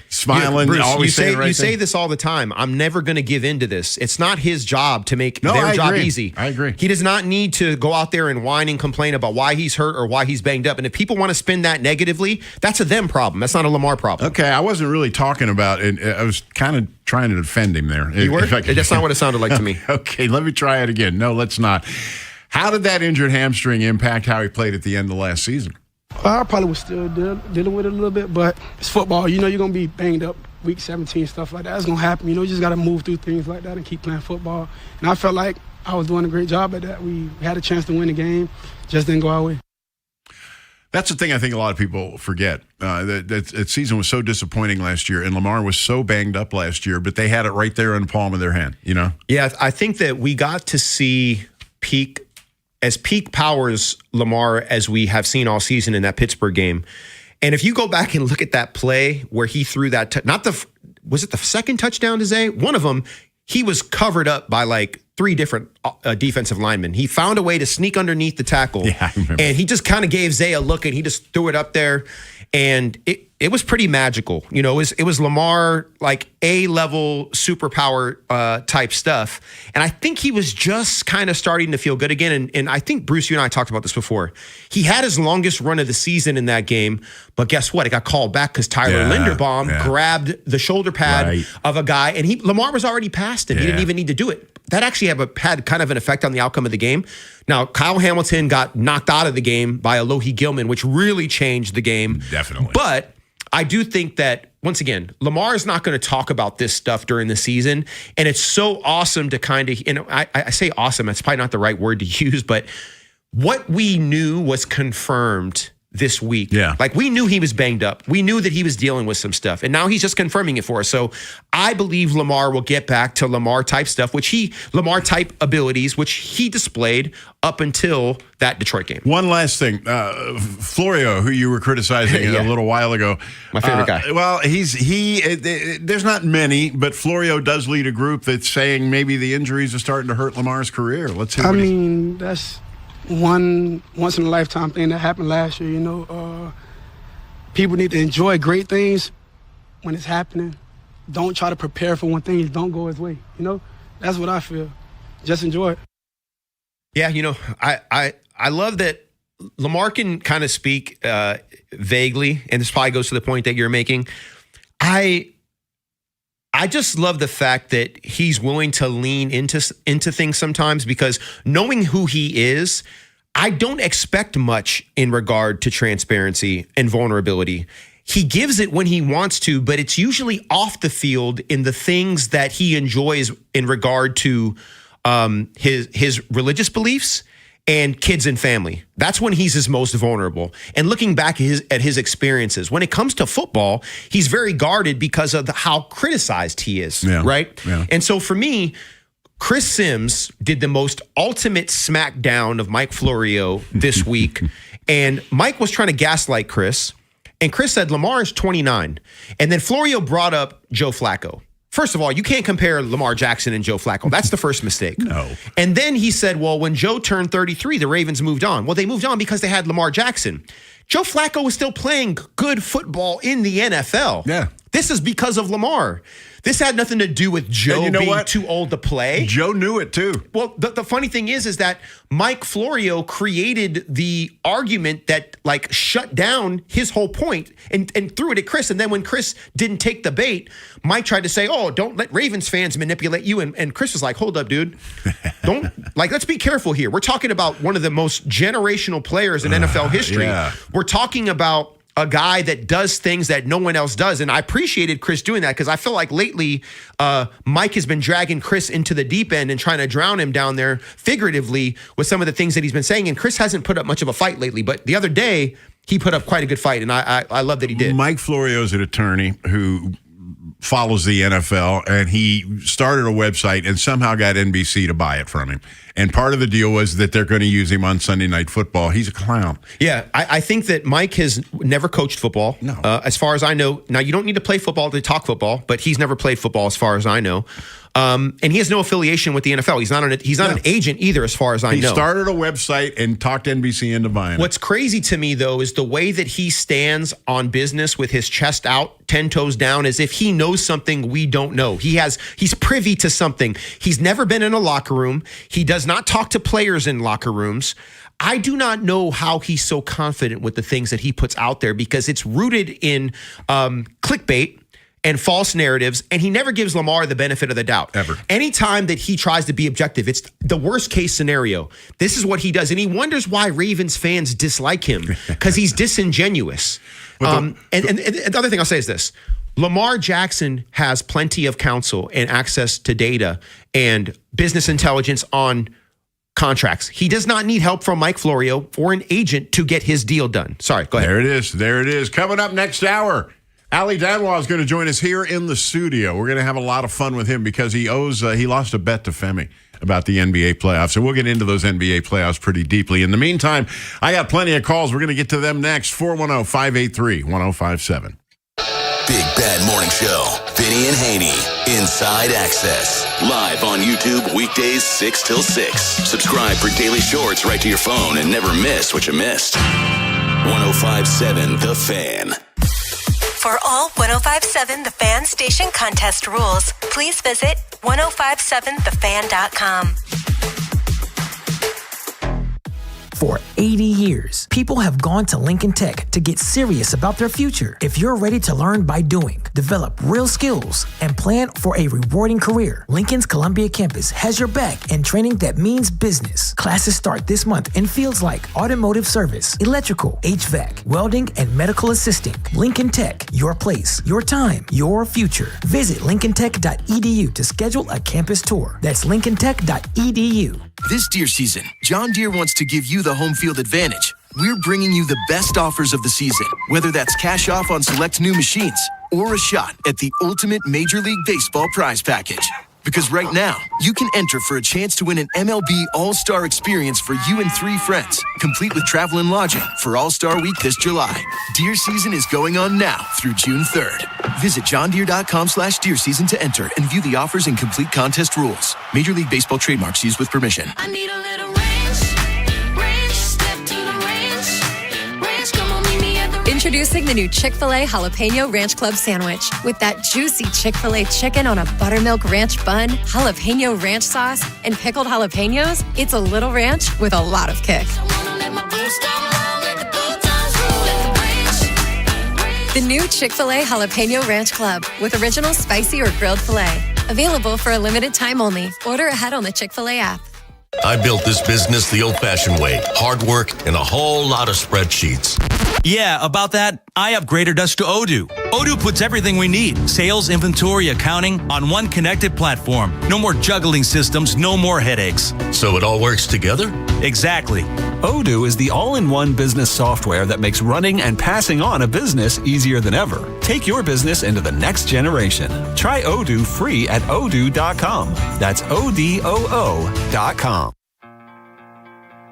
smiling, Bruce, always saying the right you thing. say this all the time. I'm never going to give in to this. It's not his job to make No, their I job agree. easy. I agree. He does not need to go out there and whine and complain about why he's hurt or why he's banged up. And if people want to spin that negatively, that's a them problem. That's not a Lamar problem. Okay, I wasn't really talking about it. I was kind of trying to defend him there. You were? That's not what it sounded like to me. Okay, let me try it again. No, let's not. How did that injured hamstring impact how he played at the end of last season? I probably was still dealing with it a little bit, but it's football. You know you're going to be banged up week 17, stuff like that. That's going to happen. You know, you just got to move through things like that and keep playing football. And I felt like I was doing a great job at that. We had a chance to win the game, just didn't go our way. That's the thing I think a lot of people forget. That season was so disappointing last year, and Lamar was so banged up last year, but they had it right there in the palm of their hand, you know? Yeah, I think that we got to see peak powers Lamar as we have seen all season in that Pittsburgh game. And if you go back and look at that play where he threw that, was it the second touchdown to Zay? One of them, he was covered up by like 3 different defensive linemen. He found a way to sneak underneath the tackle. Yeah, I remember. And he just kind of gave Zay a look and he just threw it up there. And it was pretty magical. You know, it was Lamar, like A-level superpower type stuff. And I think he was just kind of starting to feel good again. And I think, Bruce, you and I talked about this before. He had his longest run of the season in that game. But guess what? It got called back because Tyler Linderbaum grabbed the shoulder pad of a guy. And Lamar was already past him. He didn't even need to do it. That actually had kind of an effect on the outcome of the game. Now, Kyle Hamilton got knocked out of the game by Alohi Gilman, which really changed the game. Definitely. But I do think that, once again, Lamar is not going to talk about this stuff during the season. And it's so awesome to kind of, and I say awesome, that's probably not the right word to use, but what we knew was confirmed this week. Yeah. Like, we knew he was banged up. We knew that he was dealing with some stuff. And now he's just confirming it for us. So I believe Lamar will get back to Lamar type stuff, Lamar type abilities, which he displayed up until that Detroit game. One last thing. Florio, who you were criticizing a little while ago. My favorite guy. Well, there's not many, but Florio does lead a group that's saying maybe the injuries are starting to hurt Lamar's career. Let's see. That's one once in a lifetime thing that happened last year. You know, people need to enjoy great things when it's happening. Don't try to prepare for when things don't go his way. You know, that's what I feel. Just enjoy it. Yeah, you know, I love that Lamar can kind of speak vaguely, and this probably goes to the point that you're making. I just love the fact that he's willing to lean into things sometimes, because knowing who he is, I don't expect much in regard to transparency and vulnerability. He gives it when he wants to, but it's usually off the field in the things that he enjoys in regard to his religious beliefs and kids and family. That's when he's his most vulnerable. And looking back at his experiences, when it comes to football, he's very guarded because of how criticized he is, right? Yeah. And so for me, Chris Sims did the most ultimate smackdown of Mike Florio this week. And Mike was trying to gaslight Chris. And Chris said, Lamar is 29. And then Florio brought up Joe Flacco. First of all, you can't compare Lamar Jackson and Joe Flacco. That's the first mistake. No. And then he said, well, when Joe turned 33, the Ravens moved on. Well, they moved on because they had Lamar Jackson. Joe Flacco was still playing good football in the NFL. Yeah. This is because of Lamar. This had nothing to do with Joe being too old to play. Joe knew it too. Well, the funny thing is that Mike Florio created the argument that like shut down his whole point and threw it at Chris. And then when Chris didn't take the bait, Mike tried to say, oh, don't let Ravens fans manipulate you. And Chris was like, hold up, dude. Let's be careful here. We're talking about one of the most generational players in NFL history. Yeah. We're talking about a guy that does things that no one else does. And I appreciated Chris doing that, because I feel like lately Mike has been dragging Chris into the deep end and trying to drown him down there figuratively with some of the things that he's been saying. And Chris hasn't put up much of a fight lately, but the other day he put up quite a good fight, and I love that he did. Mike Florio is an attorney who follows the NFL, and he started a website and somehow got NBC to buy it from him. And part of the deal was that they're going to use him on Sunday Night Football. He's a clown. Yeah, I think that Mike has never coached football. No. As far as I know. Now, you don't need to play football to talk football, but he's never played football as far as I know. And he has no affiliation with the NFL. He's not an agent either, as far as I know. He started a website and talked NBC into buying it. What's crazy to me, though, is the way that he stands on business with his chest out, 10 toes down, as if he knows something we don't know. He's privy to something. He's never been in a locker room. He does not talk to players in locker rooms. I do not know how he's so confident with the things that he puts out there, because it's rooted in clickbait and false narratives, and he never gives Lamar the benefit of the doubt. Ever. Anytime that he tries to be objective, it's the worst case scenario. This is what he does, and he wonders why Ravens fans dislike him, because he's disingenuous. And the other thing I'll say is this. Lamar Jackson has plenty of counsel and access to data and business intelligence on contracts. He does not need help from Mike Florio or an agent to get his deal done. Sorry, go ahead. There it is. Coming up next hour, Ali Danwa is going to join us here in the studio. We're going to have a lot of fun with him because he lost a bet to Femi about the NBA playoffs. So we'll get into those NBA playoffs pretty deeply. In the meantime, I got plenty of calls. We're going to get to them next. 410-583-1057. Big Bad Morning Show. Vinny and Haynie. Inside Access. Live on YouTube weekdays 6 till 6. Subscribe for daily shorts right to your phone and never miss what you missed. 1057 The Fan. For all 1057 The Fan station contest rules, please visit 1057thefan.com. For 80 years, people have gone to Lincoln Tech to get serious about their future. If you're ready to learn by doing, develop real skills, and plan for a rewarding career, Lincoln's Columbia campus has your back in training that means business. Classes start this month in fields like automotive service, electrical, HVAC, welding, and medical assisting. Lincoln Tech, your place, your time, your future. Visit lincolntech.edu to schedule a campus tour. That's lincolntech.edu. This deer season, John Deere wants to give you the home field advantage. We're bringing you the best offers of the season, whether that's cash off on select new machines or a shot at the ultimate Major League Baseball prize package. Because right now, you can enter for a chance to win an MLB All-Star experience for you and 3 friends, complete with travel and lodging for All-Star Week this July. Deer season is going on now through June 3rd. Visit johndeere.com/deer season to enter and view the offers and complete contest rules. Major League Baseball trademarks used with permission. I need a little ranch, step to the ranch, come on, meet me at the ranch. Introducing the new Chick-fil-A Jalapeno Ranch Club Sandwich. With that juicy Chick-fil-A chicken on a buttermilk ranch bun, jalapeno ranch sauce, and pickled jalapenos, it's a little ranch with a lot of kick. The new Chick-fil-A Jalapeno Ranch Club with original spicy or grilled filet. Available for a limited time only. Order ahead on the Chick-fil-A app. I built this business the old-fashioned way. Hard work and a whole lot of spreadsheets. Yeah, about that, I upgraded us to Odoo. Odoo puts everything we need, sales, inventory, accounting, on one connected platform. No more juggling systems, no more headaches. So it all works together? Exactly. Odoo is the all-in-one business software that makes running and passing on a business easier than ever. Take your business into the next generation. Try Odoo free at odoo.com. That's ODOO.com.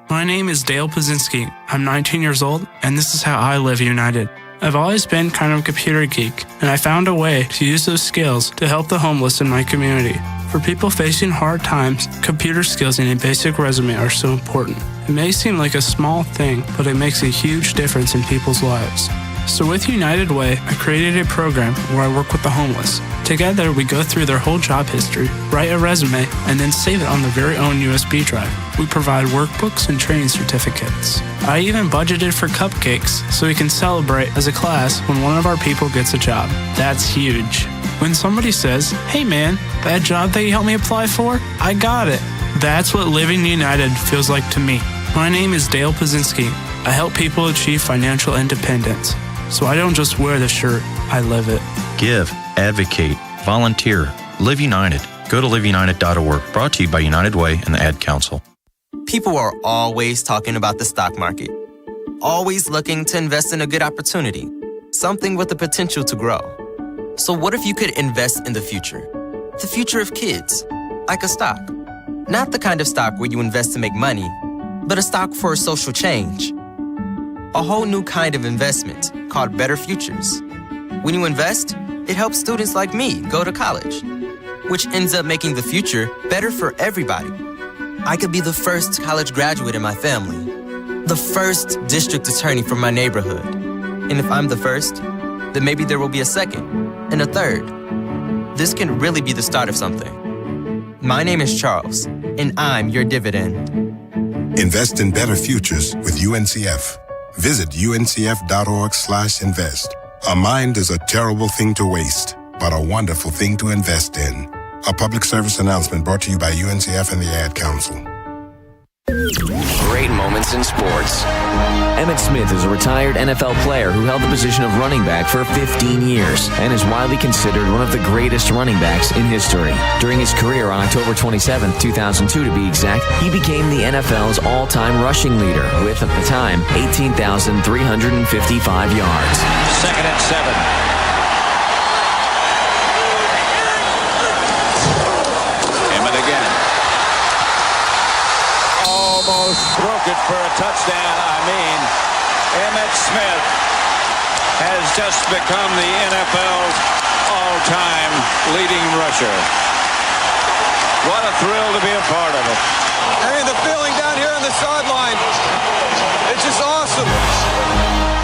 My name is Dale Pazinski. I'm 19 years old, and this is how I live united. I've always been kind of a computer geek, and I found a way to use those skills to help the homeless in my community. For people facing hard times, computer skills and a basic resume are so important. It may seem like a small thing, but it makes a huge difference in people's lives. So with United Way, I created a program where I work with the homeless. Together, we go through their whole job history, write a resume, and then save it on their very own USB drive. We provide workbooks and training certificates. I even budgeted for cupcakes so we can celebrate as a class when one of our people gets a job. That's huge. When somebody says, "Hey man, that job that you helped me apply for, I got it." That's what living united feels like to me. My name is Dale Pazinski. I help people achieve financial independence. So I don't just wear the shirt, I live it. Give, advocate, volunteer, Live United. Go to liveunited.org. Brought to you by United Way and the Ad Council. People are always talking about the stock market. Always looking to invest in a good opportunity. Something with the potential to grow. So what if you could invest in the future? The future of kids. Like a stock. Not the kind of stock where you invest to make money, but a stock for a social change. A whole new kind of investment called Better Futures. When you invest, it helps students like me go to college. which ends up making the future better for everybody. I could be the first college graduate in my family, the first district attorney from my neighborhood. And if I'm the first, then maybe there will be a second and a third. This can really be the start of something. My name is Charles, and I'm your dividend. Invest in better futures with UNCF. Visit uncf.org/invest. A mind is a terrible thing to waste, but a wonderful thing to invest in. A public service announcement brought to you by UNCF and the Ad Council. Great moments in sports. Emmitt Smith is a retired NFL player who held the position of running back for 15 years and is widely considered one of the greatest running backs in history. During his career on October 27, 2002 to be exact, he became the NFL's all-time rushing leader with, at the time, 18,355 yards. 2nd and 7. Almost broke it for a touchdown. I mean, Emmitt Smith has just become the NFL's all-time leading rusher. What a thrill to be a part of it. I mean, the feeling down here on the sideline, it's just awesome.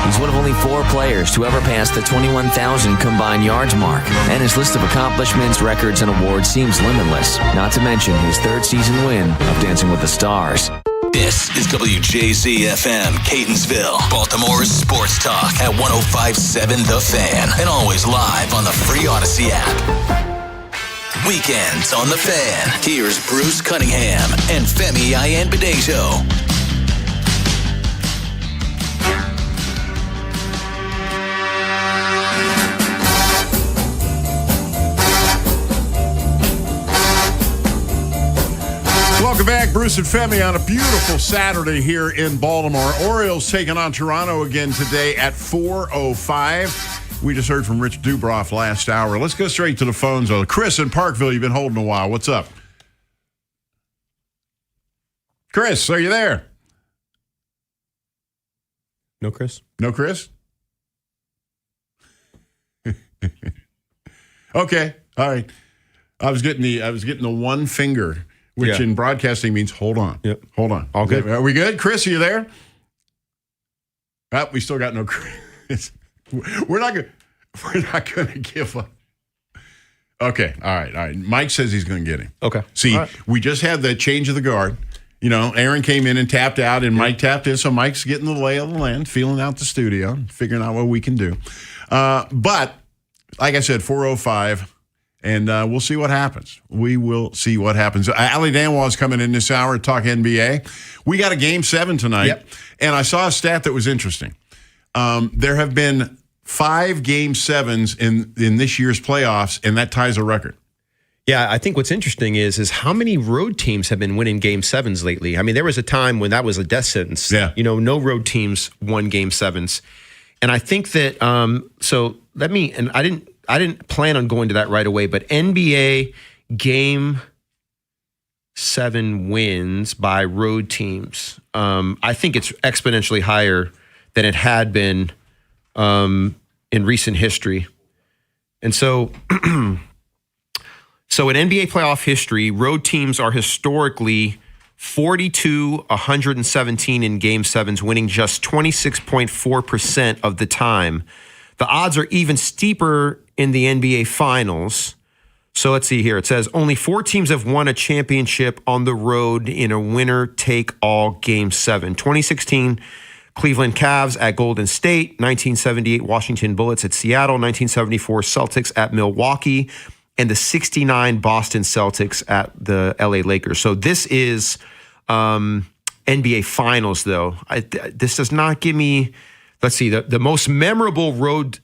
He's one of only 4 players to ever pass the 21,000 combined yards mark, and his list of accomplishments, records, and awards seems limitless, not to mention his 3rd season win of Dancing with the Stars. This is WJZ-FM, Catonsville, Baltimore's sports talk at 105.7 The Fan, and always live on the free Odyssey app. Weekends on The Fan. Here's Bruce Cunningham and Femi Ayanbadejo. Welcome back, Bruce and Femi, on a beautiful Saturday here in Baltimore. Orioles taking on Toronto again today at 4:05. We just heard from Rich Dubroff last hour. Let's go straight to the phones. Chris in Parkville, you've been holding a while. What's up? Chris, are you there? No, Chris? No, Chris? Okay, all right. I was getting the one finger, which in broadcasting means hold on. Yep. Hold on. All good. Are we good? Chris, are you there? We still got no Chris. We're not going to give up. Okay. All right. Mike says he's going to get him. Okay. See, right. We just had the change of the guard. You know, Aaron came in and tapped out, and Mike tapped in. So Mike's getting the lay of the land, feeling out the studio, figuring out what we can do. But like I said, 4:05. And we'll see what happens. We will see what happens. Ali Danwall is coming in this hour to talk NBA. We got a Game 7 tonight, and I saw a stat that was interesting. There have been 5 Game 7s in this year's playoffs, and that ties a record. Yeah, I think what's interesting is how many road teams have been winning Game 7s lately. I mean, there was a time when that was a death sentence. Yeah. You know, no road teams won Game 7s. And I think that, I didn't plan on going to that right away, but NBA Game 7 wins by road teams. I think it's exponentially higher than it had been in recent history. And so, so in NBA playoff history, road teams are historically 42-117 in Game 7s, winning just 26.4% of the time. The odds are even steeper in the NBA Finals. So let's see here. It says only 4 teams have won a championship on the road in a winner-take-all Game 7. 2016, Cleveland Cavs at Golden State. 1978, Washington Bullets at Seattle. 1974, Celtics at Milwaukee. And the 69 Boston Celtics at the LA Lakers. So this is NBA Finals, though. This does not give me... Let's see, the most memorable road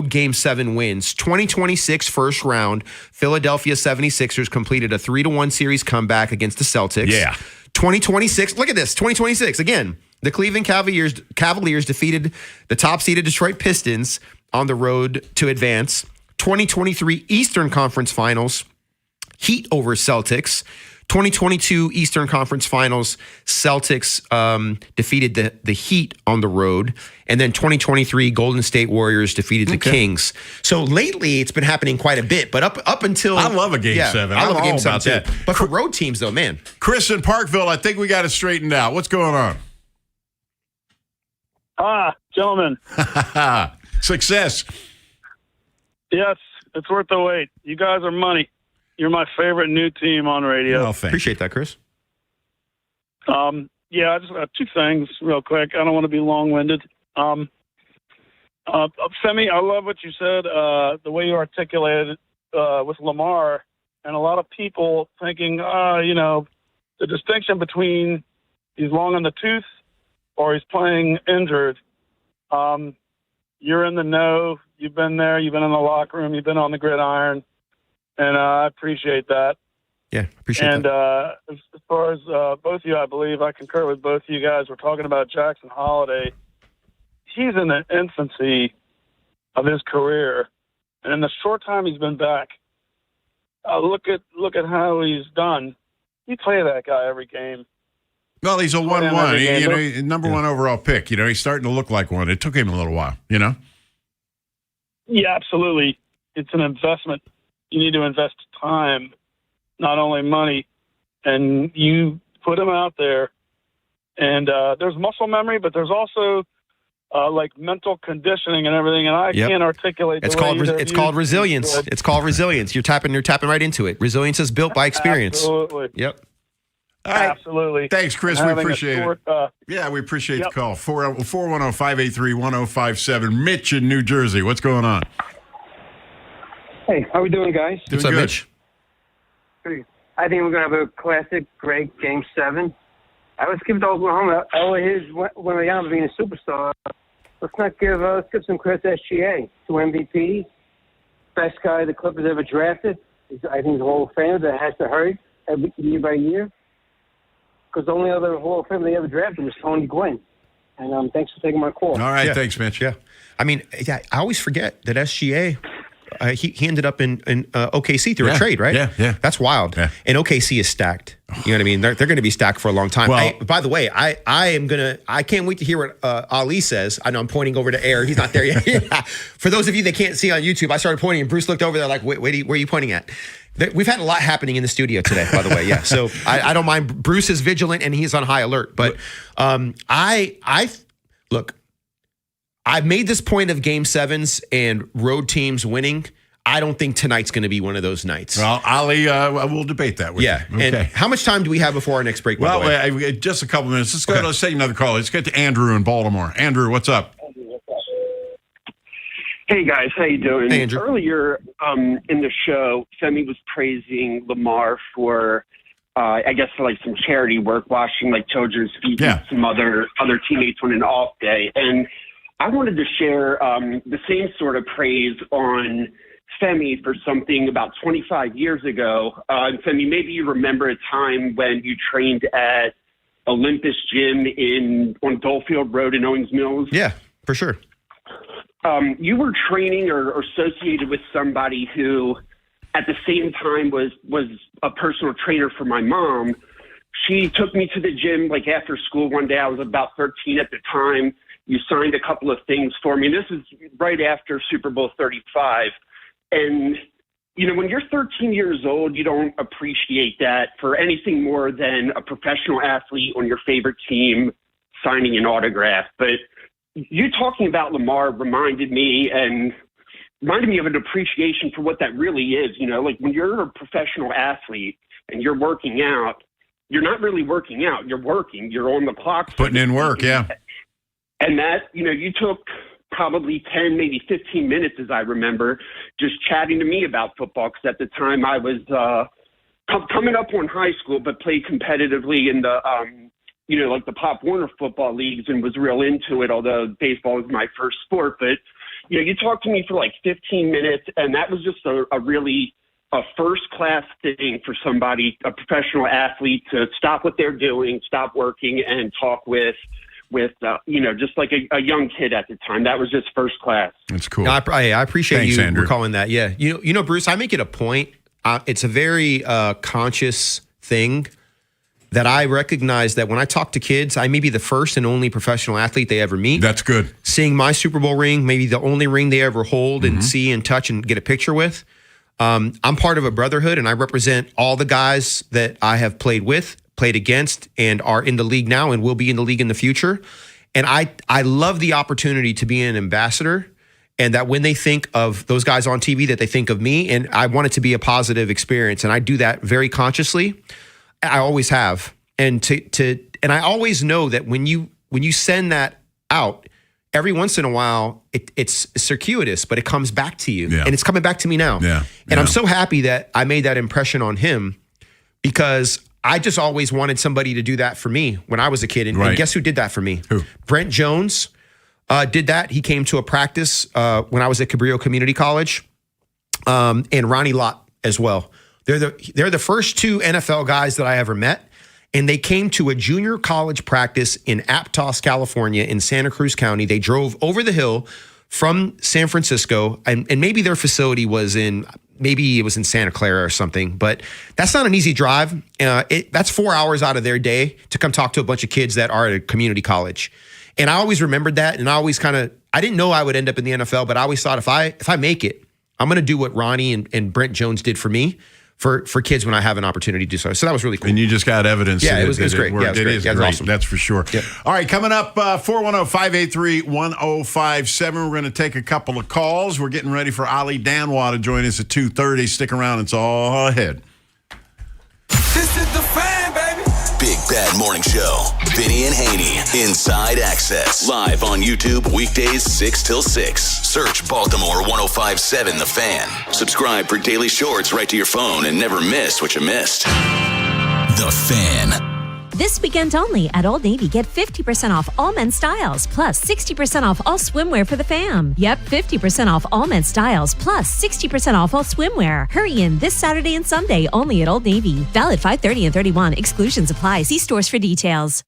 Game 7 wins. 2026 first round, Philadelphia 76ers completed a 3-1 series comeback against the Celtics. Yeah. 2026, look at this, 2026, again, the Cleveland Cavaliers defeated the top-seeded Detroit Pistons on the road to advance. 2023 Eastern Conference Finals, Heat over Celtics. 2022 Eastern Conference Finals, Celtics defeated the Heat on the road. And then 2023 Golden State Warriors defeated the Kings. So lately it's been happening quite a bit. But up until... I love a Game 7. I love a I'm Game all 7 about too. that. But for road teams though, man. Chris in Parkville, I think we got it straightened out. What's going on? Gentlemen. Success. Yes, it's worth the wait. You guys are money. You're my favorite new team on radio. Oh, thanks. Appreciate that, Chris. I just got two things real quick. I don't want to be long-winded. Femi, I love what you said, the way you articulated with Lamar, and a lot of people thinking, the distinction between he's long in the tooth or he's playing injured. You're in the know. You've been there. You've been in the locker room. You've been on the gridiron. And I appreciate that. Yeah, appreciate that. And as far as both of you, I believe I concur with both of you guys. We're talking about Jackson Holiday. He's in the infancy of his career. And in the short time he's been back, look at how he's done. You play that guy every game. Well, he's a 1-1. Number one overall pick. He's starting to look like one. It took him a little while, Yeah, absolutely. It's an investment. You need to invest time, not only money. And you put him out there. And there's muscle memory, but there's also mental conditioning and everything. And I can't articulate. It's called resilience. It's called resilience. You're tapping right into it. Resilience is built by experience. Absolutely. Yep. All right. Absolutely. Thanks, Chris. We appreciate it. We appreciate the call. 410-583-1057. Mitch in New Jersey. What's going on? Hey, how we doing, guys? What's up, Mitch? I think we're going to have a classic, great Game 7. I was giving to Oklahoma all of his when Rihanna being a superstar. Let's give some credit to SGA, 2 MVPs, best guy the Clippers ever drafted. I think he's a Hall of Famer that has to hurry year by year. Because the only other Hall of Famer they ever drafted was Tony Gwynn. And thanks for taking my call. All right, thanks, Mitch. Yeah. I mean, I always forget that SGA, he ended up in OKC through a trade, right? Yeah. That's wild. Yeah. And OKC is stacked. You know what I mean? They're going to be stacked for a long time. Well, by the way, I can't wait to hear what Ali says. I know I'm pointing over to Air. He's not there yet. For those of you that can't see on YouTube, I started pointing and Bruce looked over there like, wait, where are you pointing at? We've had a lot happening in the studio today, by the way. Yeah. So I don't mind. Bruce is vigilant and he's on high alert. But look, I've made this point of Game 7s and road teams winning. I don't think tonight's going to be one of those nights. Well, Ali, we'll debate that with you. Okay. And how much time do we have before our next break? Well, just a couple minutes. Let's go. Let's take another call. Let's get to Andrew in Baltimore. Andrew, what's up? Hey guys, how you doing? Hey, Andrew. Earlier in the show, Femi was praising Lamar for, I guess, for some charity work, washing children's feet and some other teammates on an off day. And I wanted to share the same sort of praise on Femi for something about 25 years ago. And Femi, maybe you remember a time when you trained at Olympus Gym on Dolefield Road in Owings Mills. Yeah, for sure. You were training or associated with somebody who, at the same time, was a personal trainer for my mom. She took me to the gym after school one day. I was about 13 at the time. You signed a couple of things for me. And this is right after Super Bowl 35. And, when you're 13 years old, you don't appreciate that for anything more than a professional athlete on your favorite team signing an autograph. But you talking about Lamar reminded me of an appreciation for what that really is. When you're a professional athlete and you're working out, you're not really working out. You're working. You're on the clock. Putting in work, yeah. And that, you took probably 10, maybe 15 minutes, as I remember, just chatting to me about football. Because at the time I was coming up on high school, but played competitively in the the Pop Warner football leagues and was real into it, although baseball was my first sport. But, you talked to me for 15 minutes, and that was just a really first-class thing for somebody, a professional athlete, to stop what they're doing, stop working, and talk with just like a young kid at the time. That was just first class. That's cool. No, I appreciate Thanks, you Andrew. calling that. Yeah. Bruce, I make it a point. It's a very conscious thing that I recognize that when I talk to kids, I may be the first and only professional athlete they ever meet. That's good. Seeing my Super Bowl ring, maybe the only ring they ever hold and see and touch and get a picture with. I'm part of a brotherhood, and I represent all the guys that I have played with, played against, and are in the league now and will be in the league in the future. And I love the opportunity to be an ambassador, and that when they think of those guys on TV, that they think of me, and I want it to be a positive experience. And I do that very consciously. I always have. And and I always know that when you send that out, every once in a while, it's circuitous, but it comes back to you. Yeah. And it's coming back to me now. Yeah. And I'm so happy that I made that impression on him, because I just always wanted somebody to do that for me when I was a kid. And guess who did that for me? Who? Brent Jones did that. He came to a practice when I was at Cabrillo Community College, and Ronnie Lott as well. They're the first two NFL guys that I ever met. And they came to a junior college practice in Aptos, California, in Santa Cruz County. They drove over the hill from San Francisco, and maybe their facility was maybe it was in Santa Clara or something, but that's not an easy drive. That's 4 hours out of their day to come talk to a bunch of kids that are at a community college. And I always remembered that, and I always I didn't know I would end up in the NFL, but I always thought if I make it, I'm going to do what Ronnie and Brent Jones did for me. For kids when I have an opportunity to do so. So that was really cool. And you just got evidence. Yeah, it was great. It is great. Awesome. That's for sure. Yep. All right, coming up, 410-583-1057. We're going to take a couple of calls. We're getting ready for Ali Danwa to join us at 2:30. Stick around. It's all ahead. This is the Fan, baby. Big Bad Morning Show. Vinny and Haynie. Inside Access. Live on YouTube weekdays 6 till 6. Search Baltimore 1057 The Fan. Subscribe for daily shorts right to your phone and never miss what you missed. The Fan. This weekend only at Old Navy, get 50% off all men's styles, plus 60% off all swimwear for the fam. Yep, 50% off all men's styles, plus 60% off all swimwear. Hurry in this Saturday and Sunday only at Old Navy. Valid 5/30 and 31. Exclusions apply. See stores for details.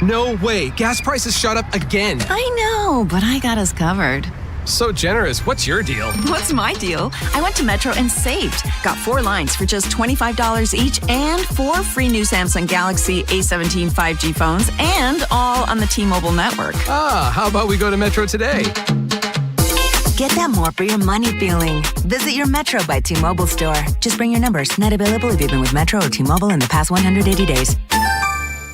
No way. Gas prices shot up again. I know, but I got us covered. So generous. What's your deal? What's my deal? I went to Metro and saved. Got 4 lines for just $25 each and 4 free new Samsung Galaxy A17 5G phones, and all on the T-Mobile network. How about we go to Metro today? Get that more for your money feeling. Visit your Metro by T-Mobile store. Just bring your numbers. Not available if you've been with Metro or T-Mobile in the past 180 days.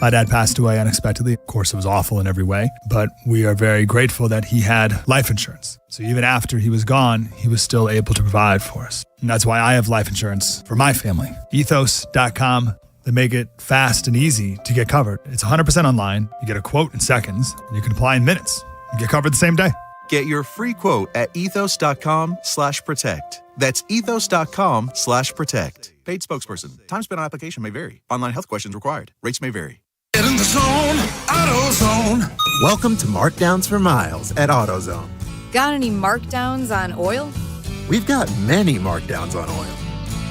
My dad passed away unexpectedly. Of course, it was awful in every way, but we are very grateful that he had life insurance. So even after he was gone, he was still able to provide for us. And that's why I have life insurance for my family. Ethos.com. They make it fast and easy to get covered. It's 100% online. You get a quote in seconds, and you can apply in minutes. You get covered the same day. Get your free quote at ethos.com/protect. That's ethos.com/protect. Paid spokesperson. Time spent on application may vary. Online health questions required. Rates may vary. Get in the zone, AutoZone. Welcome to Markdowns for Miles at AutoZone. Got any markdowns on oil? We've got many markdowns on oil.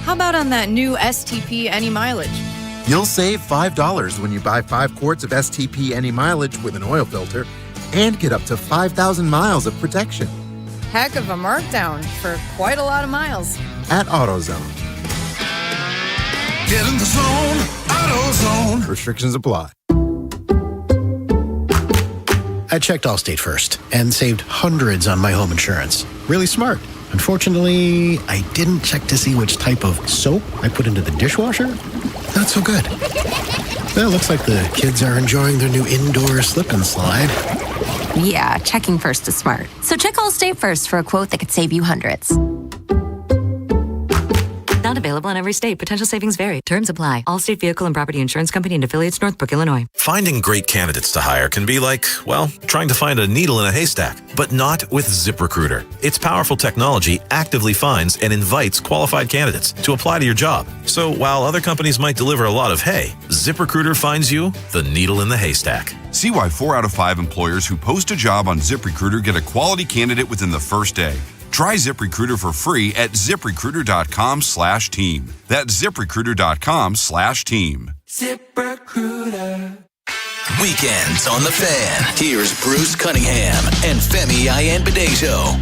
How about on that new STP Any Mileage? You'll save $5 when you buy 5 quarts of STP Any Mileage with an oil filter and get up to 5,000 miles of protection. Heck of a markdown for quite a lot of miles. At AutoZone. Get in the zone, AutoZone. Restrictions apply. I checked Allstate first and saved hundreds on my home insurance. Really smart. Unfortunately, I didn't check to see which type of soap I put into the dishwasher. Not so good. Well, looks like the kids are enjoying their new indoor slip and slide. Yeah, checking first is smart. So check Allstate first for a quote that could save you hundreds. Not available in every state. Potential savings vary. Terms apply. Allstate Vehicle and Property Insurance Company and affiliates, Northbrook, Illinois. Finding great candidates to hire can be like, well, trying to find a needle in a haystack, but not with ZipRecruiter. Its powerful technology actively finds and invites qualified candidates to apply to your job. So while other companies might deliver a lot of hay, ZipRecruiter finds you the needle in the haystack. See why 4 out of 5 employers who post a job on ZipRecruiter get a quality candidate within the first day. Try ZipRecruiter for free at ZipRecruiter.com/team. That's ZipRecruiter.com/team. ZipRecruiter. Weekends on the Fan. Here's Bruce Cunningham and Femi Ayanbadejo.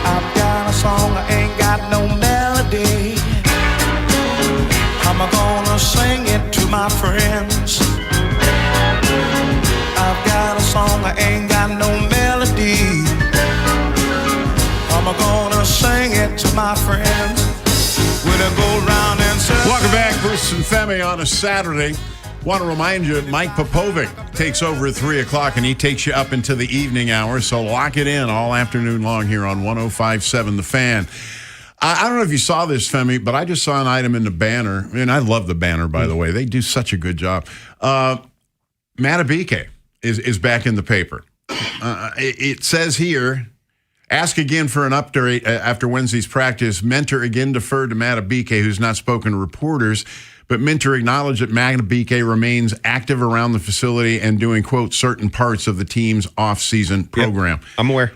I've got a song, I ain't got no my friend. We'll go round and circle. Welcome back, Bruce and Femi on a Saturday. Want to remind you, Mike Popovic takes over at 3 o'clock, and he takes you up into the evening hours. So lock it in all afternoon long here on 105.7 The Fan. I don't know if you saw this, Femi, but I just saw an item in the banner, and I love the banner, by the way. They do such a good job. Matabike is back in the paper. It says here, ask again for an update after Wednesday's practice. Mentor again deferred to Matabike, who's not spoken to reporters. But Mentor acknowledged that Matabike remains active around the facility and doing, quote, certain parts of the team's off-season program. Yep, I'm aware.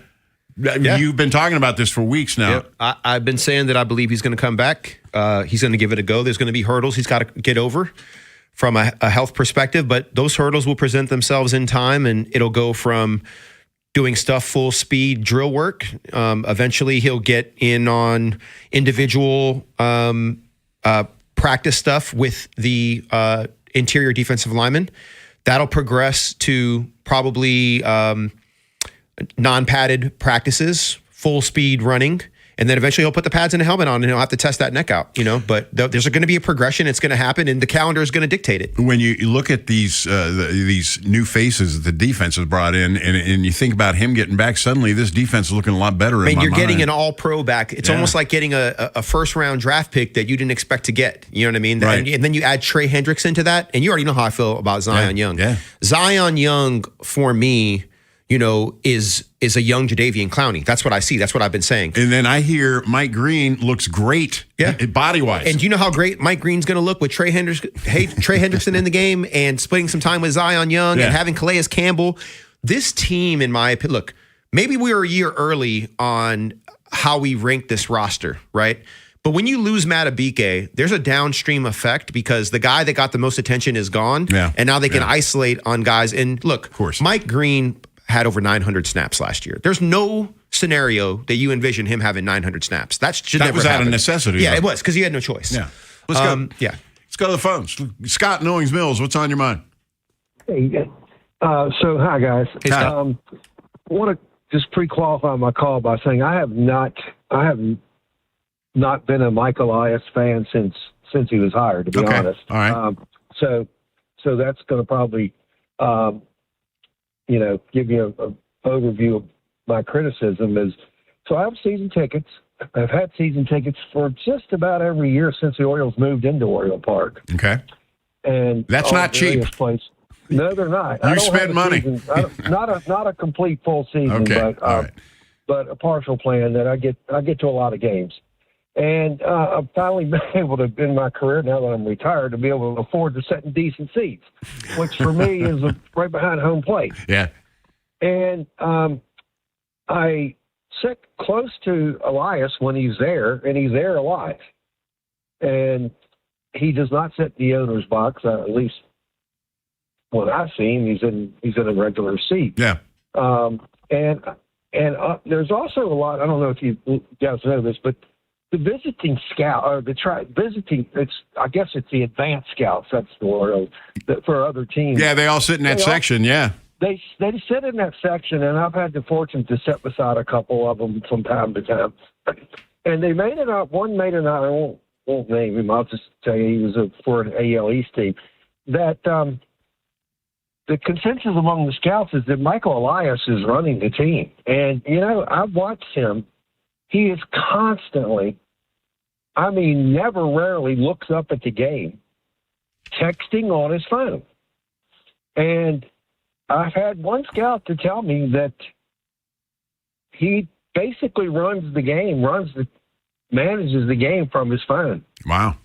Yeah. You've been talking about this for weeks now. Yep. I've been saying that I believe he's going to come back. He's going to give it a go. There's going to be hurdles he's got to get over from a health perspective, but those hurdles will present themselves in time, and it'll go from doing stuff full speed drill work. Eventually, he'll get in on individual practice stuff with the interior defensive lineman. That'll progress to probably non-padded practices, full speed running, and then eventually he'll put the pads and the helmet on, and he'll have to test that neck out. But there's going to be a progression. It's going to happen, and the calendar is going to dictate it. When you look at these new faces that the defense has brought in, and you think about him getting back, suddenly this defense is looking a lot better. You're getting an all-pro back. It's almost like getting a first-round draft pick that you didn't expect to get. You know what I mean? Right. And then you add Trey Hendricks into that, and you already know how I feel about Zion Young. Yeah. Zion Young, for me, is a young Jadeveon Clowney. That's what I see. That's what I've been saying. And then I hear Mike Green looks great, body-wise. And do you know how great Mike Green's going to look with Trey Hendrickson in the game and splitting some time with Zion Young and having Calais Campbell? This team, in my opinion, look, maybe we were a year early on how we rank this roster, right? But when you lose Matabike, there's a downstream effect because the guy that got the most attention is gone, and now they can isolate on guys. And look, of course, Mike Green had over 900 snaps last year. There's no scenario that you envision him having 900 snaps. That was out of necessity. Yeah, it was because he had no choice. Yeah. Let's go. Let's go to the phones. Scott in Owings Mills, what's on your mind? Hey, so hi guys. Hey, Scott. I want to just pre-qualify my call by saying I have not been a Mike Elias fan since he was hired, to be honest. All right. So that's going to probably give you an overview of my criticism is, so I have season tickets. I've had season tickets for just about every year since the Orioles moved into Oriole Park. Okay. And that's not cheap. No, they're not. You spend money. Not a complete full season, but a partial plan that I get to a lot of games. And I've finally been able to, in my career, now that I'm retired, to be able to afford to sit in decent seats, which for me is right behind home plate. Yeah. And I sit close to Elias when he's there, and he's there alive. And he does not sit in the owner's box, at least when I've seen he's in a regular seat. Yeah. And there's also a lot, I don't know if you guys know this, but the visiting scout, or I guess it's the advanced scouts, that's the word, for other teams. Yeah, they all sit in that section, They sit in that section, and I've had the fortune to sit beside a couple of them from time to time. And they made it up. One made it up. I won't name him. I'll just tell you he was for an AL East team. That the consensus among the scouts is that Michael Elias is running the team. And, I've watched him. He is constantly, never rarely looks up at the game, texting on his phone. And I've had one scout to tell me that he basically runs the game, manages the game from his phone. Wow.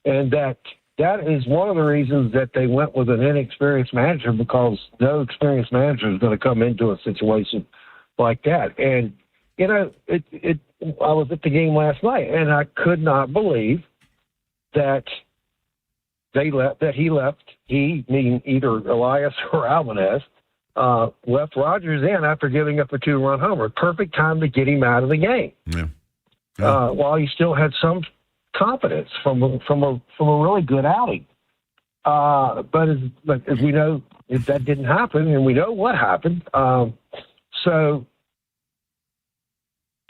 And that is one of the reasons that they went with an inexperienced manager, because no experienced manager is going to come into a situation like that. And, I was at the game last night, and I could not believe that he left, meaning either Elias or Alvarez, left Rogers in after giving up a 2-run homer. Perfect time to get him out of the game. Yeah. While he still had some confidence from a really good outing. But as we know, that didn't happen, and we know what happened. So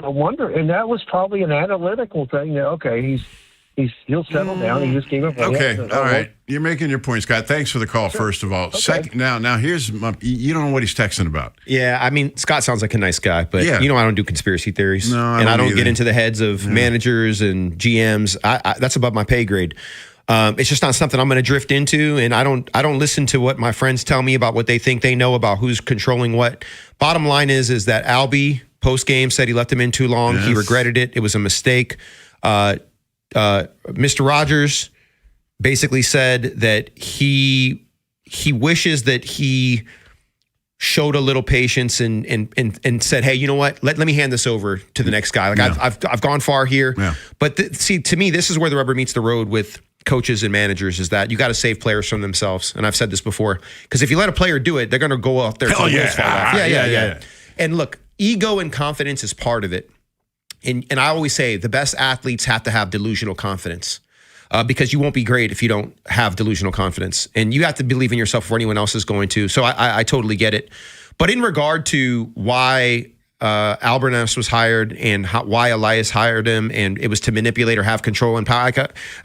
I wonder, and that was probably an analytical thing. That, okay, he'll settle down. He just gave up. Okay, all right. You're making your point, Scott. Thanks for the call, first of all. Okay. Second, now here's you don't know what he's texting about. Yeah, I mean, Scott sounds like a nice guy, but I don't do conspiracy theories. No, I don't get into the heads of managers and GMs. I that's above my pay grade. It's just not something I'm going to drift into, and I don't listen to what my friends tell me about what they think they know about who's controlling what. Bottom line is that Albie post game said he left him in too long. Yes. He regretted it. It was a mistake. Mr. Rogers basically said that he wishes that he showed a little patience and said, hey, you know what? Let me hand this over to the next guy. Like I've gone far here, but see, to me, this is where the rubber meets the road with coaches and managers, is that you got to save players from themselves. And I've said this before, because if you let a player do it, they're going to go out there. Yeah. And look, ego and confidence is part of it. And I always say the best athletes have to have delusional confidence, because you won't be great if you don't have delusional confidence. And you have to believe in yourself before anyone else is going to. So I totally get it. But in regard to why Albernas was hired and why Elias hired him, and it was to manipulate or have control and power,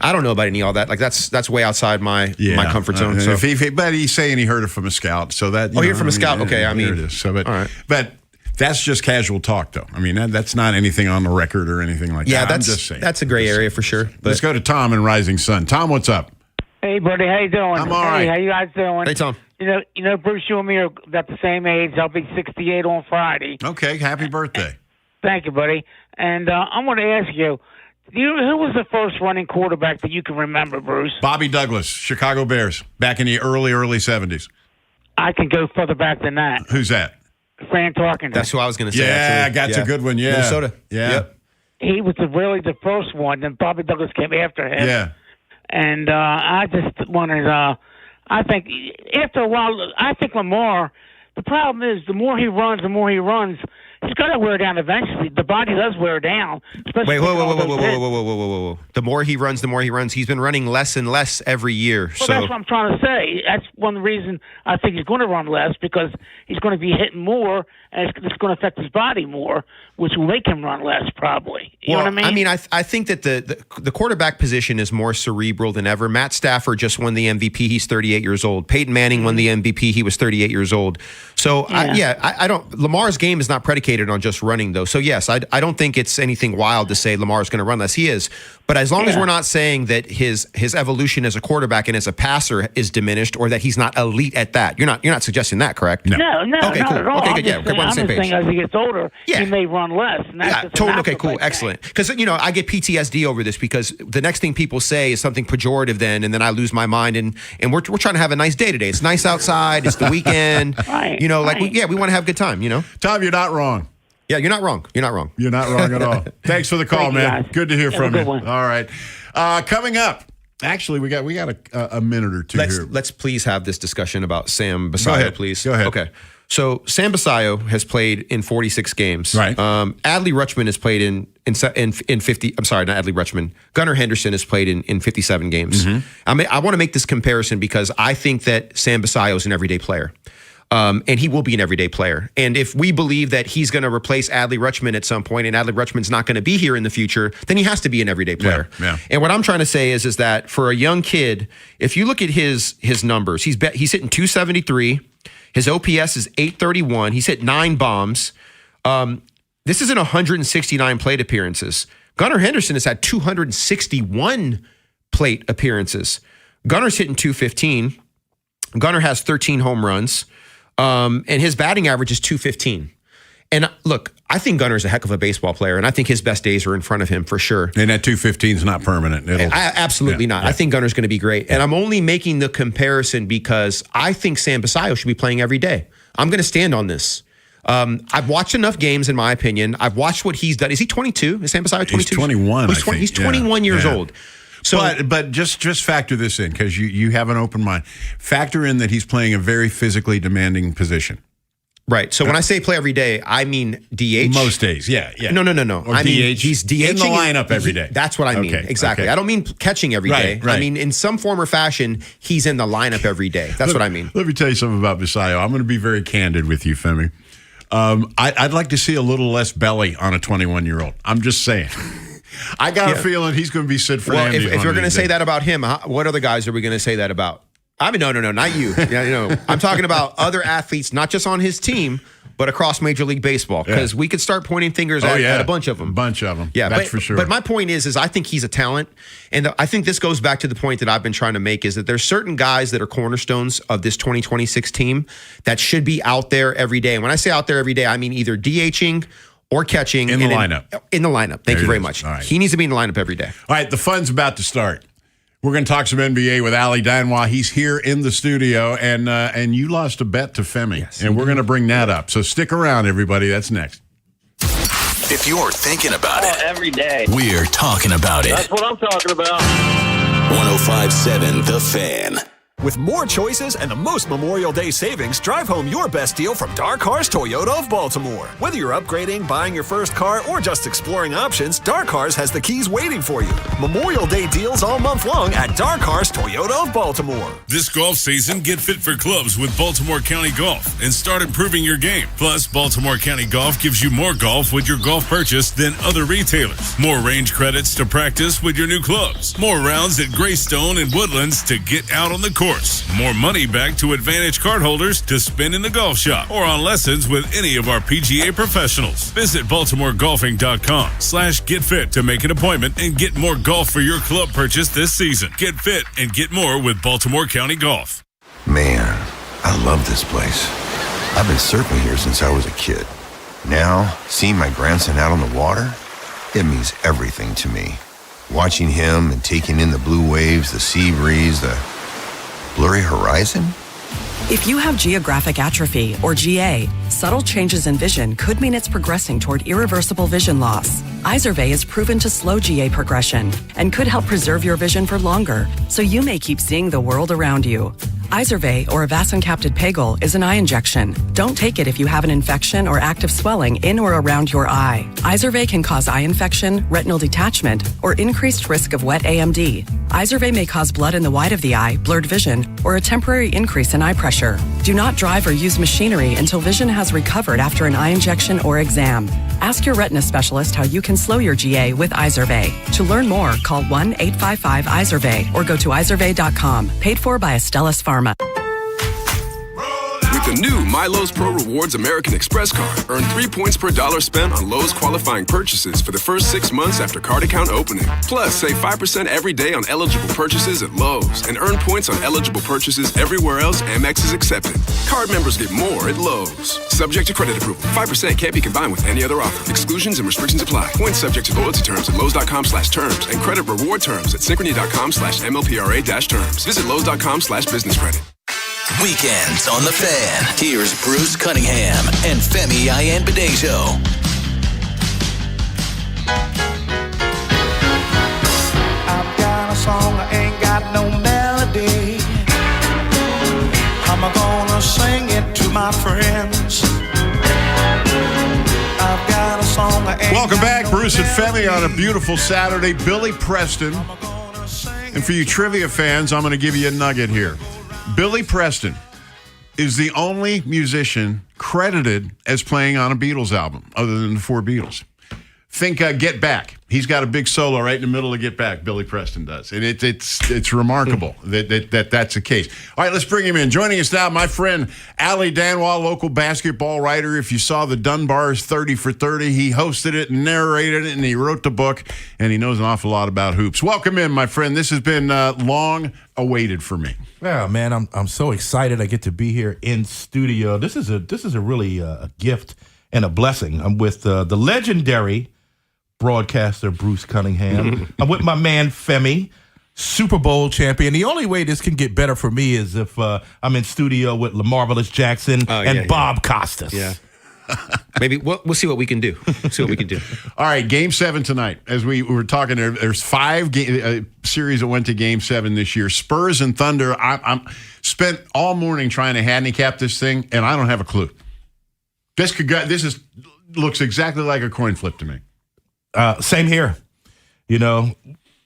I don't know about any of all that. Like that's way outside my comfort zone. So. But he's saying he heard it from a scout. So that you heard from a scout. Okay, I mean, it is. So, but, all right. But that's just casual talk, though. I mean, that's not anything on the record or anything like that. Yeah, I'm just saying. That's a gray area for sure. But let's go to Tom in Rising Sun. Tom, what's up? Hey, buddy, how you doing? I'm all right. Hey, how you guys doing? Hey, Tom. You know, Bruce, you and me are about the same age. I'll be 68 on Friday. Okay, happy birthday. Thank you, buddy. And I'm going to ask you, who was the first running quarterback that you can remember, Bruce? Bobby Douglas, Chicago Bears, back in the early 70s. I can go further back than that. Who's that? Fran Tarkenton. That's who I was going to say. Yeah, that's a good one. Yeah, Minnesota. Yeah, yep. He was really the first one. Then Bobby Douglas came after him. Yeah. And I just wanted. I think after a while, I think Lamar. The problem is, the more he runs, he's going to wear down eventually. The body does wear down. Wait, whoa. The more he runs. He's been running less and less every year. Well, that's what I'm trying to say. That's one reason I think he's going to run less, because he's going to be hitting more, and it's going to affect his body more, which will make him run less, probably. You know what I mean? I mean, I think that the quarterback position is more cerebral than ever. Matt Stafford just won the MVP. He's 38 years old. Peyton Manning won the MVP. He was 38 years old. So, I don't – Lamar's game is not predicated on just running, though. So, yes, I don't think it's anything wild to say Lamar's going to run less. He is. But as long as we're not saying that his evolution as a quarterback and as a passer is diminished, or that he's not elite at that. You're not suggesting that, correct? No, okay, not cool. at all. Okay, good. Yeah, we're on the same page. Saying as he gets older, he may run less. And that's totally. Okay, cool. Excellent. Because, I get PTSD over this, because the next thing people say is something pejorative and then I lose my mind, and we're trying to have a nice day today. It's nice outside. It's the weekend. Right, we want to have a good time, Tom, you're not wrong. Yeah, you're not wrong. You're not wrong. You're not wrong at all. Thanks for the call, man. Guys. Good to hear from you. One. All right. Coming up, actually, we got a minute or two here. Let's please have this discussion about Sam Basayo, please. Go ahead. Okay. So Sam Basayo has played in 46 games. Right. Adley Rutschman has played in 50. I'm sorry, not Adley Rutschman. Gunnar Henderson has played in 57 games. Mm-hmm. I want to make this comparison because I think that Sam Basayo is an everyday player. And he will be an everyday player. And if we believe that he's going to replace Adley Rutschman at some point, and Adley Rutschman's not going to be here in the future, then he has to be an everyday player. Yeah. And what I'm trying to say is that for a young kid, if you look at his numbers, he's hitting 273. His OPS is 831. He's hit 9 bombs. This is in 169 plate appearances. Gunnar Henderson has had 261 plate appearances. Gunner's hitting 215. Gunnar has 13 home runs. And his batting average is 215. And look, I think Gunner's a heck of a baseball player, and I think his best days are in front of him for sure. And that 215 is not permanent. Absolutely not. Yeah. I think Gunner's going to be great. And I'm only making the comparison because I think Sam Basayo should be playing every day. I'm going to stand on this. I've watched enough games, in my opinion. I've watched what he's done. Is he 22? Is Sam Basayo 22? He's 21, He's 21 years old. So, but just factor this in, because you have an open mind. Factor in that he's playing a very physically demanding position. Right. So when I say play every day, I mean DH. Most days, yeah. No. Or I mean DH he's DHing in the lineup every day. That's what I mean. Okay, exactly. okay. I don't mean catching every day. Right. I mean in some form or fashion, he's in the lineup every day. That's what I mean. Let me tell you something about Basayo. I'm going to be very candid with you, Femi. I'd like to see a little less belly on a 21-year-old. I'm just saying. I got a feeling he's going to be Sid Fernandez. Well, if you're going to say that about him, what other guys are we going to say that about? I mean, no, not you. I'm talking about other athletes, not just on his team, but across Major League Baseball, because we could start pointing fingers at a bunch of them. Yeah, that's for sure. But my point is I think he's a talent, and I think this goes back to the point that I've been trying to make, is that there's certain guys that are cornerstones of this 2026 team that should be out there every day. And when I say out there every day, I mean either DHing or catching. In the lineup. In the lineup. Thank you very much. Right. He needs to be in the lineup every day. All right, the fun's about to start. We're going to talk some NBA with Ali Danwa. He's here in the studio, and you lost a bet to Femi, and we're going to bring that up. So stick around, everybody. That's next. If you're thinking about it, every day, we're talking about it. That's what I'm talking about. 105.7 The Fan. With more choices and the most Memorial Day savings, drive home your best deal from Dark Cars Toyota of Baltimore. Whether you're upgrading, buying your first car, or just exploring options, Dark Cars has the keys waiting for you. Memorial Day deals all month long at Dark Cars Toyota of Baltimore. This golf season, get fit for clubs with Baltimore County Golf and start improving your game. Plus, Baltimore County Golf gives you more golf with your golf purchase than other retailers. More range credits to practice with your new clubs. More rounds at Greystone and Woodlands to get out on the course. More money back to Advantage cardholders to spend in the golf shop or on lessons with any of our PGA professionals. Visit BaltimoreGolfing.com/getfit to make an appointment and get more golf for your club purchase this season. Get fit and get more with Baltimore County Golf. Man, I love this place. I've been surfing here since I was a kid. Now, seeing my grandson out on the water, it means everything to me. Watching him and taking in the blue waves, the sea breeze, the blurry horizon? If you have geographic atrophy, or GA, subtle changes in vision could mean it's progressing toward irreversible vision loss. Izervay is proven to slow GA progression and could help preserve your vision for longer, so you may keep seeing the world around you. Izervay, or avacincaptad pegol, is an eye injection. Don't take it if you have an infection or active swelling in or around your eye. Izervay can cause eye infection, retinal detachment, or increased risk of wet AMD. Izervay may cause blood in the white of the eye, blurred vision, or a temporary increase in eye pressure. Do not drive or use machinery until vision has recovered after an eye injection or exam. Ask your retina specialist how you can slow your GA with Izervay. To learn more, call 1-855-IZERVAY or go to izervay.com. Paid for by Astellas Pharma. With the new My Lowe's Pro Rewards American Express card, earn 3 points per dollar spent on Lowe's qualifying purchases for the first 6 months after card account opening. Plus, save 5% every day on eligible purchases at Lowe's and earn points on eligible purchases everywhere else Amex is accepted. Card members get more at Lowe's. Subject to credit approval. 5% can't be combined with any other offer. Exclusions and restrictions apply. Points subject to loyalty terms at Lowe's.com/terms and credit reward terms at Synchrony.com/MLPRA-terms. Visit Lowe's.com/business credit. Weekends on The Fan. Here's Bruce Cunningham and Femi Ayanbadejo. I've got a song, I ain't got no melody. I'm gonna sing it to my friends. I've got a song, I ain't Welcome back, no Bruce and melody. Femi on a beautiful Saturday. Billy Preston. And for you trivia fans, I'm going to give you a nugget here. Billy Preston is the only musician credited as playing on a Beatles album, other than the 4 Beatles. Think Get Back. He's got a big solo right in the middle of Get Back. Billy Preston does. And it's remarkable that that's the case. All right, let's bring him in. Joining us now, my friend Ali Danwa, local basketball writer. If you saw the Dunbar's 30 for 30, he hosted it and narrated it, and he wrote the book, and he knows an awful lot about hoops. Welcome in, my friend. This has been long awaited for me. Yeah, man, I'm so excited I get to be here in studio. This is a really a gift and a blessing. I'm with the legendary broadcaster Bruce Cunningham. I'm with my man Femi, Super Bowl champion. The only way this can get better for me is if I'm in studio with LaMarvelous Jackson and Bob Costas. Yeah. Maybe we'll see what we can do. All right, Game 7 tonight. As we were talking, there's 5 series that went to Game 7 this year. Spurs and Thunder. I'm spent all morning trying to handicap this thing, and I don't have a clue. This looks exactly like a coin flip to me. Same here. You know,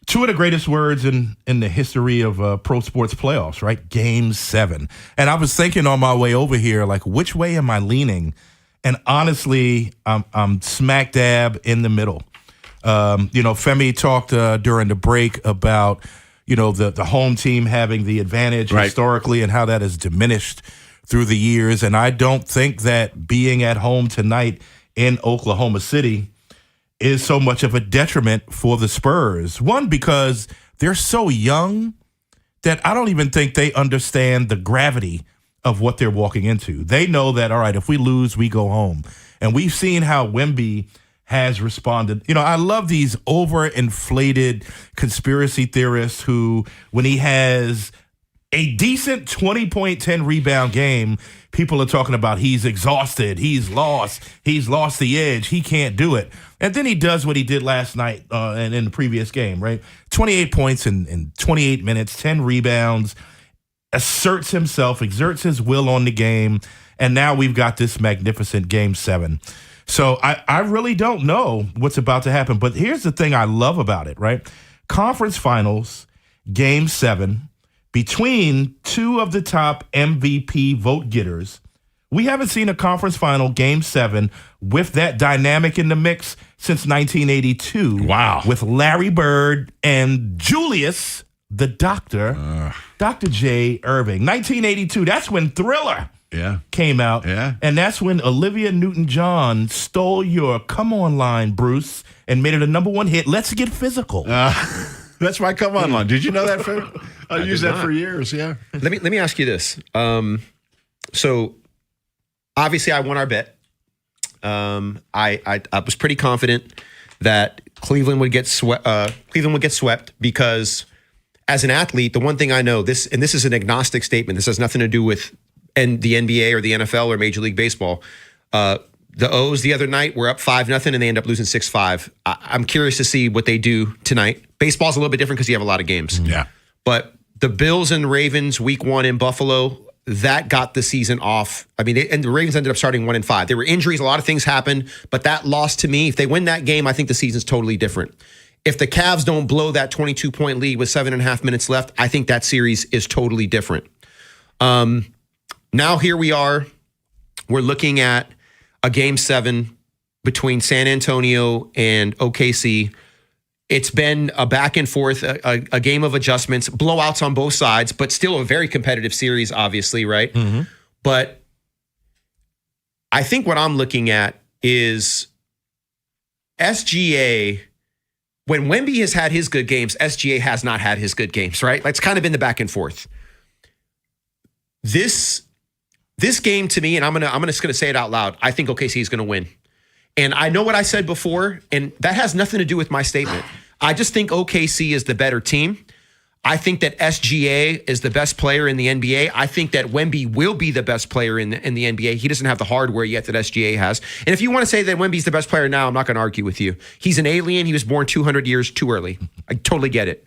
2 of the greatest words in the history of pro sports playoffs, right? Game 7. And I was thinking on my way over here, like, which way am I leaning? And honestly, I'm smack dab in the middle. Femi talked during the break about, the home team having the advantage historically and how that has diminished through the years. And I don't think that being at home tonight in Oklahoma City is so much of a detriment for the Spurs. One, because they're so young that I don't even think they understand the gravity of what they're walking into. They know that, all right, if we lose, we go home. And we've seen how Wemby has responded. I love these overinflated conspiracy theorists who, when he has a decent 20-point, 10-rebound game, people are talking about he's exhausted, he's lost the edge, he can't do it. And then he does what he did last night and in the previous game, right? 28 points in 28 minutes, 10 rebounds, asserts himself, exerts his will on the game, and now we've got this magnificent Game 7. So I really don't know what's about to happen. But here's the thing I love about it, right? Conference Finals, Game 7, between two of the top MVP vote getters. We haven't seen a conference final, Game 7, with that dynamic in the mix since 1982. Wow. With Larry Bird and Julius, the Doctor, Dr. J. Irving. 1982, that's when Thriller came out. Yeah. And that's when Olivia Newton-John stole your Come On line, Bruce, and made it a #1 hit. Let's Get Physical. That's my Come On line. Did you know that? I used that for years, yeah. Let me ask you this. So obviously I won our bet. I was pretty confident that Cleveland would get swept because as an athlete, the one thing I know, this is an agnostic statement. This has nothing to do with the NBA or the NFL or Major League Baseball. The O's the other night were up 5-0 and they end up losing 6-5. I'm curious to see what they do tonight. Baseball's a little bit different because you have a lot of games. Yeah. But the Bills and Ravens week 1 in Buffalo, that got the season off. I mean, and the Ravens ended up starting 1-5. There were injuries. A lot of things happened, but that loss to me, if they win that game, I think the season's totally different. If the Cavs don't blow that 22-point lead with 7.5 minutes left, I think that series is totally different. Now here we are. We're looking at a Game 7 between San Antonio and OKC. It's been a back and forth, a game of adjustments, blowouts on both sides, but still a very competitive series, obviously, right? Mm-hmm. But I think what I'm looking at is SGA. When Wemby has had his good games, SGA has not had his good games, right? That's kind of been the back and forth. This game to me, and I'm just gonna say it out loud, I think OKC is gonna win. And I know what I said before, and that has nothing to do with my statement. I just think OKC is the better team. I think that SGA is the best player in the NBA. I think that Wemby will be the best player in the NBA. He doesn't have the hardware yet that SGA has. And if you want to say that Wemby's the best player now, I'm not going to argue with you. He's an alien. He was born 200 years too early. I totally get it.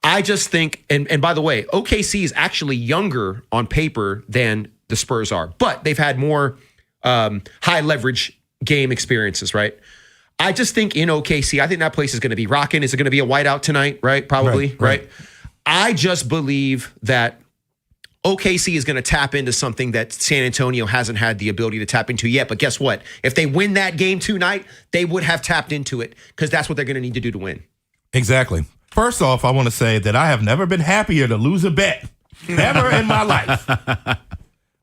I just think, and by the way, OKC is actually younger on paper than the Spurs are, but they've had more high leverage game experiences, right? I just think in OKC, I think that place is going to be rocking. Is it going to be a whiteout tonight? Right? Probably, right? I just believe that OKC is going to tap into something that San Antonio hasn't had the ability to tap into yet. But guess what? If they win that game tonight, they would have tapped into it because that's what they're going to need to do to win. Exactly. First off, I want to say that I have never been happier to lose a bet. Never in my life.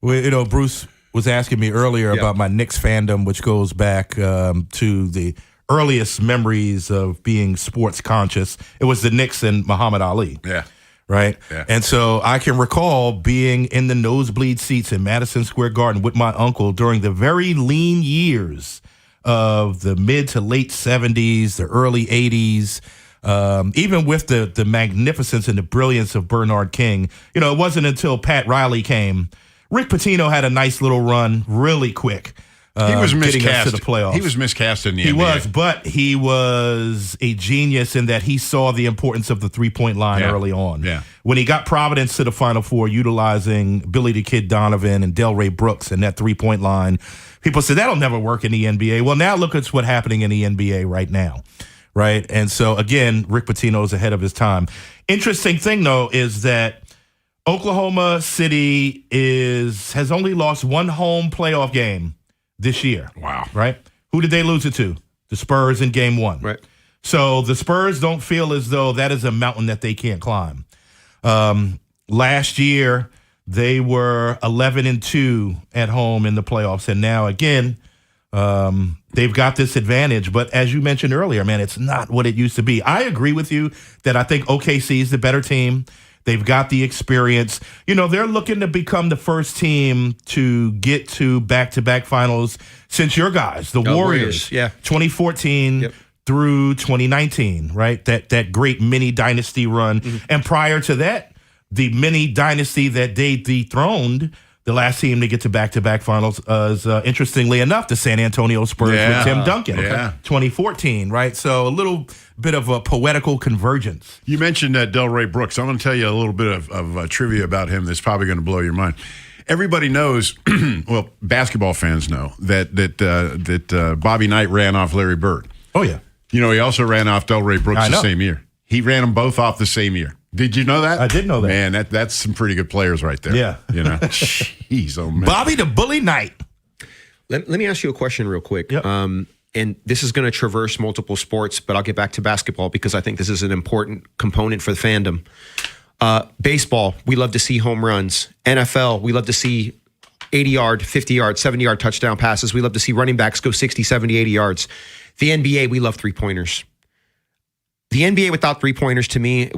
Well, Bruce was asking me earlier about my Knicks fandom, which goes back to the earliest memories of being sports conscious. It was the Knicks and Muhammad Ali. Yeah. Right? Yeah. And so I can recall being in the nosebleed seats in Madison Square Garden with my uncle during the very lean years of the mid to late 70s, the early 80s. Even with the magnificence and the brilliance of Bernard King, it wasn't until Pat Riley came. Rick Pitino had a nice little run really quick. He was miscast. Getting us to the playoffs. He was miscast in the NBA. He was, but he was a genius in that he saw the importance of the three-point line early on. Yeah. When he got Providence to the Final Four, utilizing Billy the Kid Donovan and Delray Brooks and that three-point line, people said, that'll never work in the NBA. Well, now look at what's happening in the NBA right now. Right? And so, again, Rick Pitino is ahead of his time. Interesting thing, though, is that Oklahoma City has only lost one home playoff game this year. Wow. Right? Who did they lose it to? The Spurs in game 1. Right. So the Spurs don't feel as though that is a mountain that they can't climb. Last year, they were 11-2 at home in the playoffs. And now, again, they've got this advantage. But as you mentioned earlier, man, it's not what it used to be. I agree with you that I think OKC is the better team. They've got the experience. You know, they're looking to become the first team to get to back-to-back finals since your guys, the Warriors. Yeah. 2014 through 2019, right? That great mini dynasty run. Mm-hmm. And prior to that, the mini dynasty that they dethroned, the last team to get to back-to-back finals is, interestingly enough, the San Antonio Spurs with Tim Duncan. 2014, right? So a little bit of a poetical convergence. You mentioned Delray Brooks. I'm going to tell you a little bit of trivia about him that's probably going to blow your mind. Everybody knows, well, basketball fans know, that Bobby Knight ran off Larry Bird. Oh, yeah. You know, he also ran off Delray Brooks the same year. He ran them both off the same year. Did you know that? I did know that. Man, that's some pretty good players right there. Yeah. You know, jeez, oh man. Bobby the Bully Knight. Let me ask you a question real quick. Yep. And this is going to traverse multiple sports, but I'll get back to basketball because I think this is an important component for the fandom. Baseball, we love to see home runs. NFL, we love to see 80-yard, 50-yard, 70-yard touchdown passes. We love to see running backs go 60, 70, 80 yards. The NBA, we love three-pointers. The NBA without three-pointers, to me,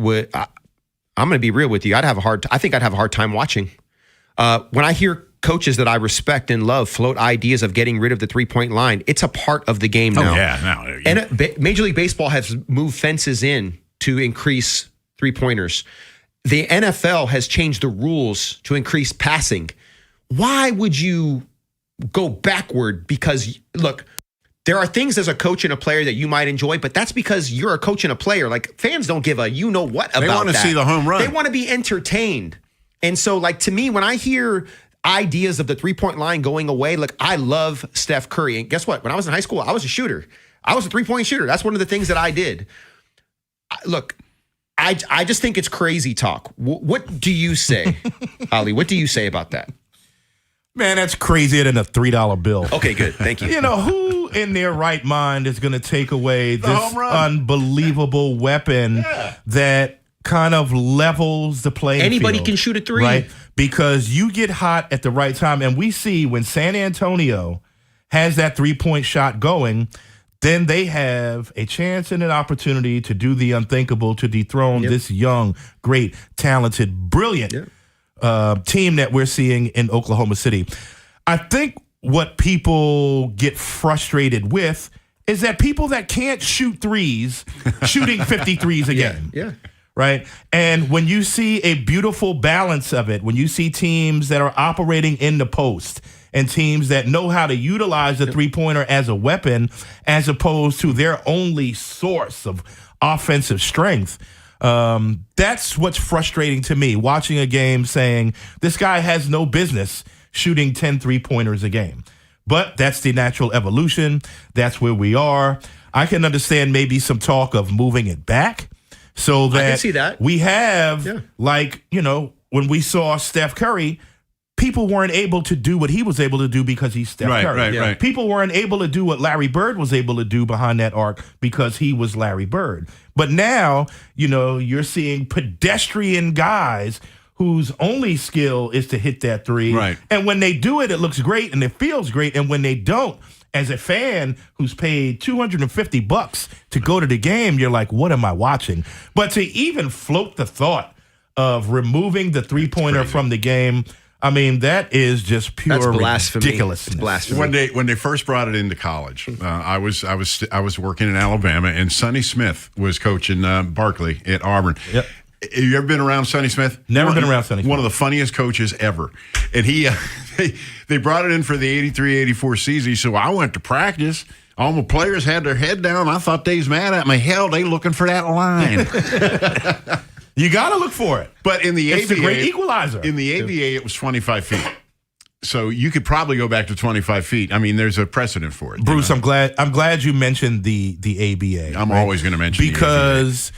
I'm going to be real with you. I think I'd have a hard time watching. When I hear coaches that I respect and love float ideas of getting rid of the three-point line, it's a part of the game now. Oh, yeah. And Major League Baseball has moved fences in to increase three-pointers. The NFL has changed the rules to increase passing. Why would you go backward? Because, look, there are things as a coach and a player that you might enjoy, but that's because you're a coach and a player. Like, fans don't give a you-know-what about that. They want to see the home run. They want to be entertained. And so, like, to me, when I hear ideas of the three-point line going away, like, I love Steph Curry. And guess what? When I was in high school, I was a shooter. I was a three-point shooter. That's one of the things that I did. Look, I just think it's crazy talk. What do you say, Ali? What do you say about that? Man, that's crazier than a $3 bill. Okay, good. Thank you. You know, who in their right mind is going to take away this unbelievable weapon that kind of levels the playing Anybody field, can shoot a three. right? Because you get hot at the right time. And we see when San Antonio has that three-point shot going, then they have a chance and an opportunity to do the unthinkable, to dethrone this young, great, talented, brilliant team that we're seeing in Oklahoma City. I think what people get frustrated with is that people that can't shoot threes shooting 53s a game. Yeah. Right? And when you see a beautiful balance of it, when you see teams that are operating in the post and teams that know how to utilize the three-pointer as a weapon as opposed to their only source of offensive strength, that's what's frustrating to me, watching a game saying this guy has no business shooting 10 three-pointers a game. But that's the natural evolution. That's where we are. I can understand maybe some talk of moving it back so that, I can see that. We have, like, you know, when we saw Steph Curry, people weren't able to do what he was able to do because he's Steph Curry. Right. People weren't able to do what Larry Bird was able to do behind that arc because he was Larry Bird. But now, you know, you're seeing pedestrian guys whose only skill is to hit that three. Right. And when they do it, it looks great and it feels great. And when they don't, as a fan who's paid $250 to go to the game, you're like, what am I watching? But to even float the thought of removing the three-pointer from the game, I mean, that is just pure ridiculous. It's blasphemy. When they first brought it into college, I was working in Alabama, and Sonny Smith was coaching Barkley at Auburn. Yep. Have you ever been around Sonny Smith? Never been around Sonny Smith. One of the funniest coaches ever. And he, they brought it in for the 83-84 season. He said, well, I went to practice. All my players had their head down. I thought they was mad at me. Hell, they looking for that line. You got to look for it. But in the it's ABA, the great equalizer. In the ABA, it was 25 feet. So you could probably go back to 25 feet. I mean, there's a precedent for it. Bruce, I'm glad you mentioned the ABA. I'm always going to mention because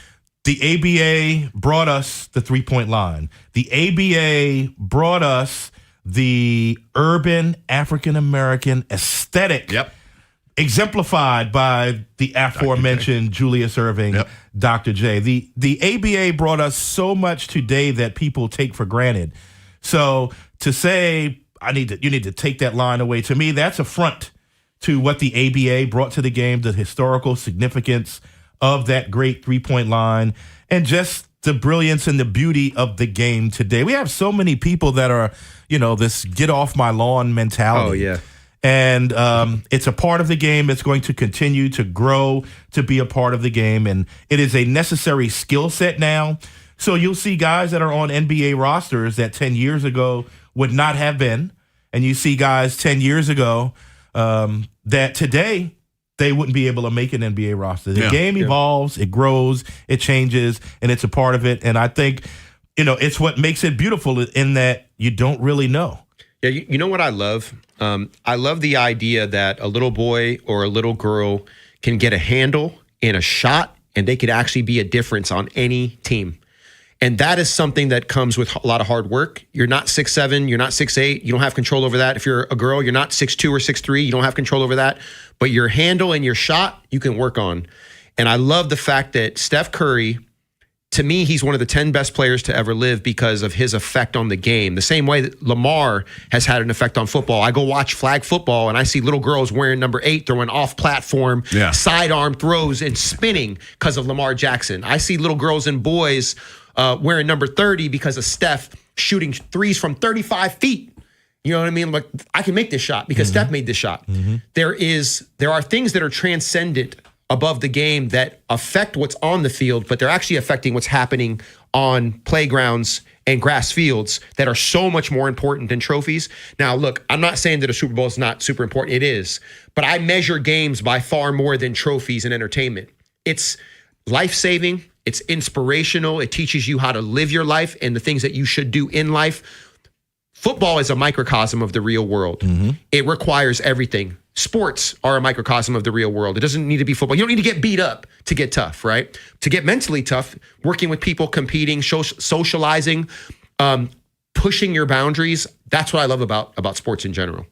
the ABA brought us the three-point line. The ABA brought us the urban African-American aesthetic. Exemplified by the aforementioned Julius Erving, Dr. J. The ABA brought us so much today that people take for granted. So to say, you need to take that line away, to me, that's a front to what the ABA brought to the game, the historical significance of that great three-point line, and just the brilliance and the beauty of the game today. We have so many people that are, this get off my lawn mentality. Oh, yeah. And it's a part of the game. It's going to continue to grow to be a part of the game. And it is a necessary skill set now. So you'll see guys that are on NBA rosters that 10 years ago would not have been. And you see guys 10 years ago that today they wouldn't be able to make an NBA roster. The game evolves, it grows, it changes, and it's a part of it. And I think, it's what makes it beautiful in that you don't really know. Yeah, you know what I love? I love the idea that a little boy or a little girl can get a handle and a shot, and they could actually be a difference on any team. And that is something that comes with a lot of hard work. You're not 6'7", you're not 6'8", you don't have control over that. If you're a girl, you're not 6'2" or 6'3", you don't have control over that. But your handle and your shot, you can work on. And I love the fact that Steph Curry, to me, he's one of the 10 best players to ever live because of his effect on the game. The same way that Lamar has had an effect on football. I go watch flag football and I see little girls wearing number 8 throwing off-platform, sidearm throws and spinning because of Lamar Jackson. I see little girls and boys wearing number 30 because of Steph shooting threes from 35 feet. You know what I mean? Like, I can make this shot because Steph made this shot. There are things that are transcendent above the game that affect what's on the field, but they're actually affecting what's happening on playgrounds and grass fields that are so much more important than trophies. Now, look, I'm not saying that a Super Bowl is not super important. It is. But I measure games by far more than trophies and entertainment. It's life-saving. It's inspirational. It teaches you how to live your life and the things that you should do in life. Football is a microcosm of the real world. It requires everything. Sports are a microcosm of the real world. It doesn't need to be football. You don't need to get beat up to get tough, right? To get mentally tough, working with people, competing, socializing, pushing your boundaries. That's what I love about sports in general.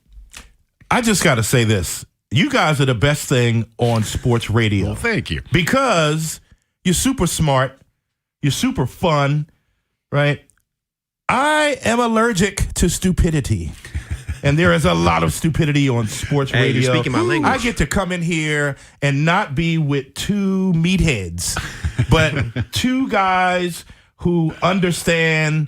I just got to say this. You guys are the best thing on sports radio. Well, thank you. Because you're super smart. You're super fun, right? I am allergic to stupidity. And there is a lot of stupidity on sports radio. You're speaking my language. I get to come in here and not be with two meatheads, but two guys who understand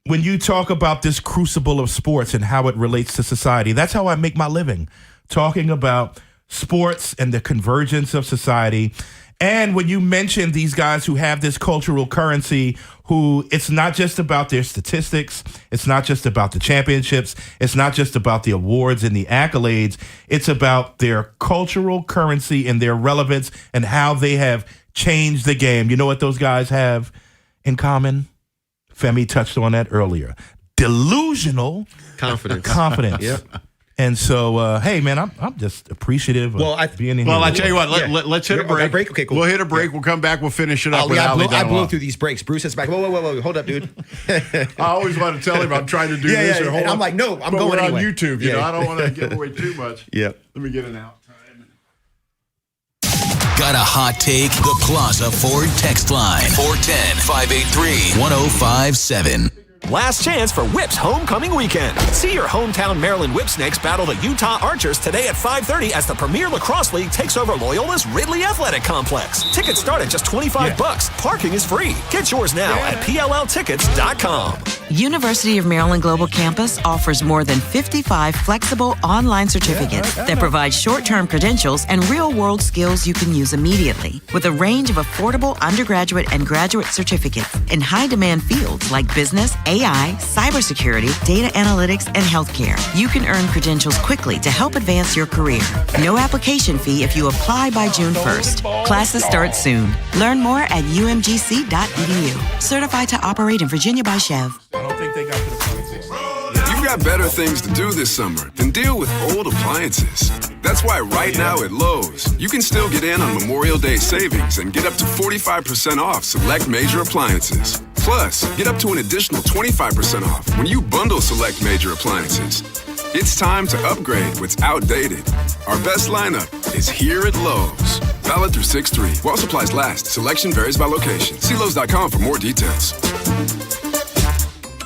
when you talk about this crucible of sports and how it relates to society. That's how I make my living, talking about sports and the convergence of society. And when you mention these guys who have this cultural currency, who it's not just about their statistics, it's not just about the championships, it's not just about the awards and the accolades, it's about their cultural currency and their relevance and how they have changed the game. You know what those guys have in common? Femi touched on that earlier. Delusional confidence. Yep. And so, hey, man, I'm just appreciative of being in here. Well, I tell you what, let's hit a break. Okay, cool. We'll hit a break. We'll come back. We'll finish it up. I blew through these breaks. Bruce is back. Whoa. Hold up, dude. I always want to tell him I'm trying to do this. Or hold and I'm like, no, I'm going on anyway. YouTube. You know, I don't want to give away too much. Yeah. Let me get an out time. Got a hot take? The Plaza Ford text line. 410-583-1057. Last chance for Whip's homecoming weekend. See your hometown Maryland Whip Snakes battle the Utah Archers today at 5:30 as the Premier Lacrosse League takes over Loyola's Ridley Athletic Complex. Tickets start at just $25. Parking is free. Get yours now at PLLtickets.com. University of Maryland Global Campus offers more than 55 flexible online certificates that provide short-term credentials and real-world skills you can use immediately, with a range of affordable undergraduate and graduate certificates in high-demand fields like business, AI, cybersecurity, data analytics, and healthcare. You can earn credentials quickly to help advance your career. No application fee if you apply by June 1st. Classes start soon. Learn more at umgc.edu. Certified to operate in Virginia by Chev. I don't think they got to the point. You've got better things to do this summer than deal with old appliances. That's why right now at Lowe's, you can still get in on Memorial Day savings and get up to 45% off select major appliances. Plus, get up to an additional 25% off when you bundle select major appliances. It's time to upgrade what's outdated. Our best lineup is here at Lowe's. Valid through 6/3. While supplies last, selection varies by location. See Lowe's.com for more details.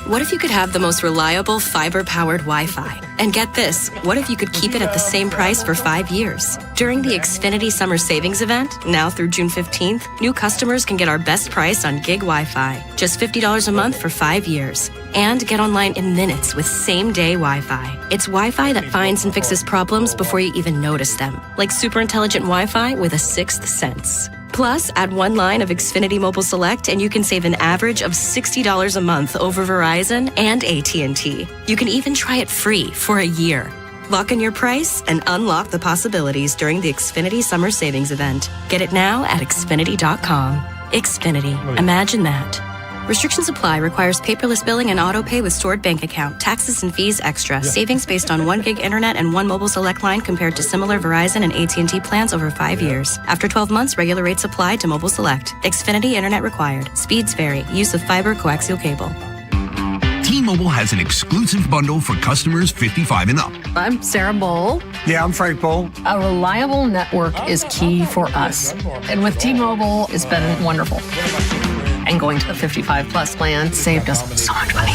What if you could have the most reliable fiber-powered Wi-Fi? And get this, what if you could keep it at the same price for 5 years? During the Xfinity Summer Savings Event, now through June 15th, new customers can get our best price on gig Wi-Fi, just $50 a month for 5 years. And get online in minutes with same-day Wi-Fi. It's Wi-Fi that finds and fixes problems before you even notice them, like super intelligent Wi-Fi with a sixth sense. Plus, add one line of Xfinity Mobile Select and you can save an average of $60 a month over Verizon and AT&T. You can even try it free for a year. Lock in your price and unlock the possibilities during the Xfinity Summer Savings Event. Get it now at Xfinity.com. Xfinity. Imagine that. Restrictions apply. Requires paperless billing and auto pay with stored bank account. Taxes and fees extra. Savings based on 1 gig internet and 1 mobile select line compared to similar Verizon and AT&T plans over 5 years. After 12 months, regular rates apply to mobile select. Xfinity internet required. Speeds vary. Use of fiber coaxial cable. T-Mobile has an exclusive bundle for customers 55 and up. I'm Sarah Bowl. Yeah, I'm Frank Bowl. A reliable network is key for us. And with T-Mobile, it's been wonderful. And going to the 55 plus plan saved us so much money.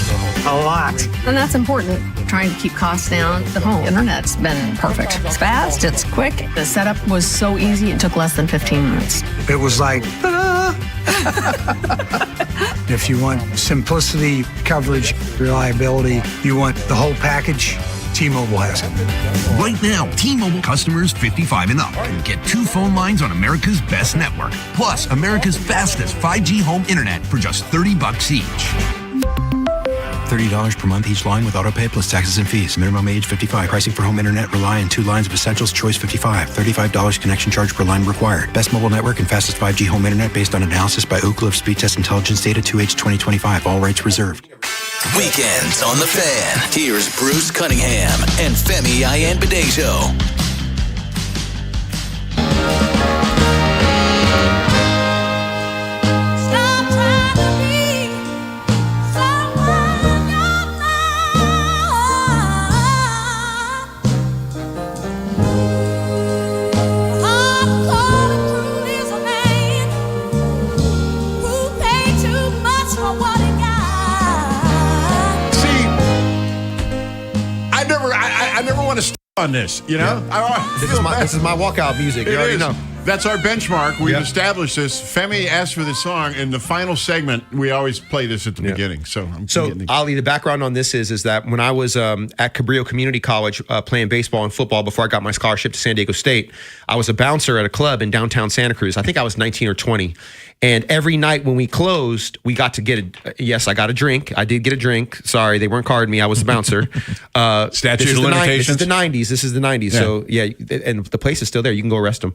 A lot. And that's important. Trying to keep costs down. The home internet's been perfect. It's fast, it's quick. The setup was so easy, it took less than 15 minutes. It was like, ta-da! If you want simplicity, coverage, reliability, you want the whole package, T-Mobile has it. Right now, T-Mobile customers 55 and up can get 2 phone lines on America's best network, plus America's fastest 5G home internet for just $30 each. $30 per month each line with auto pay plus taxes and fees. Minimum age 55. Pricing for home internet rely on 2 lines of essentials. Choice 55. $35 connection charge per line required. Best mobile network and fastest 5G home internet based on analysis by Ookla of Speed Test Intelligence data 2H 2025. All rights reserved. Weekends on the Fan. Here's Bruce Cunningham and Femi Ayanbadejo. On this, you know, This is my walkout music. You already know. That's our benchmark. We've established this. Femi asked for this song in the final segment. We always play this at the beginning. So, Ali, the background on this is that when I was at Cabrillo Community College playing baseball and football before I got my scholarship to San Diego State, I was a bouncer at a club in downtown Santa Cruz. I think I was 19 or 20. And every night when we closed, we got to get I got a drink. I did get a drink. Sorry, they weren't carding me. I was a bouncer. Statute of limitations. This is the 90s. Yeah. So, yeah, and the place is still there. You can go arrest them.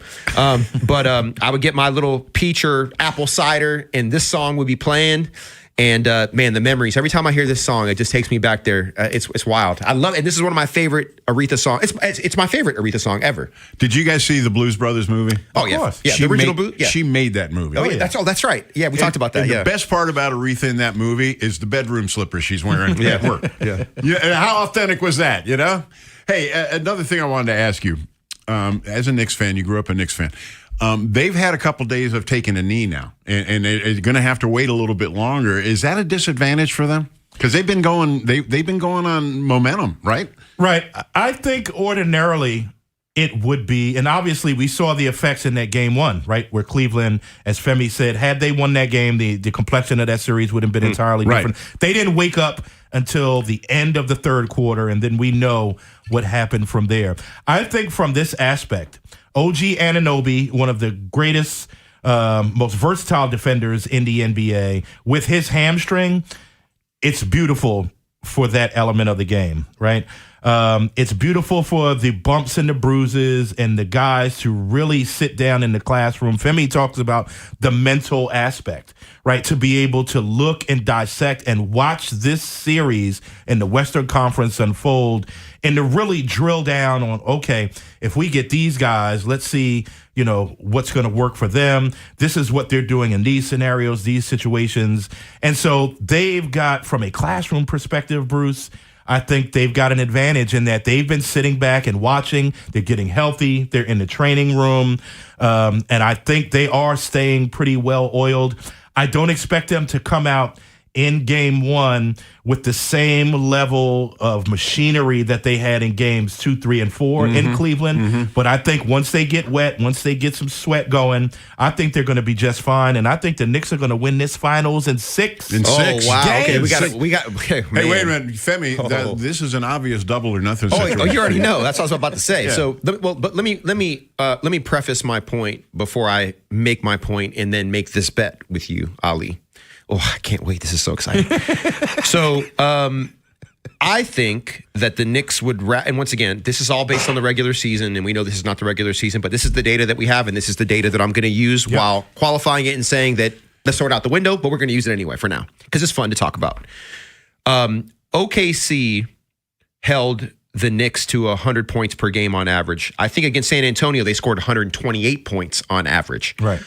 But I would get my little peach or apple cider, and this song would be playing. And man, the memories. Every time I hear this song, it just takes me back there. It's wild. I love it. And this is one of my favorite Aretha songs. It's my favorite Aretha song ever. Did you guys see the Blues Brothers movie? Oh, yeah. Yeah, the original Blues. Yeah. She made that movie. Oh, yeah. That's right. Yeah, we talked about that. And yeah. The best part about Aretha in that movie is the bedroom slippers she's wearing at work. Yeah. And how authentic was that, you know? Hey, another thing I wanted to ask you. As a Knicks fan, you grew up a Knicks fan. They've had a couple days of taking a knee now, and they're going to have to wait a little bit longer. Is that a disadvantage for them? Because they've been going on momentum, right? Right. I think ordinarily it would be, and obviously we saw the effects in that game 1, right? Where Cleveland, as Femi said, had they won that game, the complexion of that series would have been entirely different. They didn't wake up until the end of the third quarter, and then we know what happened from there. I think from this aspect, OG Anunoby, one of the greatest, most versatile defenders in the NBA, with his hamstring, it's beautiful for that element of the game, right? It's beautiful for the bumps and the bruises and the guys to really sit down in the classroom. Femi talks about the mental aspect, right? To be able to look and dissect and watch this series in the Western Conference unfold and to really drill down on, okay, if we get these guys, let's see, what's going to work for them. This is what they're doing in these scenarios, these situations. And so they've got, from a classroom perspective, Bruce, I think they've got an advantage in that they've been sitting back and watching. They're getting healthy. They're in the training room. And I think they are staying pretty well oiled. I don't expect them to come out in game one with the same level of machinery that they had in games 2, 3, and 4 in Cleveland. But I think once they get wet, once they get some sweat going, I think they're going to be just fine. And I think the Knicks are going to win this finals in 6. Oh, wow. Games. Okay, we got. Okay, hey, wait a minute, Femi. This is an obvious double or nothing situation. Oh, you already know. That's what I was about to say. Yeah. So, but let me preface my point before I make my point, and then make this bet with you, Ali. Oh, I can't wait. This is so exciting. So I think that the Knicks would, and once again, this is all based on the regular season, and we know this is not the regular season, but this is the data that we have, and this is the data that I'm going to use while qualifying it and saying that let's throw it out the window, but we're going to use it anyway for now because it's fun to talk about. OKC held the Knicks to 100 points per game on average. I think against San Antonio, they scored 128 points on average. Right.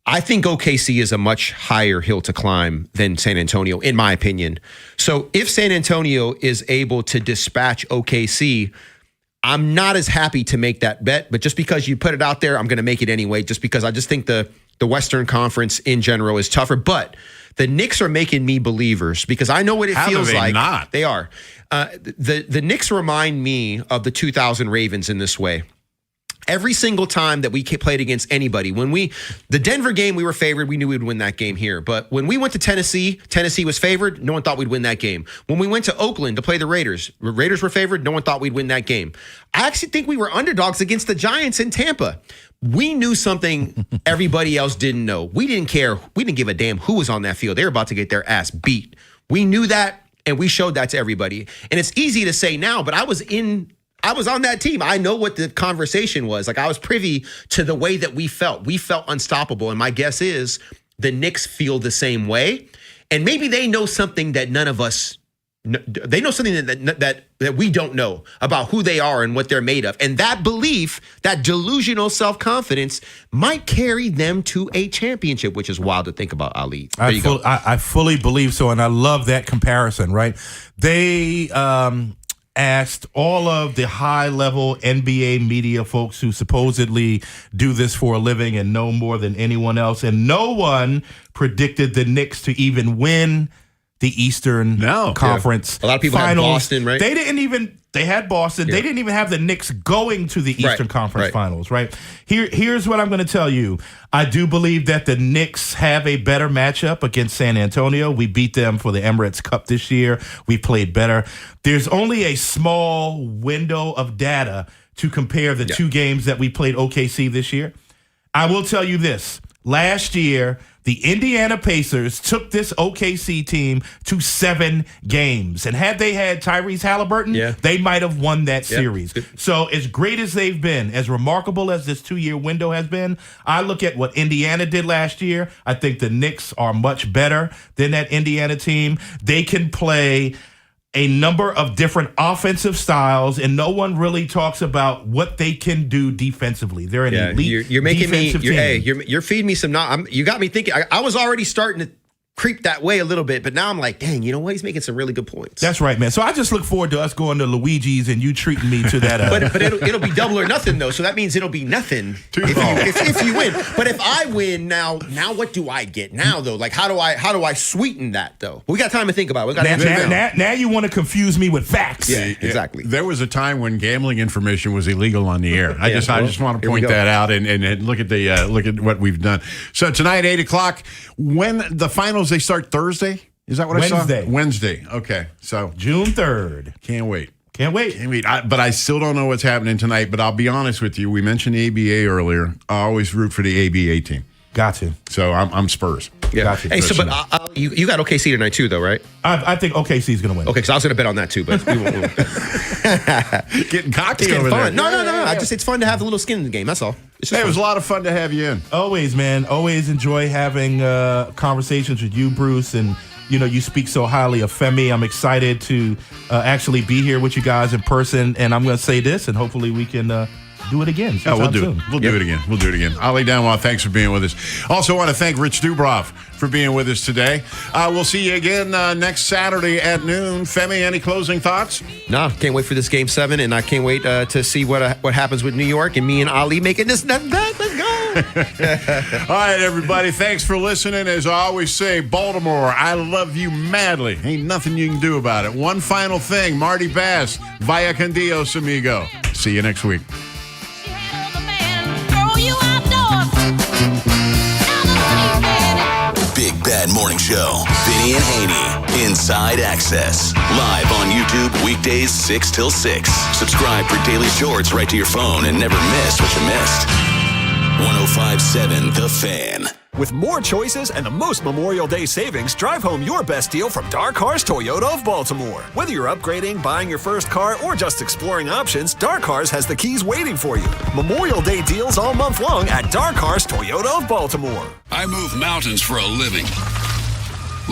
I think OKC is a much higher hill to climb than San Antonio, in my opinion. So if San Antonio is able to dispatch OKC, I'm not as happy to make that bet, but just because you put it out there, I'm going to make it anyway, just because I just think the Western Conference in general is tougher. But the Knicks are making me believers because I know what it feels like. Not? They are. The Knicks remind me of the 2000 Ravens in this way. Every single time that we played against anybody, the Denver game, we were favored. We knew we'd win that game here. But when we went to Tennessee was favored. No one thought we'd win that game. When we went to Oakland to play the Raiders were favored. No one thought we'd win that game. I actually think we were underdogs against the Giants in Tampa. We knew something everybody else didn't know. We didn't care. We didn't give a damn who was on that field. They were about to get their ass beat. We knew that, and we showed that to everybody. And it's easy to say now, but I was on that team. I know what the conversation was. Like, I was privy to the way that we felt. We felt unstoppable. And my guess is the Knicks feel the same way. And maybe they know something that none of us know. They know something that we don't know about who they are and what they're made of. And that belief, that delusional self-confidence might carry them to a championship, which is wild to think about, Ali. I fully believe so. And I love that comparison, right? They asked all of the high-level NBA media folks who supposedly do this for a living and know more than anyone else, and no one predicted the Knicks to even win the Eastern Conference. A lot of people finals. had Boston, right? They had Boston. They didn't even have the Knicks going to the Eastern Conference Finals, right? Here's what I'm going to tell you. I do believe that the Knicks have a better matchup against San Antonio. We beat them for the Emirates Cup this year. We played better. There's only a small window of data to compare the two games that we played OKC this year. I will tell you this. Last year, the Indiana Pacers took this OKC team to 7 games. And had they had Tyrese Halliburton, they might have won that series. So as great as they've been, as remarkable as this 2-year window has been, I look at what Indiana did last year. I think the Knicks are much better than that Indiana team. They can play a number of different offensive styles, and no one really talks about what they can do defensively. They're an elite you're making defensive me. team. You're feeding me some. You got me thinking. I was already starting to creep that way a little bit, but now I'm like, dang, you know what? He's making some really good points. That's right, man. So I just look forward to us going to Luigi's and you treating me to that. But it'll be double or nothing though. So that means it'll be nothing if you win. But if I win now what do I get now though? Like how do I sweeten that though? We got time to think about it. Now you want to confuse me with facts. Yeah, exactly. There was a time when gambling information was illegal on the air. I just want to point that out and look at what we've done. So tonight 8:00, when the finals, they start Thursday. Is that what I saw? Wednesday. Okay. So June 3rd. Can't wait. But I still don't know what's happening tonight. But I'll be honest with you. We mentioned the ABA earlier. I always root for the ABA team. Got to. So I'm Spurs. Yeah. Gotcha. Hey, so but you got OKC tonight too, though, right? I think OKC is going to win. Okay, because I was going to bet on that too, but we won't. Getting cocky It's over fun. there. No. I just it's fun to have a little skin in the game. That's all. Hey, it was a lot of fun to have you in. Always, man. Always enjoy having conversations with you, Bruce, and you speak so highly of Femi. I'm excited to actually be here with you guys in person, and I'm going to say this, and hopefully we can do it again. We'll do soon. it. We'll do it again. We'll do it again. Ali Danwa, thanks for being with us. Also want to thank Rich Dubrov for being with us today. We'll see you again next Saturday at noon. Femi, any closing thoughts? No, can't wait for this Game 7, and I can't wait to see what happens with New York and me and Ali making this. Let's go. All right, everybody. Thanks for listening. As I always say, Baltimore, I love you madly. Ain't nothing you can do about it. One final thing, Marty Bass, Vaya con Dios, amigo. See you next week. Big Bad Morning Show. Vinny and Haynie. Inside Access. Live on YouTube weekdays 6 till 6. Subscribe for daily shorts right to your phone and never miss what you missed. 105.7 The Fan. With more choices and the most Memorial Day savings, drive home your best deal from Dark Horse Toyota of Baltimore. Whether you're upgrading, buying your first car, or just exploring options, Dark Horse has the keys waiting for you. Memorial Day deals all month long at Dark Horse Toyota of Baltimore. I move mountains for a living.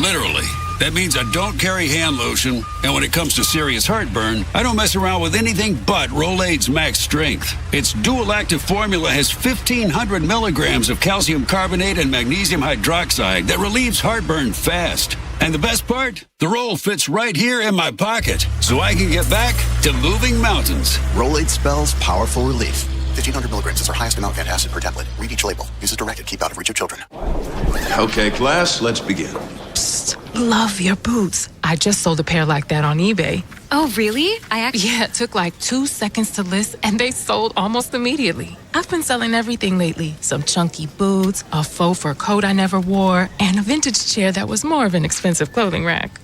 Literally. That means I don't carry hand lotion, and when it comes to serious heartburn, I don't mess around with anything but Rolaids Max Strength. Its dual-active formula has 1,500 milligrams of calcium carbonate and magnesium hydroxide that relieves heartburn fast. And the best part? The roll fits right here in my pocket, so I can get back to moving mountains. Rolaids spells powerful relief. 1,500 milligrams is our highest amount of antacid per tablet. Read each label. Use as directed. Keep out of reach of children. Okay, class, let's begin. Psst, love your boots. I just sold a pair like that on eBay. Oh, really? Yeah, it took like 2 seconds to list, and they sold almost immediately. I've been selling everything lately. Some chunky boots, a faux fur coat I never wore, and a vintage chair that was more of an expensive clothing rack.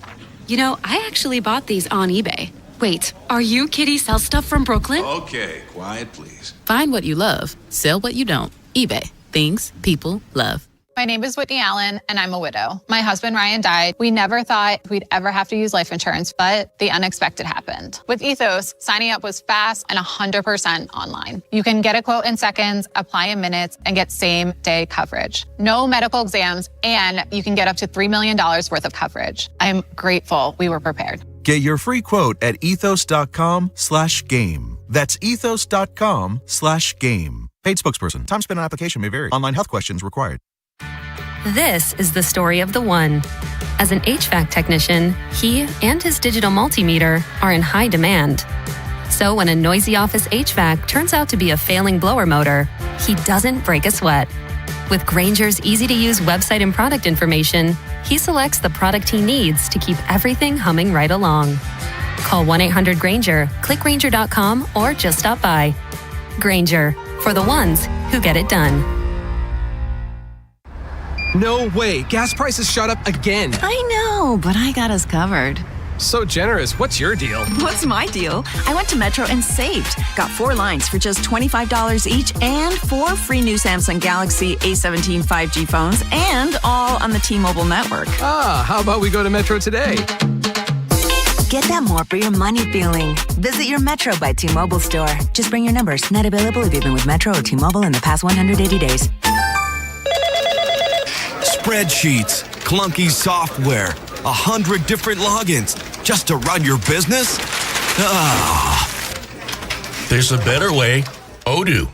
You know, I actually bought these on eBay. Wait, are you Kitty Sell Stuff from Brooklyn? Okay, quiet, please. Find what you love. Sell what you don't. eBay. Things people love. My name is Whitney Allen, and I'm a widow. My husband, Ryan, died. We never thought we'd ever have to use life insurance, but the unexpected happened. With Ethos, signing up was fast and 100% online. You can get a quote in seconds, apply in minutes, and get same-day coverage. No medical exams, and you can get up to $3 million worth of coverage. I'm grateful we were prepared. Get your free quote at ethos.com/game. That's ethos.com/game. Paid spokesperson. Time spent on application may vary. Online health questions required. This is the story of the one. As an HVAC technician, he and his digital multimeter are in high demand. So when a noisy office HVAC turns out to be a failing blower motor, he doesn't break a sweat. With Grainger's easy-to-use website and product information, he selects the product he needs to keep everything humming right along. Call 1-800-GRAINGER, click Grainger.com, or just stop by. Grainger, for the ones who get it done. No way. Gas prices shot up again. I know, but I got us covered. So generous. What's your deal? What's my deal? I went to Metro and saved. Got 4 lines for just $25 each and 4 free new Samsung Galaxy A17 5G phones, and all on the T-Mobile network. Ah, how about we go to Metro today? Get that more for your money feeling. Visit your Metro by T-Mobile store. Just bring your numbers. Not available if you've been with Metro or T-Mobile in the past 180 days. Spreadsheets, clunky software, 100 different logins just to run your business? There's a better way. Odoo.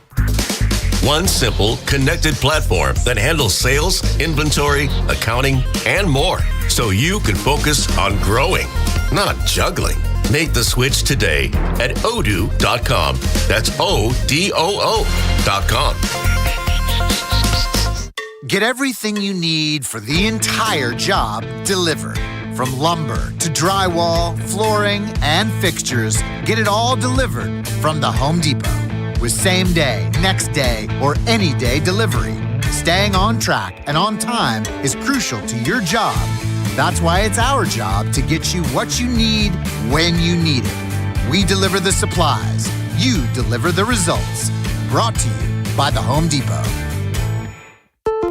One simple, connected platform that handles sales, inventory, accounting, and more, so you can focus on growing, not juggling. Make the switch today at odoo.com. That's ODOO.com. Get everything you need for the entire job delivered. From lumber to drywall, flooring, and fixtures, get it all delivered from the Home Depot. With same day, next day, or any day delivery, staying on track and on time is crucial to your job. That's why it's our job to get you what you need when you need it. We deliver the supplies. You deliver the results. Brought to you by the Home Depot.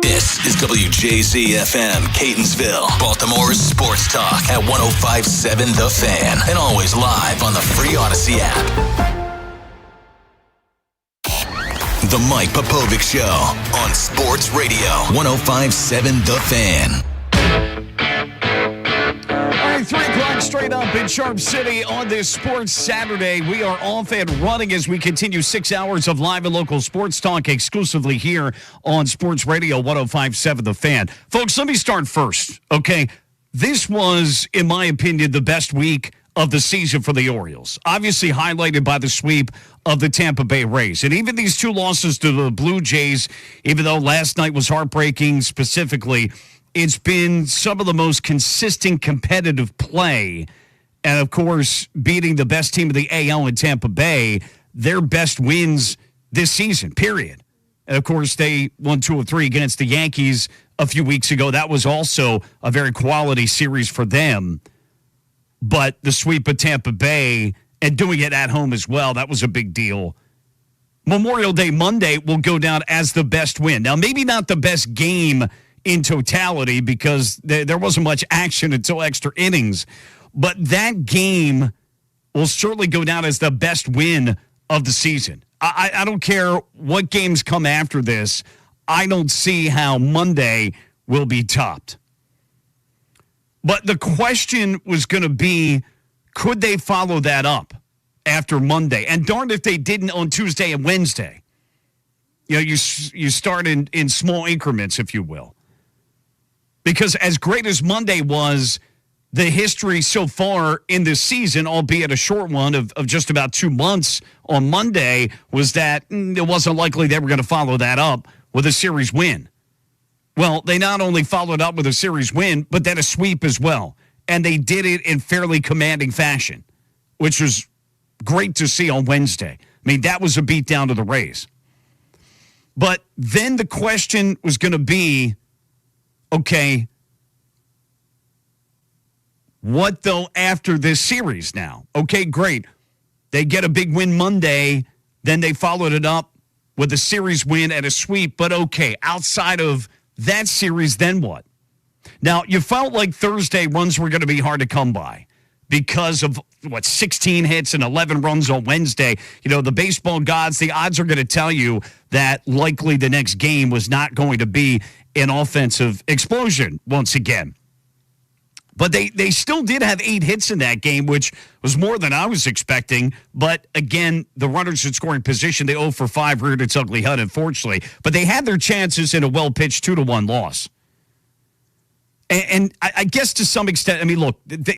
This is WJZ-FM, Catonsville, Baltimore's sports talk at 105.7 The Fan, and always live on the free Odyssey app. The Mike Popovic Show on Sports Radio 105.7 The Fan. All right, 3 o'clock straight up in Sharp City on this Sports Saturday. We are off and running as we continue 6 hours of live and local sports talk exclusively here on Sports Radio 105.7 The Fan. Folks, let me start first, okay? This was, in my opinion, the best week of the season for the Orioles. Obviously highlighted by the sweep of the Tampa Bay Rays. And even these 2 losses to the Blue Jays, even though last night was heartbreaking specifically, it's been some of the most consistent competitive play. And, of course, beating the best team of the AL in Tampa Bay, their best wins this season, period. And, of course, they won 2 of 3 against the Yankees a few weeks ago. That was also a very quality series for them. But the sweep of Tampa Bay and doing it at home as well, that was a big deal. Memorial Day Monday will go down as the best win. Now, maybe not the best game in totality because there wasn't much action until extra innings. But that game will certainly go down as the best win of the season. I don't care what games come after this. I don't see how Monday will be topped. But the question was going to be, could they follow that up after Monday? And darned if they didn't on Tuesday and Wednesday. You know, you start in small increments, if you will. Because as great as Monday was, the history so far in this season, albeit a short one of just about 2 months on Monday, was that it wasn't likely they were going to follow that up with a series win. Well, they not only followed up with a series win, but then a sweep as well. And they did it in fairly commanding fashion, which was great to see on Wednesday. I mean, that was a beatdown to the Rays. But then the question was going to be, okay, what though after this series now? Okay, great. They get a big win Monday, then they followed it up with a series win and a sweep. But okay, outside of that series, then what? Now, you felt like Thursday runs were going to be hard to come by because of, 16 hits and 11 runs on Wednesday. You know, the baseball gods, the odds are going to tell you that likely the next game was not going to be an offensive explosion once again. But they still did have 8 hits in that game, which was more than I was expecting. But, again, the runners in scoring position, they 0 for 5 reared its ugly head, unfortunately. But they had their chances in a well-pitched 2-1 loss. And I guess to some extent, I mean, look,